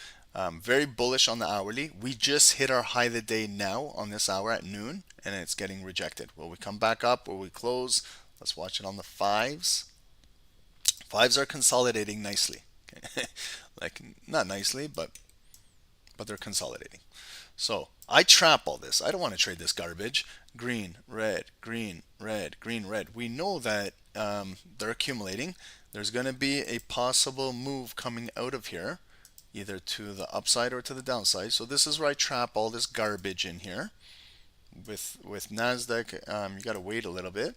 very bullish on the hourly. We just hit our high of the day now on this hour at noon, and it's getting rejected. Will we come back up? Will we close? Let's watch it on the fives. Fives are consolidating nicely. Okay? Like not nicely, but they're consolidating. So I trap all this. I don't want to trade this garbage. Green, red, green, red, green, red. We know that they're accumulating. There's going to be a possible move coming out of here, either to the upside or to the downside. So this is where I trap all this garbage in here. With Nasdaq, you got to wait a little bit.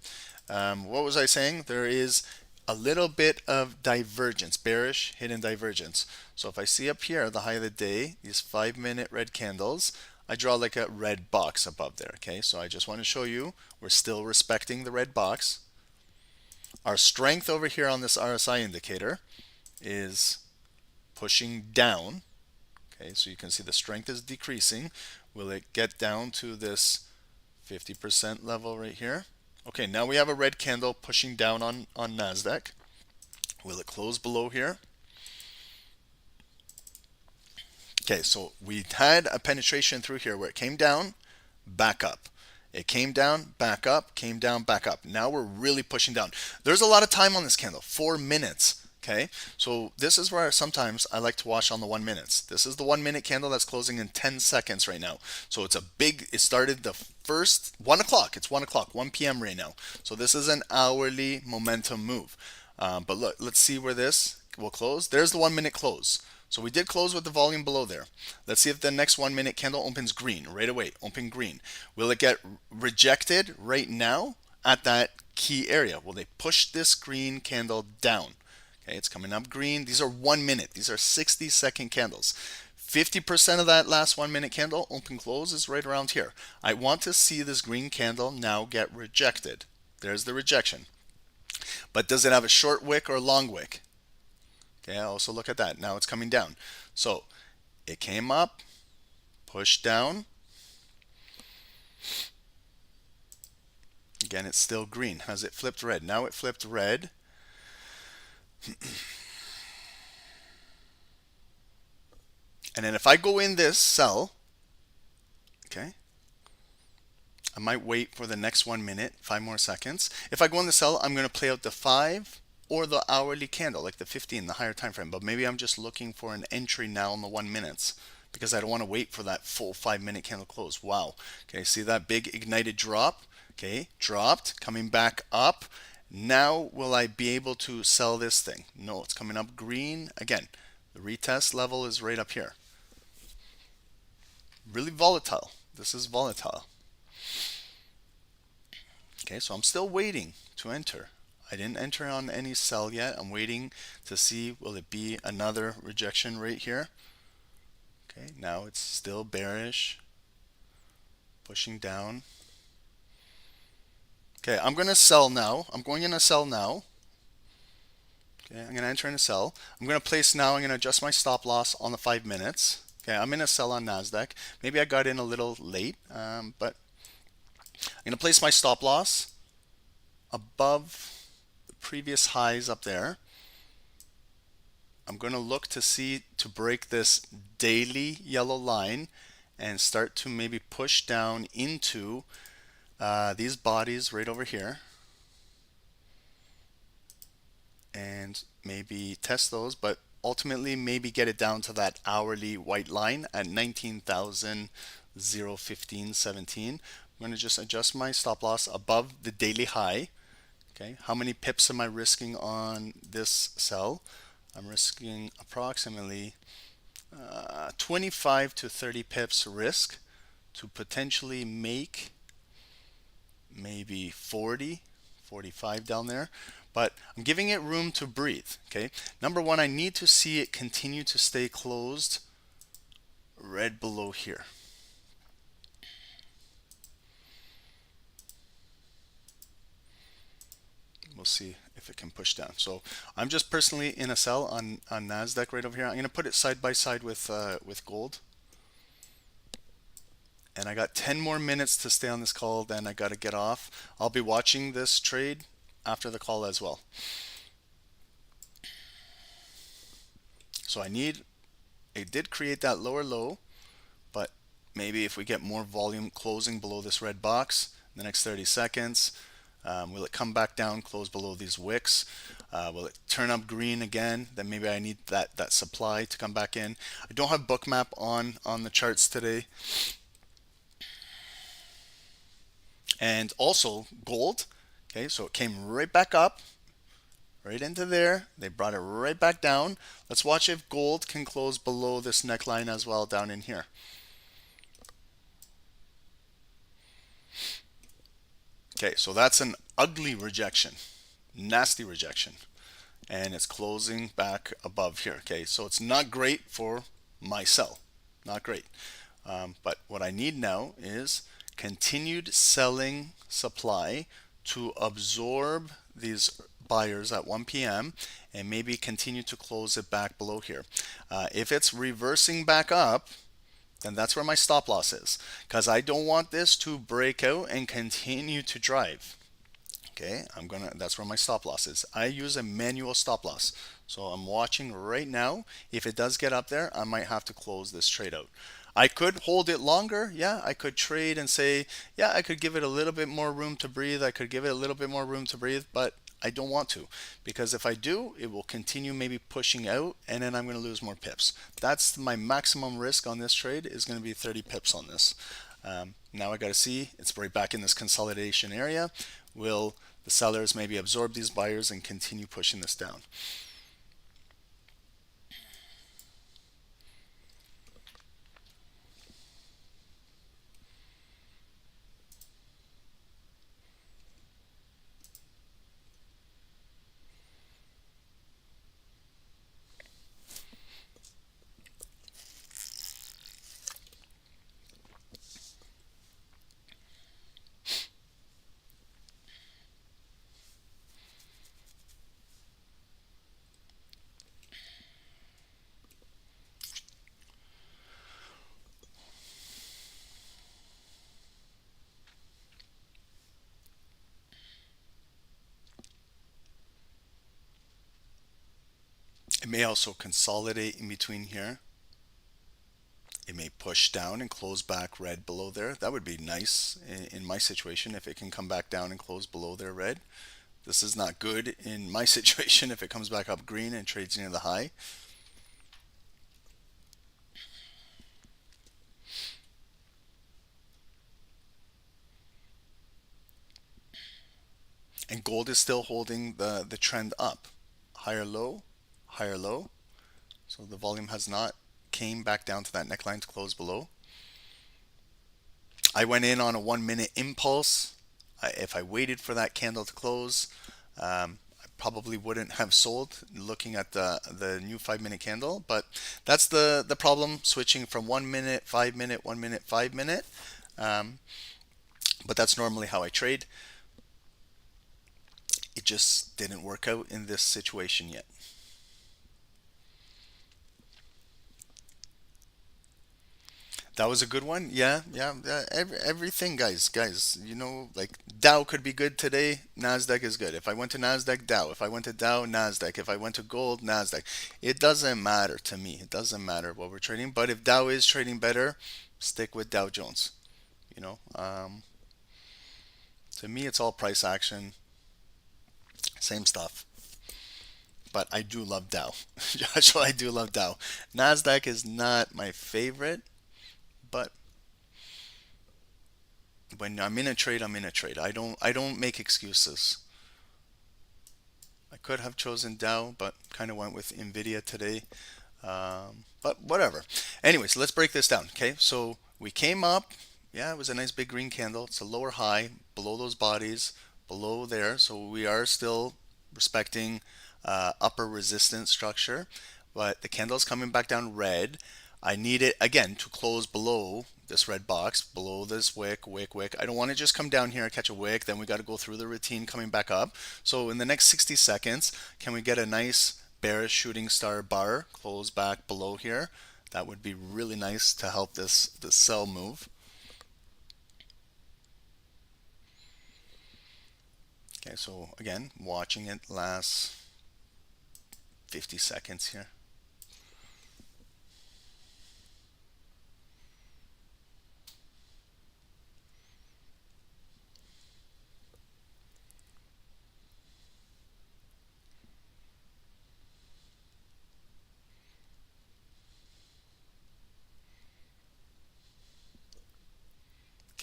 What was I saying? There is a little bit of divergence, bearish hidden divergence. So if I see up here the high of the day, these 5-minute red candles, I draw like a red box above there. Okay, so I just want to show you we're still respecting the red box. Our strength over here on this RSI indicator is pushing down. Okay, so you can see the strength is decreasing. Will it get down to this 50% level right here? Okay, now we have a red candle pushing down on Nasdaq. Will it close below here? Okay, so we had a penetration through here where it came down, back up. It came down, back up, came down, back up. Now we're really pushing down. There's a lot of time on this candle, 4 minutes. Okay, so this is where sometimes I like to watch on the 1 minutes. This is the 1 minute candle that's closing in 10 seconds right now. So it's a big, it started the first 1 o'clock. It's 1 o'clock, 1 p.m. right now. So this is an hourly momentum move. But look, let's see where this will close. There's the 1 minute close. So we did close with the volume below there. Let's see if the next 1 minute candle opens green right away. Open green. Will it get rejected right now at that key area? Will they push this green candle down? Okay, it's coming up green. These are 1 minute. These are 60-second candles. 50% of that last 1 minute candle open close is right around here. I want to see this green candle now get rejected. There's the rejection. But does it have a short wick or long wick? Okay, also look at that. Now it's coming down. So it came up, pushed down. Again, it's still green. Has it flipped red? Now it flipped red. And then if I go in this sell, okay, I might wait for the next 1 minute, 5 more seconds. If I go in the sell, I'm going to play out the 5 or the hourly candle, like the 15, the higher time frame. But maybe I'm just looking for an entry now on the 1 minutes because I don't want to wait for that full 5 minute candle close. Wow. Okay, see that big ignited drop? Okay, dropped, coming back up. Now will I be able to sell this thing? No, it's coming up green. Again, the retest level is right up here. Really volatile. This is volatile. Okay, so I'm still waiting to enter. I didn't enter on any sell yet. I'm waiting to see, will it be another rejection right here? Okay, now it's still bearish, pushing down. Okay, I'm going to sell now. I'm going in a sell now. Okay, I'm going to enter in a sell. I'm going to place now, I'm going to adjust my stop loss on the 5 minutes. Okay, I'm in a sell on Nasdaq. Maybe I got in a little late, but I'm going to place my stop loss above the previous highs up there. I'm going to look to see to break this daily yellow line and start to maybe push down into these bodies right over here and maybe test those, but ultimately maybe get it down to that hourly white line at 19,015.17. I'm going to just adjust my stop loss above the daily high. Okay, how many pips am I risking on this sell? I'm risking approximately 25 to 30 pips risk to potentially make maybe 40, 45 down there. But I'm giving it room to breathe. Okay, number one, I need to see it continue to stay closed right below here. We'll see if it can push down. So I'm just personally in a sell on Nasdaq right over here. I'm going to put it side by side with gold. And I got 10 more minutes to stay on this call, then I got to get off. I'll be watching this trade after the call as well. So it did create that lower low, but maybe if we get more volume closing below this red box in the next 30 seconds, will it come back down, close below these wicks? Will it turn up green again? Then maybe I need that supply to come back in. I don't have Bookmap on the charts today. And also gold. Okay, so it came right back up, right into there. They brought it right back down. Let's watch if gold can close below this neckline as well down in here. Okay, so that's an ugly rejection, nasty rejection, and it's closing back above here. Okay, so it's not great for my sell, not great. But what I need now is continued selling supply to absorb these buyers at 1 p.m. and maybe continue to close it back below here. If it's reversing back up, then that's where my stop loss is, because I don't want this to break out and continue to drive. Okay, that's where my stop loss is. I use a manual stop loss. So I'm watching right now. If it does get up there, I might have to close this trade out. I could hold it longer. Yeah, I could trade and say, yeah, I could give it a little bit more room to breathe. I could give it a little bit more room to breathe, but I don't want to, because if I do, it will continue maybe pushing out, and then I'm going to lose more pips. That's my maximum risk on this trade, is going to be 30 pips on this. Now I got to see, it's right back in this consolidation area. Will the sellers maybe absorb these buyers and continue pushing this down? may also consolidate in between here. It may push down and close back red below there. That would be nice in my situation if it can come back down and close below there red. This is not good in my situation if it comes back up green and trades near the high. And gold is still holding the trend up. Higher low, higher low. So the volume has not came back down to that neckline to close below. I went in on a 1 minute impulse. If I waited for that candle to close, I probably wouldn't have sold looking at the new 5 minute candle. But that's the problem, switching from 1 minute, 5 minute, 1 minute, 5 minute. But that's normally how I trade. It just didn't work out in this situation yet. That was a good one. Yeah. Everything, guys. You know, like Dow could be good today. Nasdaq is good. If I went to Nasdaq, Dow. If I went to Dow, Nasdaq. If I went to gold, Nasdaq. It doesn't matter to me. It doesn't matter what we're trading. But if Dow is trading better, stick with Dow Jones. You know, to me, it's all price action. Same stuff. But I do love Dow. Joshua, I do love Dow. Nasdaq is not my favorite, but when I'm in a trade, I'm in a trade. I don't make excuses. I could have chosen Dow, but kind of went with Nvidia today. But whatever. Anyways, let's break this down. Okay, so we came up. Yeah, it was a nice big green candle. It's a lower high below those bodies, below there. So we are still respecting upper resistance structure, but the candle's coming back down red. I need it again to close below this red box, below this wick. I don't want to just come down here and catch a wick. Then we got to go through the routine coming back up. So in the next 60 seconds, can we get a nice bearish shooting star bar close back below here? That would be really nice to help this sell move. Okay, so again, watching it last 50 seconds here.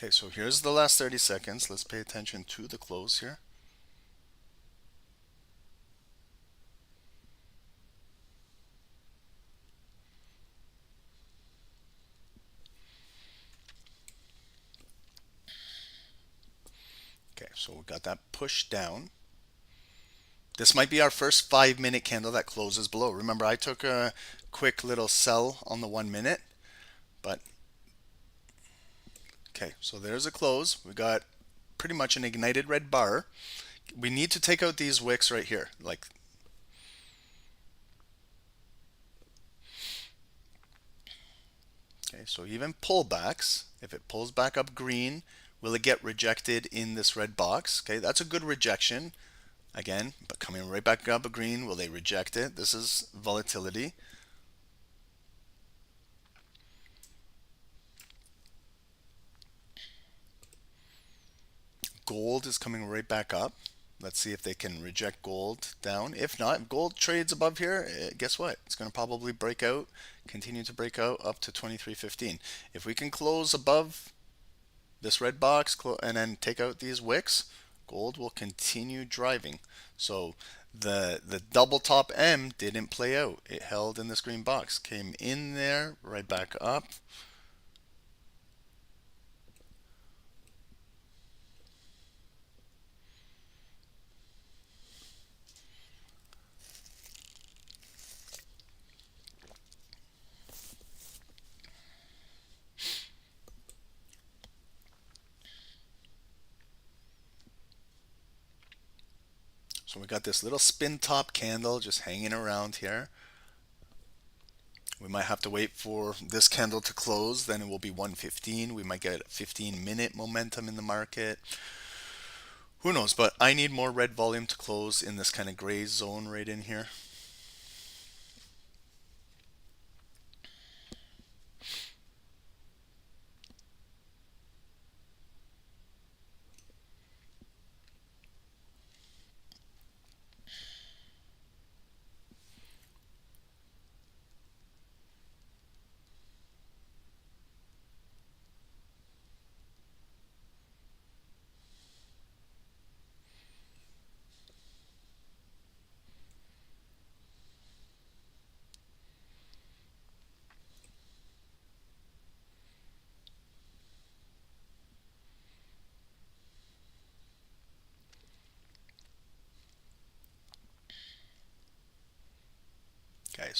Okay, so here's the last 30 seconds. Let's pay attention to the close here. Okay, so we got that push down. This might be our first 5 minute candle that closes below. Remember, I took a quick little sell on the 1 minute, but okay, so there's a close. We got pretty much an ignited red bar. We need to take out these wicks right here. Like, okay, so even pullbacks, if it pulls back up green, will it get rejected in this red box? Okay, that's a good rejection. Again, but coming right back up a green, will they reject it? This is volatility. Gold is coming right back up. Let's see if they can reject gold down. If not, if gold trades above here, guess what? It's going to probably break out, continue to break out up to 23.15. If we can close above this red box and then take out these wicks, gold will continue driving. So the double top M didn't play out. It held in this green box, came in there, right back up. So we got this little spin top candle just hanging around here. We might have to wait for this candle to close, then it will be 115. We might get 15-minute momentum in the market. Who knows, but I need more red volume to close in this kind of gray zone right in here.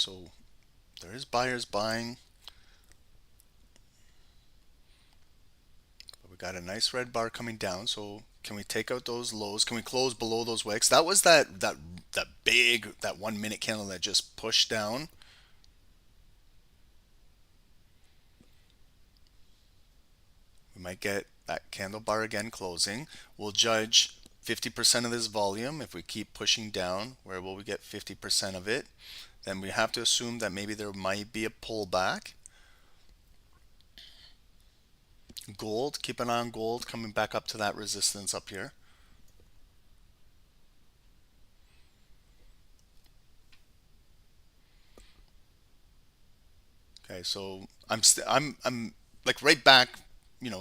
so there is buyers buying. But we got a nice red bar coming down. So can we take out those lows? Can we close below those wicks? That was that big, that 1 minute candle that just pushed down. We might get that candle bar again closing. We'll judge 50% of this volume. If we keep pushing down, where will we get 50% of it? Then we have to assume that maybe there might be a pullback. Gold, keep an eye on gold coming back up to that resistance up here. Okay, so I'm like right back,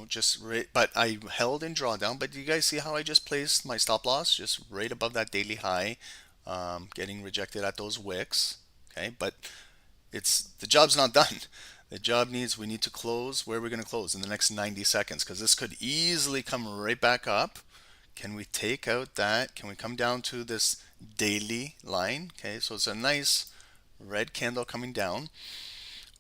just right, but I held in drawdown. But do you guys see how I just placed my stop loss just right above that daily high, getting rejected at those wicks. Okay, but the job's not done. We need to close. Where are we going to close in the next 90 seconds? Because this could easily come right back up. Can we take out that? Can we come down to this daily line? Okay, so it's a nice red candle coming down.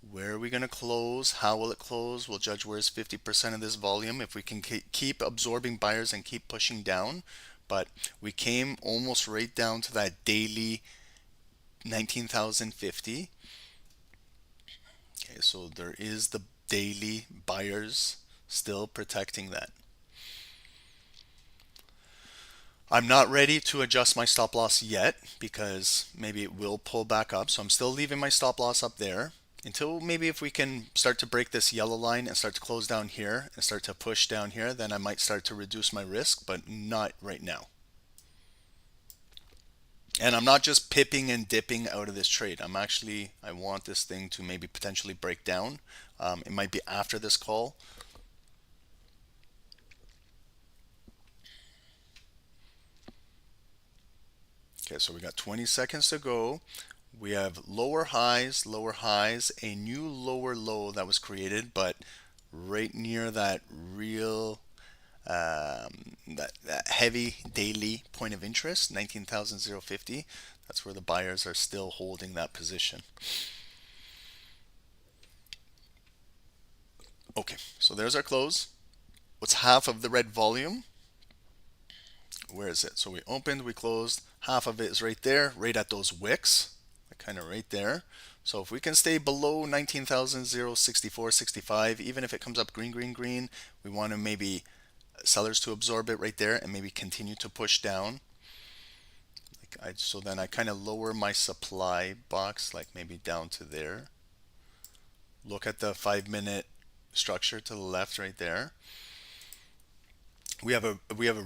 Where are we going to close? How will it close? We'll judge where's 50% of this volume. If we can keep absorbing buyers and keep pushing down. But we came almost right down to that daily 19,050. Okay, so there is the daily buyers still protecting that. I'm not ready to adjust my stop loss yet because maybe it will pull back up. So I'm still leaving my stop loss up there until maybe if we can start to break this yellow line and start to close down here and start to push down here, then I might start to reduce my risk, but not right now. And I'm not just pipping and dipping out of this trade. I want this thing to maybe potentially break down. It might be after this call. Okay, so we got 20 seconds to go. We have lower highs, a new lower low that was created, but right near that real that heavy daily point of interest, 19,050. That's where the buyers are still holding that position. Okay, so there's our close. What's half of the red volume? Where is it? So we opened, we closed. Half of it is right there, right at those wicks, kind of right there. So if we can stay below 19,064, 65, even if it comes up green, green, green, we want to maybe sellers to absorb it right there and maybe continue to push down. So then I kind of lower my supply box, like maybe down to there. Look at the 5-minute structure to the left right there. We have a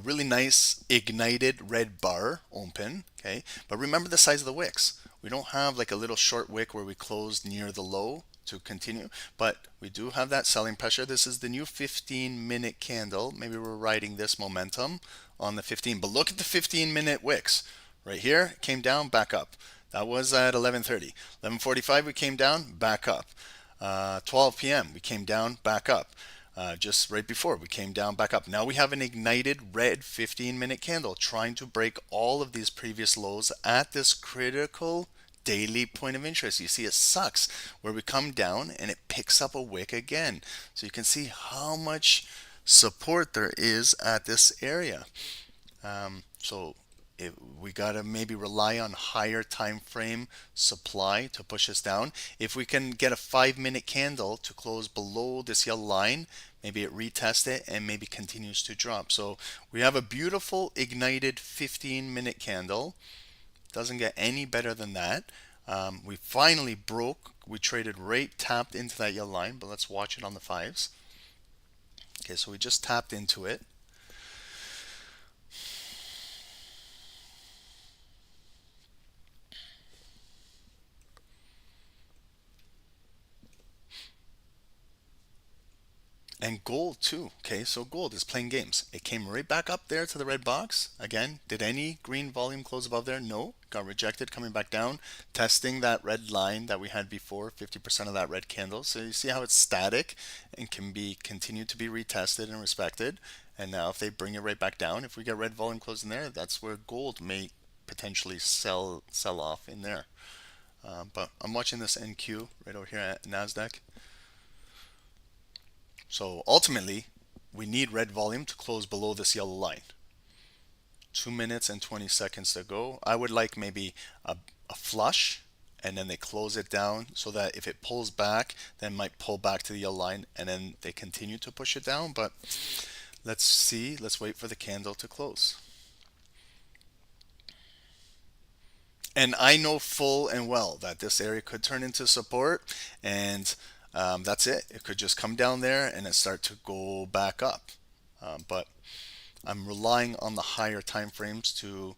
really nice ignited red bar open, okay? But remember the size of the wicks. We don't have like a little short wick where we closed near the low to continue, but we do have that selling pressure. This is the new 15-minute candle. Maybe we're riding this momentum on the 15, but look at the 15-minute wicks. Right here, it came down, back up. That was at 11:30. 11:45, we came down, back up. 12 p.m., we came down, back up. Just right before, we came down, back up. Now we have an ignited red 15-minute candle trying to break all of these previous lows at this critical daily point of interest. You see it sucks where we come down and it picks up a wick again. So you can see how much support there is at this area. We gotta maybe rely on higher time frame supply to push us down. If we can get a 5-minute candle to close below this yellow line, maybe it retests it and maybe continues to drop. So we have a beautiful ignited 15-minute candle. Doesn't get any better than that. We finally broke. We traded right, tapped into that yellow line, but let's watch it on the 5s. Okay, so we just tapped into it. And gold too. Okay, so gold is playing games. It came right back up there to the red box. Again, did any green volume close above there? No. Got rejected, coming back down, testing that red line that we had before, 50% of that red candle. So you see how it's static and can be continued to be retested and respected. And now if they bring it right back down, if we get red volume closing there, that's where gold may potentially sell off in there. But I'm watching this NQ right over here at Nasdaq. So ultimately, we need red volume to close below this yellow line. 2 minutes and 20 seconds to go. I would like maybe a flush, and then they close it down so that if it pulls back, then it might pull back to the yellow line, and then they continue to push it down. But let's see. Let's wait for the candle to close. And I know full and well that this area could turn into support, and that's it. It could just come down there and then start to go back up. But I'm relying on the higher time frames to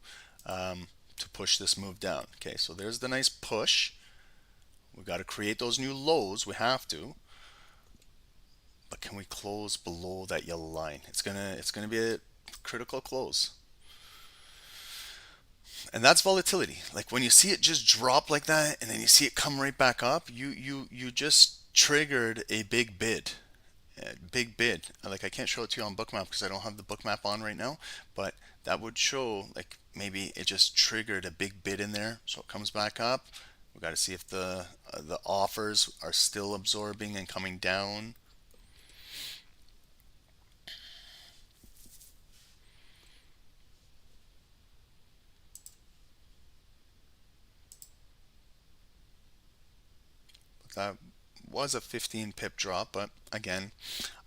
push this move down. Okay, so there's the nice push. We got to create those new lows. We have to. But can we close below that yellow line? It's gonna be a critical close. And that's volatility. Like when you see it just drop like that and then you see it come right back up, you just triggered a big bid. Big bid. Like I can't show it to you on Bookmap because I don't have the Bookmap on right now, but that would show like maybe it just triggered a big bid in there. So it comes back up. We got to see if the offers are still absorbing and coming down. That was a 15 pip drop, but again,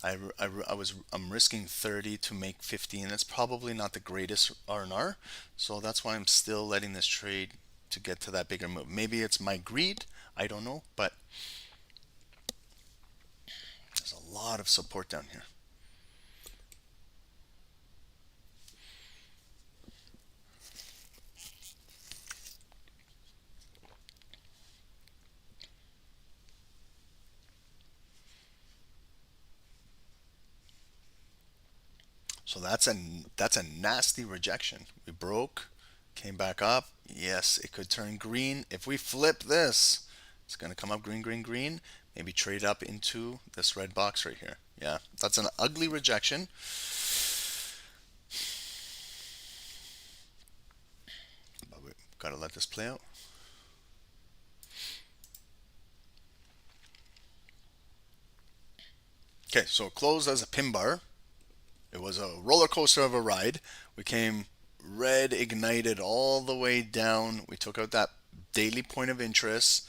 I'm risking 30 to make 15. That's probably not the greatest R&R, so that's why I'm still letting this trade to get to that bigger move. Maybe it's my greed, I don't know, but there's a lot of support down here. So that's a nasty rejection. We broke, came back up. Yes, it could turn green. If we flip this, it's going to come up green, green, green. Maybe trade up into this red box right here. Yeah, that's an ugly rejection. But we've got to let this play out. Okay, so it closed as a pin bar. It was a roller coaster of a ride. We came red ignited all the way down. We took out that daily point of interest,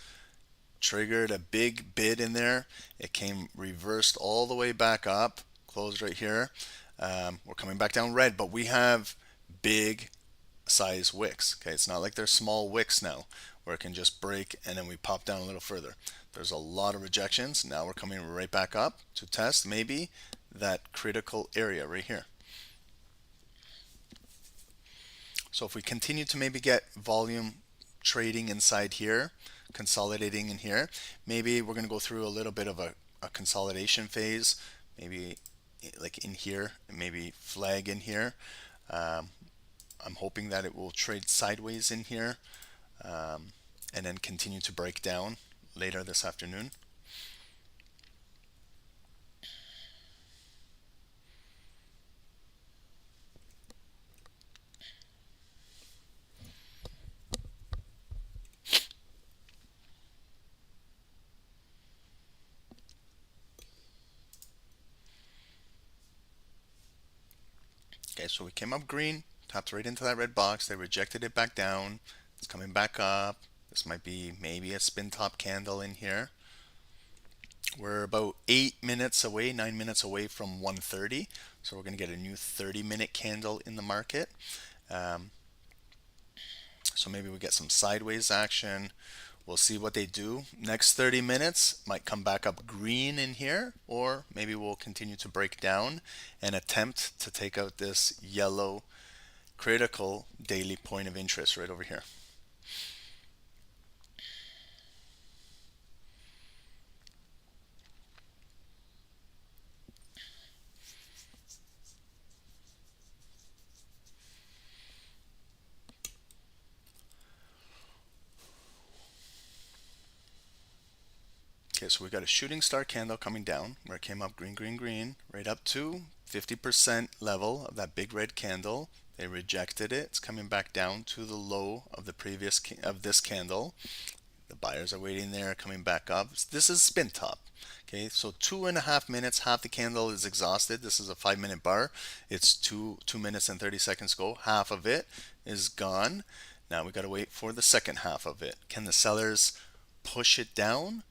triggered a big bid in there. It came reversed all the way back up, closed right here. We're coming back down red, but we have big size wicks. Okay, it's not like they're small wicks now where it can just break and then we pop down a little further. There's a lot of rejections. Now we're coming right back up to test maybe that critical area right here. So if we continue to maybe get volume trading inside here, consolidating in here, maybe we're going to go through a little bit of a consolidation phase, maybe like in here, maybe flag in here. I'm hoping that it will trade sideways in here and then continue to break down later this afternoon. Okay, so we came up green, tapped right into that red box. They rejected it back down. It's coming back up. This might be maybe a spin top candle in here. We're about 8 minutes away, 9 minutes away from 130. So we're going to get a new 30-minute candle in the market. So maybe we get some sideways action. We'll see what they do. Next 30 minutes might come back up green in here, or maybe we'll continue to break down and attempt to take out this yellow critical daily point of interest right over here. Okay, so we got a shooting star candle coming down where it came up green, green, green, right up to 50% level of that big red candle. They rejected it. It's coming back down to the low of the previous of this candle. The buyers are waiting there, coming back up. This is spin top. Okay, so 2.5 minutes, half the candle is exhausted. This is a 5-minute bar. It's 2 minutes and 30 seconds go. Half of it is gone. Now we got to wait for the second half of it. Can the sellers push it down,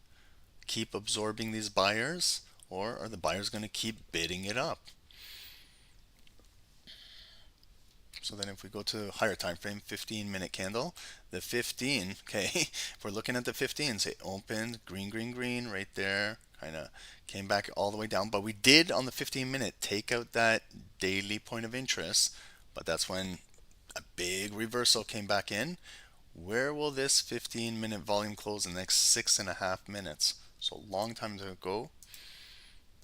keep absorbing these buyers, or are the buyers going to keep bidding it up? So then if we go to higher time frame, 15-minute candle, the 15, okay, if we're looking at the 15, say opened, green, green, green right there, kind of came back all the way down. But we did on the 15-minute take out that daily point of interest, but that's when a big reversal came back in. Where will this 15-minute volume close in the next 6.5 minutes? So long time to go.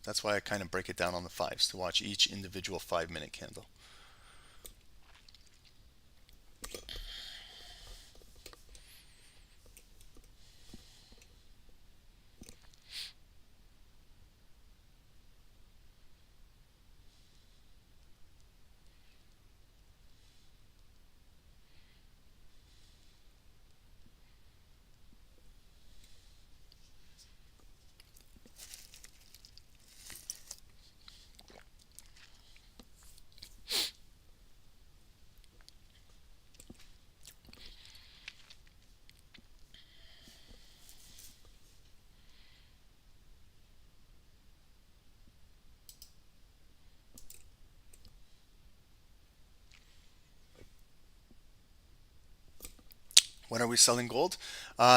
That's why I kind of break it down on the fives to watch each individual 5-minute candle. When are we selling gold?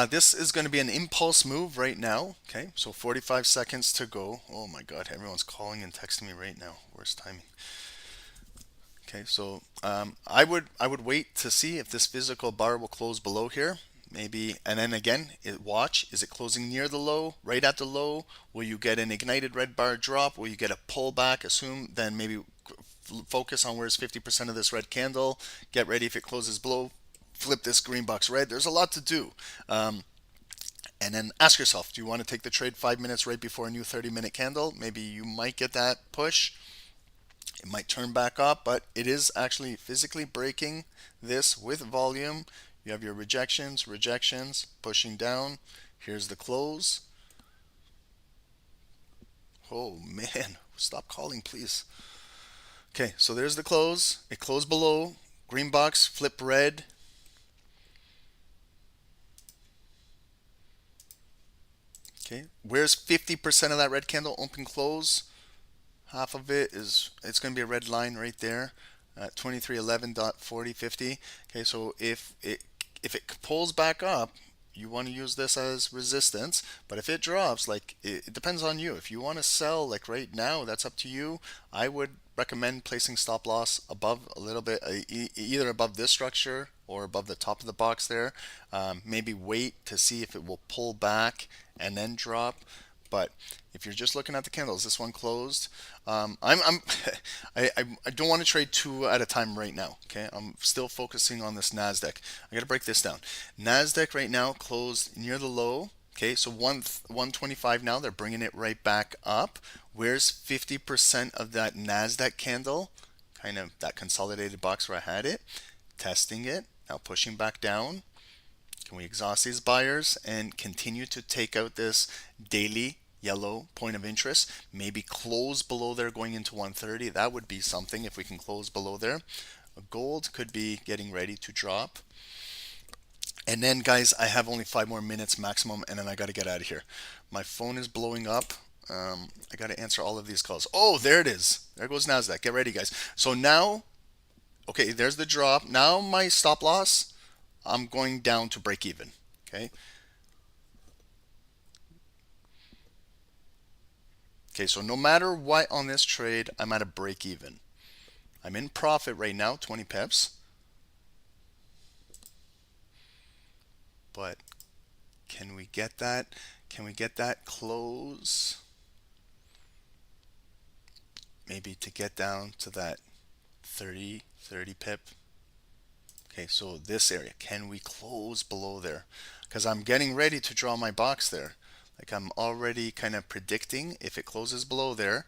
This is going to be an impulse move right now. Okay, so 45 seconds to go. Oh my God, everyone's calling and texting me right now. Worst timing. Okay, so I would wait to see if this physical bar will close below here. Maybe, and then again, watch. Is it closing near the low, right at the low? Will you get an ignited red bar drop? Will you get a pullback? Assume then maybe focus on where's 50% of this red candle. Get ready if it closes below. Flip this green box red. There's a lot to do. And then ask yourself, do you want to take the trade 5 minutes right before a new 30-minute candle? Maybe you might get that push. It might turn back up, but it is actually physically breaking this with volume. You have your rejections, pushing down. Here's the close. Oh man, stop calling, please. Okay, so there's the close. It closed below. Green box, flip red. Okay, where's 50% of that red candle? Open, close. Half of it is, it's going to be a red line right there at 2311.4050. Okay, so if it pulls back up, you want to use this as resistance. But if it drops, like it depends on you. If you want to sell like right now, that's up to you. I would recommend placing stop loss above a little bit, either above this structure or above the top of the box there. Maybe wait to see if it will pull back and then drop. But if you're just looking at the candles, this one closed. I don't want to trade two at a time right now. Okay, I'm still focusing on this Nasdaq. I got to break this down. Nasdaq right now closed near the low. Okay, so 125 now. They're bringing it right back up. Where's 50% of that Nasdaq candle? Kind of that consolidated box where I had it. Testing it. Now pushing back down. Can we exhaust these buyers and continue to take out this daily yellow point of interest? Maybe close below there going into 130. That would be something if we can close below there. Gold could be getting ready to drop. And then guys, I have only 5 more minutes maximum and then I got to get out of here. My phone is blowing up. I got to answer all of these calls. Oh, there it is. There goes Nasdaq. Get ready, guys. So now, okay, there's the drop. Now my stop loss, I'm going down to break even. Okay. Okay, so no matter what on this trade, I'm at a break even. I'm in profit right now, 20 pips. But can we get that? Can we get that close? Maybe to get down to that 30 pip. Okay, so this area, can we close below there? Because I'm getting ready to draw my box there. Like I'm already kind of predicting if it closes below there,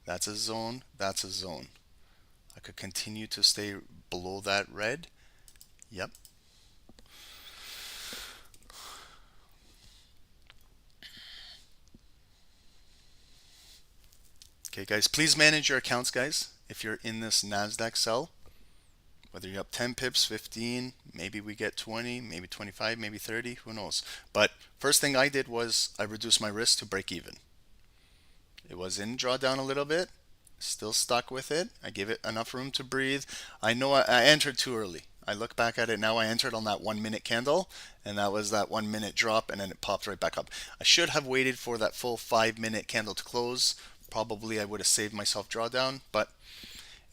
that's a zone, that's a zone. I could continue to stay below that red. Yep. Okay, guys, please manage your accounts, guys. If you're in this Nasdaq sell, whether you're up 10 pips, 15, maybe we get 20, maybe 25, maybe 30, who knows. But first thing I did was I reduced my risk to break even. It was in drawdown a little bit, still stuck with it. I gave it enough room to breathe. I know I entered too early. I look back at it now, I entered on that 1 minute candle, and that was that 1 minute drop, and then it popped right back up. I should have waited for that full 5 minute candle to close. Probably I would have saved myself drawdown, but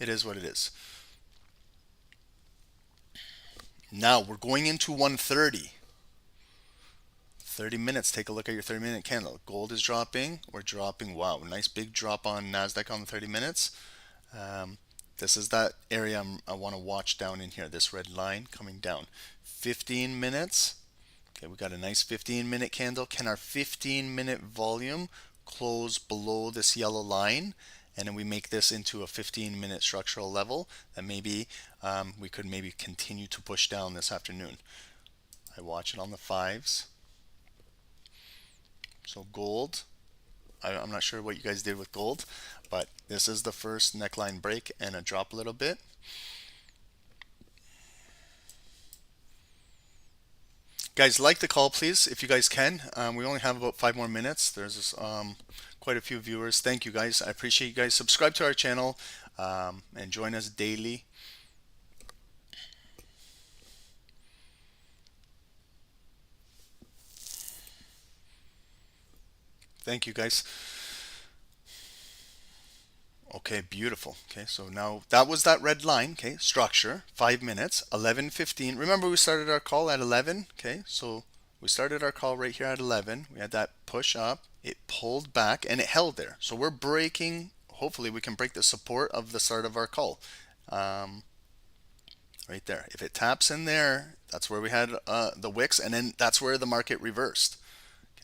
it is what it is. Now we're going into 130. 30 minutes, take a look at your 30-minute candle. Gold is dropping. We're dropping. Wow, nice big drop on Nasdaq on the 30 minutes. This is that area I want to watch down in here. This red line coming down. 15 minutes. Okay, we got a nice 15-minute candle. Can our 15-minute volume close below this yellow line? And then we make this into a 15-minute structural level. And maybe we could maybe continue to push down this afternoon. I watch it on the 5s. So gold, I'm not sure what you guys did with gold, but this is the first neckline break and a drop a little bit. Guys, like the call, please, if you guys can. We only have about 5 more minutes. There's quite a few viewers. Thank you, guys. I appreciate you guys. Subscribe to our channel and join us daily. Thank you, guys. Okay, beautiful. Okay, so now that was that red line. Okay, structure, 5 minutes, 11:15. Remember, we started our call at 11. Okay, so we started our call right here at 11. We had that push up. It pulled back and it held there. So we're breaking. Hopefully, we can break the support of the start of our call. Right there. If it taps in there, that's where we had the wicks, and then that's where the market reversed.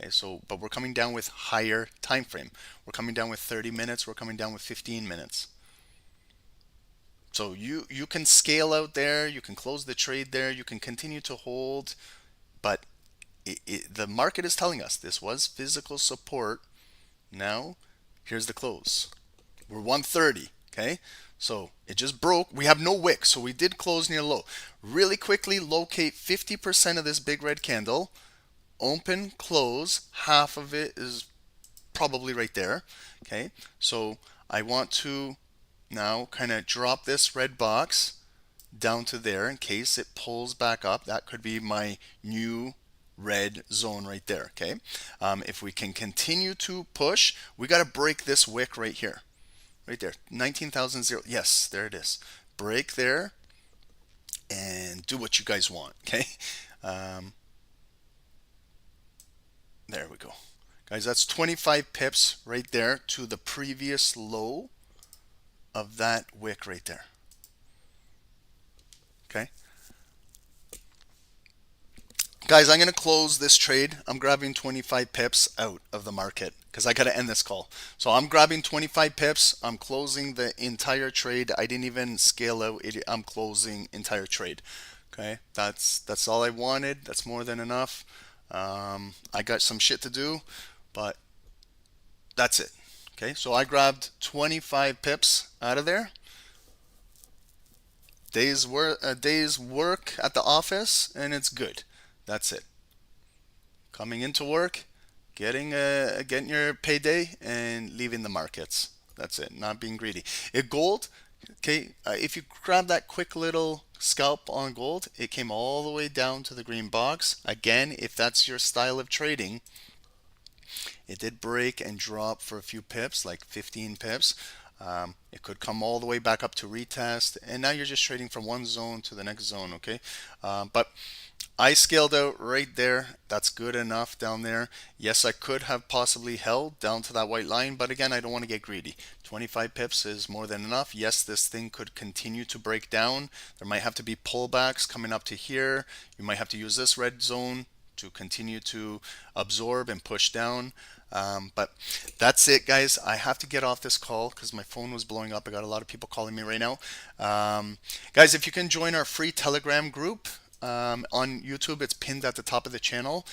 Okay, so but we're coming down with higher time frame. We're coming down with 30 minutes. We're coming down with 15 minutes. So you can scale out there. You can close the trade there. You can continue to hold, but the market is telling us this was physical support. Now here's the close. We're 130. Okay, so it just broke. We have no wick, so we did close near low. Really quickly locate 50% of this big red candle. Open, close, half of it is probably right there. Okay, so I want to now kind of drop this red box down to there in case it pulls back up. That could be my new red zone right there. Okay, if we can continue to push, we got to break this wick right here, right there, 19,000. Yes, there it is. Break there and do what you guys want. Okay. There we go. Guys, that's 25 pips right there to the previous low of that wick right there. Okay. Guys, I'm going to close this trade. I'm grabbing 25 pips out of the market because I got to end this call. So I'm grabbing 25 pips. I'm closing the entire trade. I didn't even scale out. I'm closing entire trade. Okay. That's all I wanted. That's more than enough. I got some shit to do, but that's it. Okay, so I grabbed 25 pips out of there. Day's work at the office, and it's good. That's it. Coming into work, getting your payday, and leaving the markets. That's it. Not being greedy. Gold. Okay, if you grab that quick little scalp on gold, it came all the way down to the green box. Again, if that's your style of trading, it did break and drop for a few pips, like 15 pips. It could come all the way back up to retest, and now you're just trading from one zone to the next zone. Okay, but I scaled out right there. That's good enough down there. Yes, I could have possibly held down to that white line, but again, I don't want to get greedy. 25 pips is more than enough. Yes, this thing could continue to break down. There might have to be pullbacks coming up to here. You might have to use this red zone to continue to absorb and push down. But that's it, guys. I have to get off this call because my phone was blowing up. I got a lot of people calling me right now. Guys, if you can join our free Telegram group on YouTube, it's pinned at the top of the channel.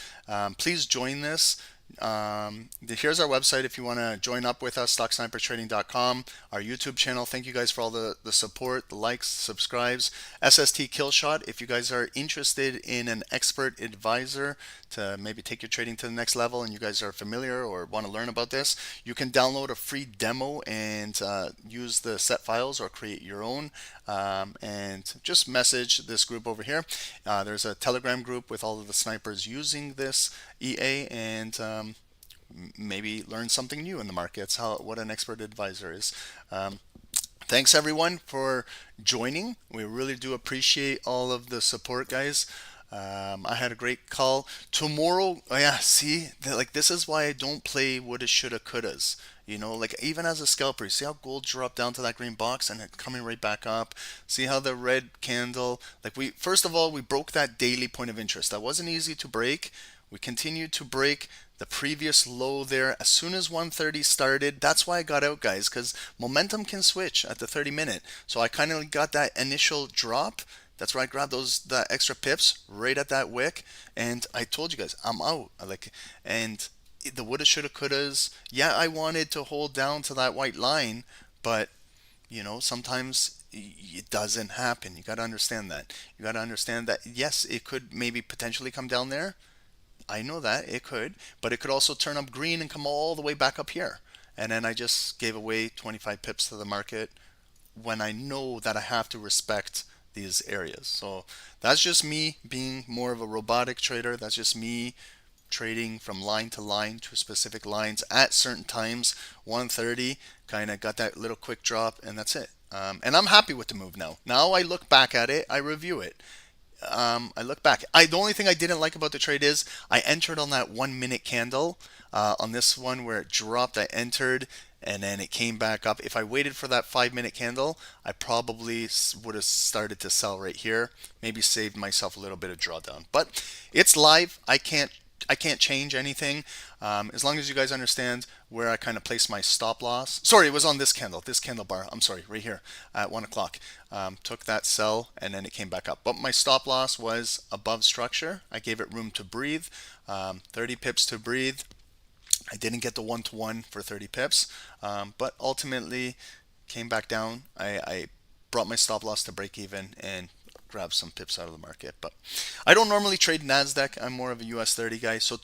Please join this. Here's our website if you want to join up with us, stocksnipertrading.com. Our YouTube channel. Thank you guys for all the support, the likes, subscribes. SST Killshot. If you guys are interested in an expert advisor to maybe take your trading to the next level and you guys are familiar or want to learn about this, you can download a free demo and use the set files or create your own. And just message this group over here. There's a Telegram group with all of the snipers using this EA, and maybe learn something new in the markets, what an expert advisor is. Thanks everyone for joining. We really do appreciate all of the support, guys. I had a great call tomorrow. Oh yeah, see, like this is why I don't play woulda, shoulda, couldas. You know, like even as a scalper, you see how gold dropped down to that green box and it coming right back up. See how the red candle, like we, first of all, we broke that daily point of interest. That wasn't easy to break. We continued to break the previous low there as soon as 130 started. That's why I got out, guys, because momentum can switch at the 30-minute. So I kind of got that initial drop. That's where I grabbed the extra pips right at that wick, and I told you guys I'm out. And the woulda, shoulda, couldas. Yeah, I wanted to hold down to that white line, but you know, sometimes it doesn't happen. You got to understand that. You got to understand that yes, it could maybe potentially come down there. I know that it could, but it could also turn up green and come all the way back up here. And then I just gave away 25 pips to the market when I know that I have to respect these areas. So that's just me being more of a robotic trader. That's just me trading from line to line to specific lines at certain times. 130 kind of got that little quick drop, and that's it. And I'm happy with the move now. Now I look back at it, I review it. I look back. The only thing I didn't like about the trade is I entered on that 1 minute candle. On this one where it dropped, I entered and then it came back up. If I waited for that 5 minute candle, I probably would have started to sell right here. Maybe saved myself a little bit of drawdown. But it's live. I can't change anything. As long as you guys understand where I kind of place my stop loss. Sorry, it was on this candle bar. I'm sorry, right here at 1 o'clock. Took that sell and then it came back up. But my stop loss was above structure. I gave it room to breathe. 30 pips to breathe. I didn't get the 1-to-1 for 30 pips, but ultimately came back down. I brought my stop loss to break even and grab some pips out of the market. But I don't normally trade Nasdaq. I'm more of a US 30 guy. So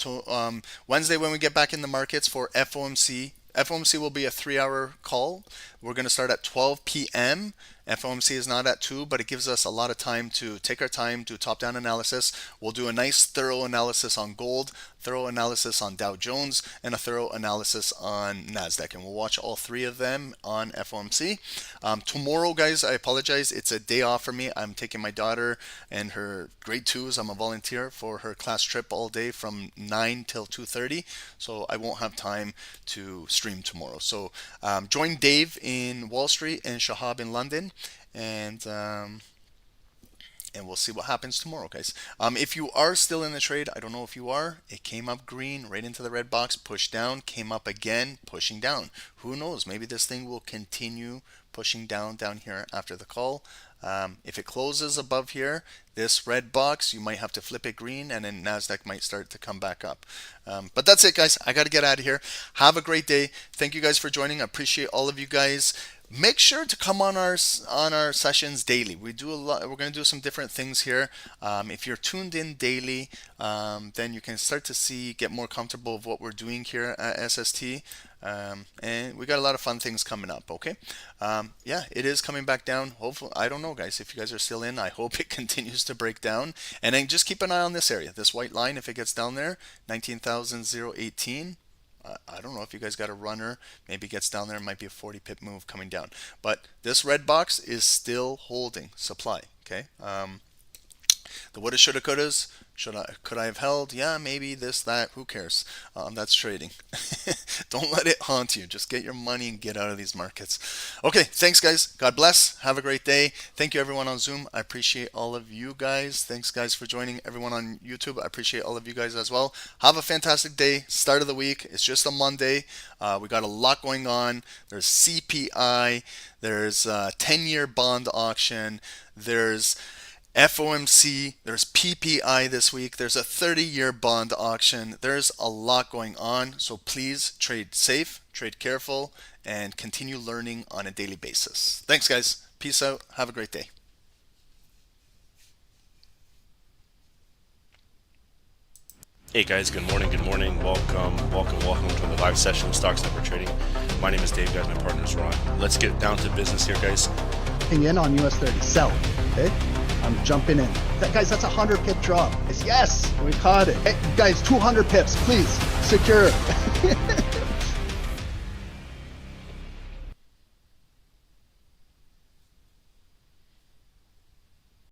Wednesday when we get back in the markets for FOMC, FOMC will be a 3-hour call. We're going to start at 12 p.m. FOMC is not at 2, but it gives us a lot of time to take our time, do top-down analysis. We'll do a nice thorough analysis on gold, thorough analysis on Dow Jones, and a thorough analysis on Nasdaq. And we'll watch all three of them on FOMC. Tomorrow, guys, I apologize. It's a day off for me. I'm taking my daughter and her grade 2s. I'm a volunteer for her class trip all day from 9 till 2:30. So I won't have time to stream tomorrow. So join Dave in Wall Street and Shahab in London. And we'll see what happens tomorrow, guys. If you are still in the trade, I don't know if you are. It came up green right into the red box, pushed down, came up again, pushing down. Who knows? Maybe this thing will continue pushing down here after the call. If it closes above here, this red box, you might have to flip it green, and then Nasdaq might start to come back up. But that's it, guys. I got to get out of here. Have a great day. Thank you guys for joining. I appreciate all of you guys. Make sure to come on our sessions daily. We do a lot. We're going to do some different things here. If you're tuned in daily, then you can start to get more comfortable with what we're doing here at SST. And we got a lot of fun things coming up. Okay. Yeah, it is coming back down. Hopefully, I don't know, guys. If you guys are still in, I hope it continues to break down. And then just keep an eye on this area, this white line. If it gets down there, 19,018. I don't know if you guys got a runner. Maybe it gets down there. It might be a 40 pip move coming down. But this red box is still holding supply. Okay. The woulda, shoulda, couldas. Could I have held? Yeah, maybe this, that. Who cares? That's trading. Don't let it haunt you. Just get your money and get out of these markets. Okay, thanks, guys. God bless. Have a great day. Thank you, everyone on Zoom. I appreciate all of you guys. Thanks, guys, for joining. Everyone on YouTube, I appreciate all of you guys as well. Have a fantastic day. Start of the week. It's just a Monday. We got a lot going on. There's CPI. There's a 10-year bond auction. There's FOMC, there's PPI this week, there's a 30-year bond auction. There's a lot going on, so please trade safe, trade careful, and continue learning on a daily basis. Thanks, guys. Peace out. Have a great day. Hey guys, good morning, welcome to the live session of Stocks Number Trading. My name is Dave, guys, my partner is Ron. Let's get down to business here, guys. In on US 30, sell. Okay, I'm jumping in. Guys, that's a 100 pip drop. Yes, we caught it. Hey, guys, 200 pips, please secure.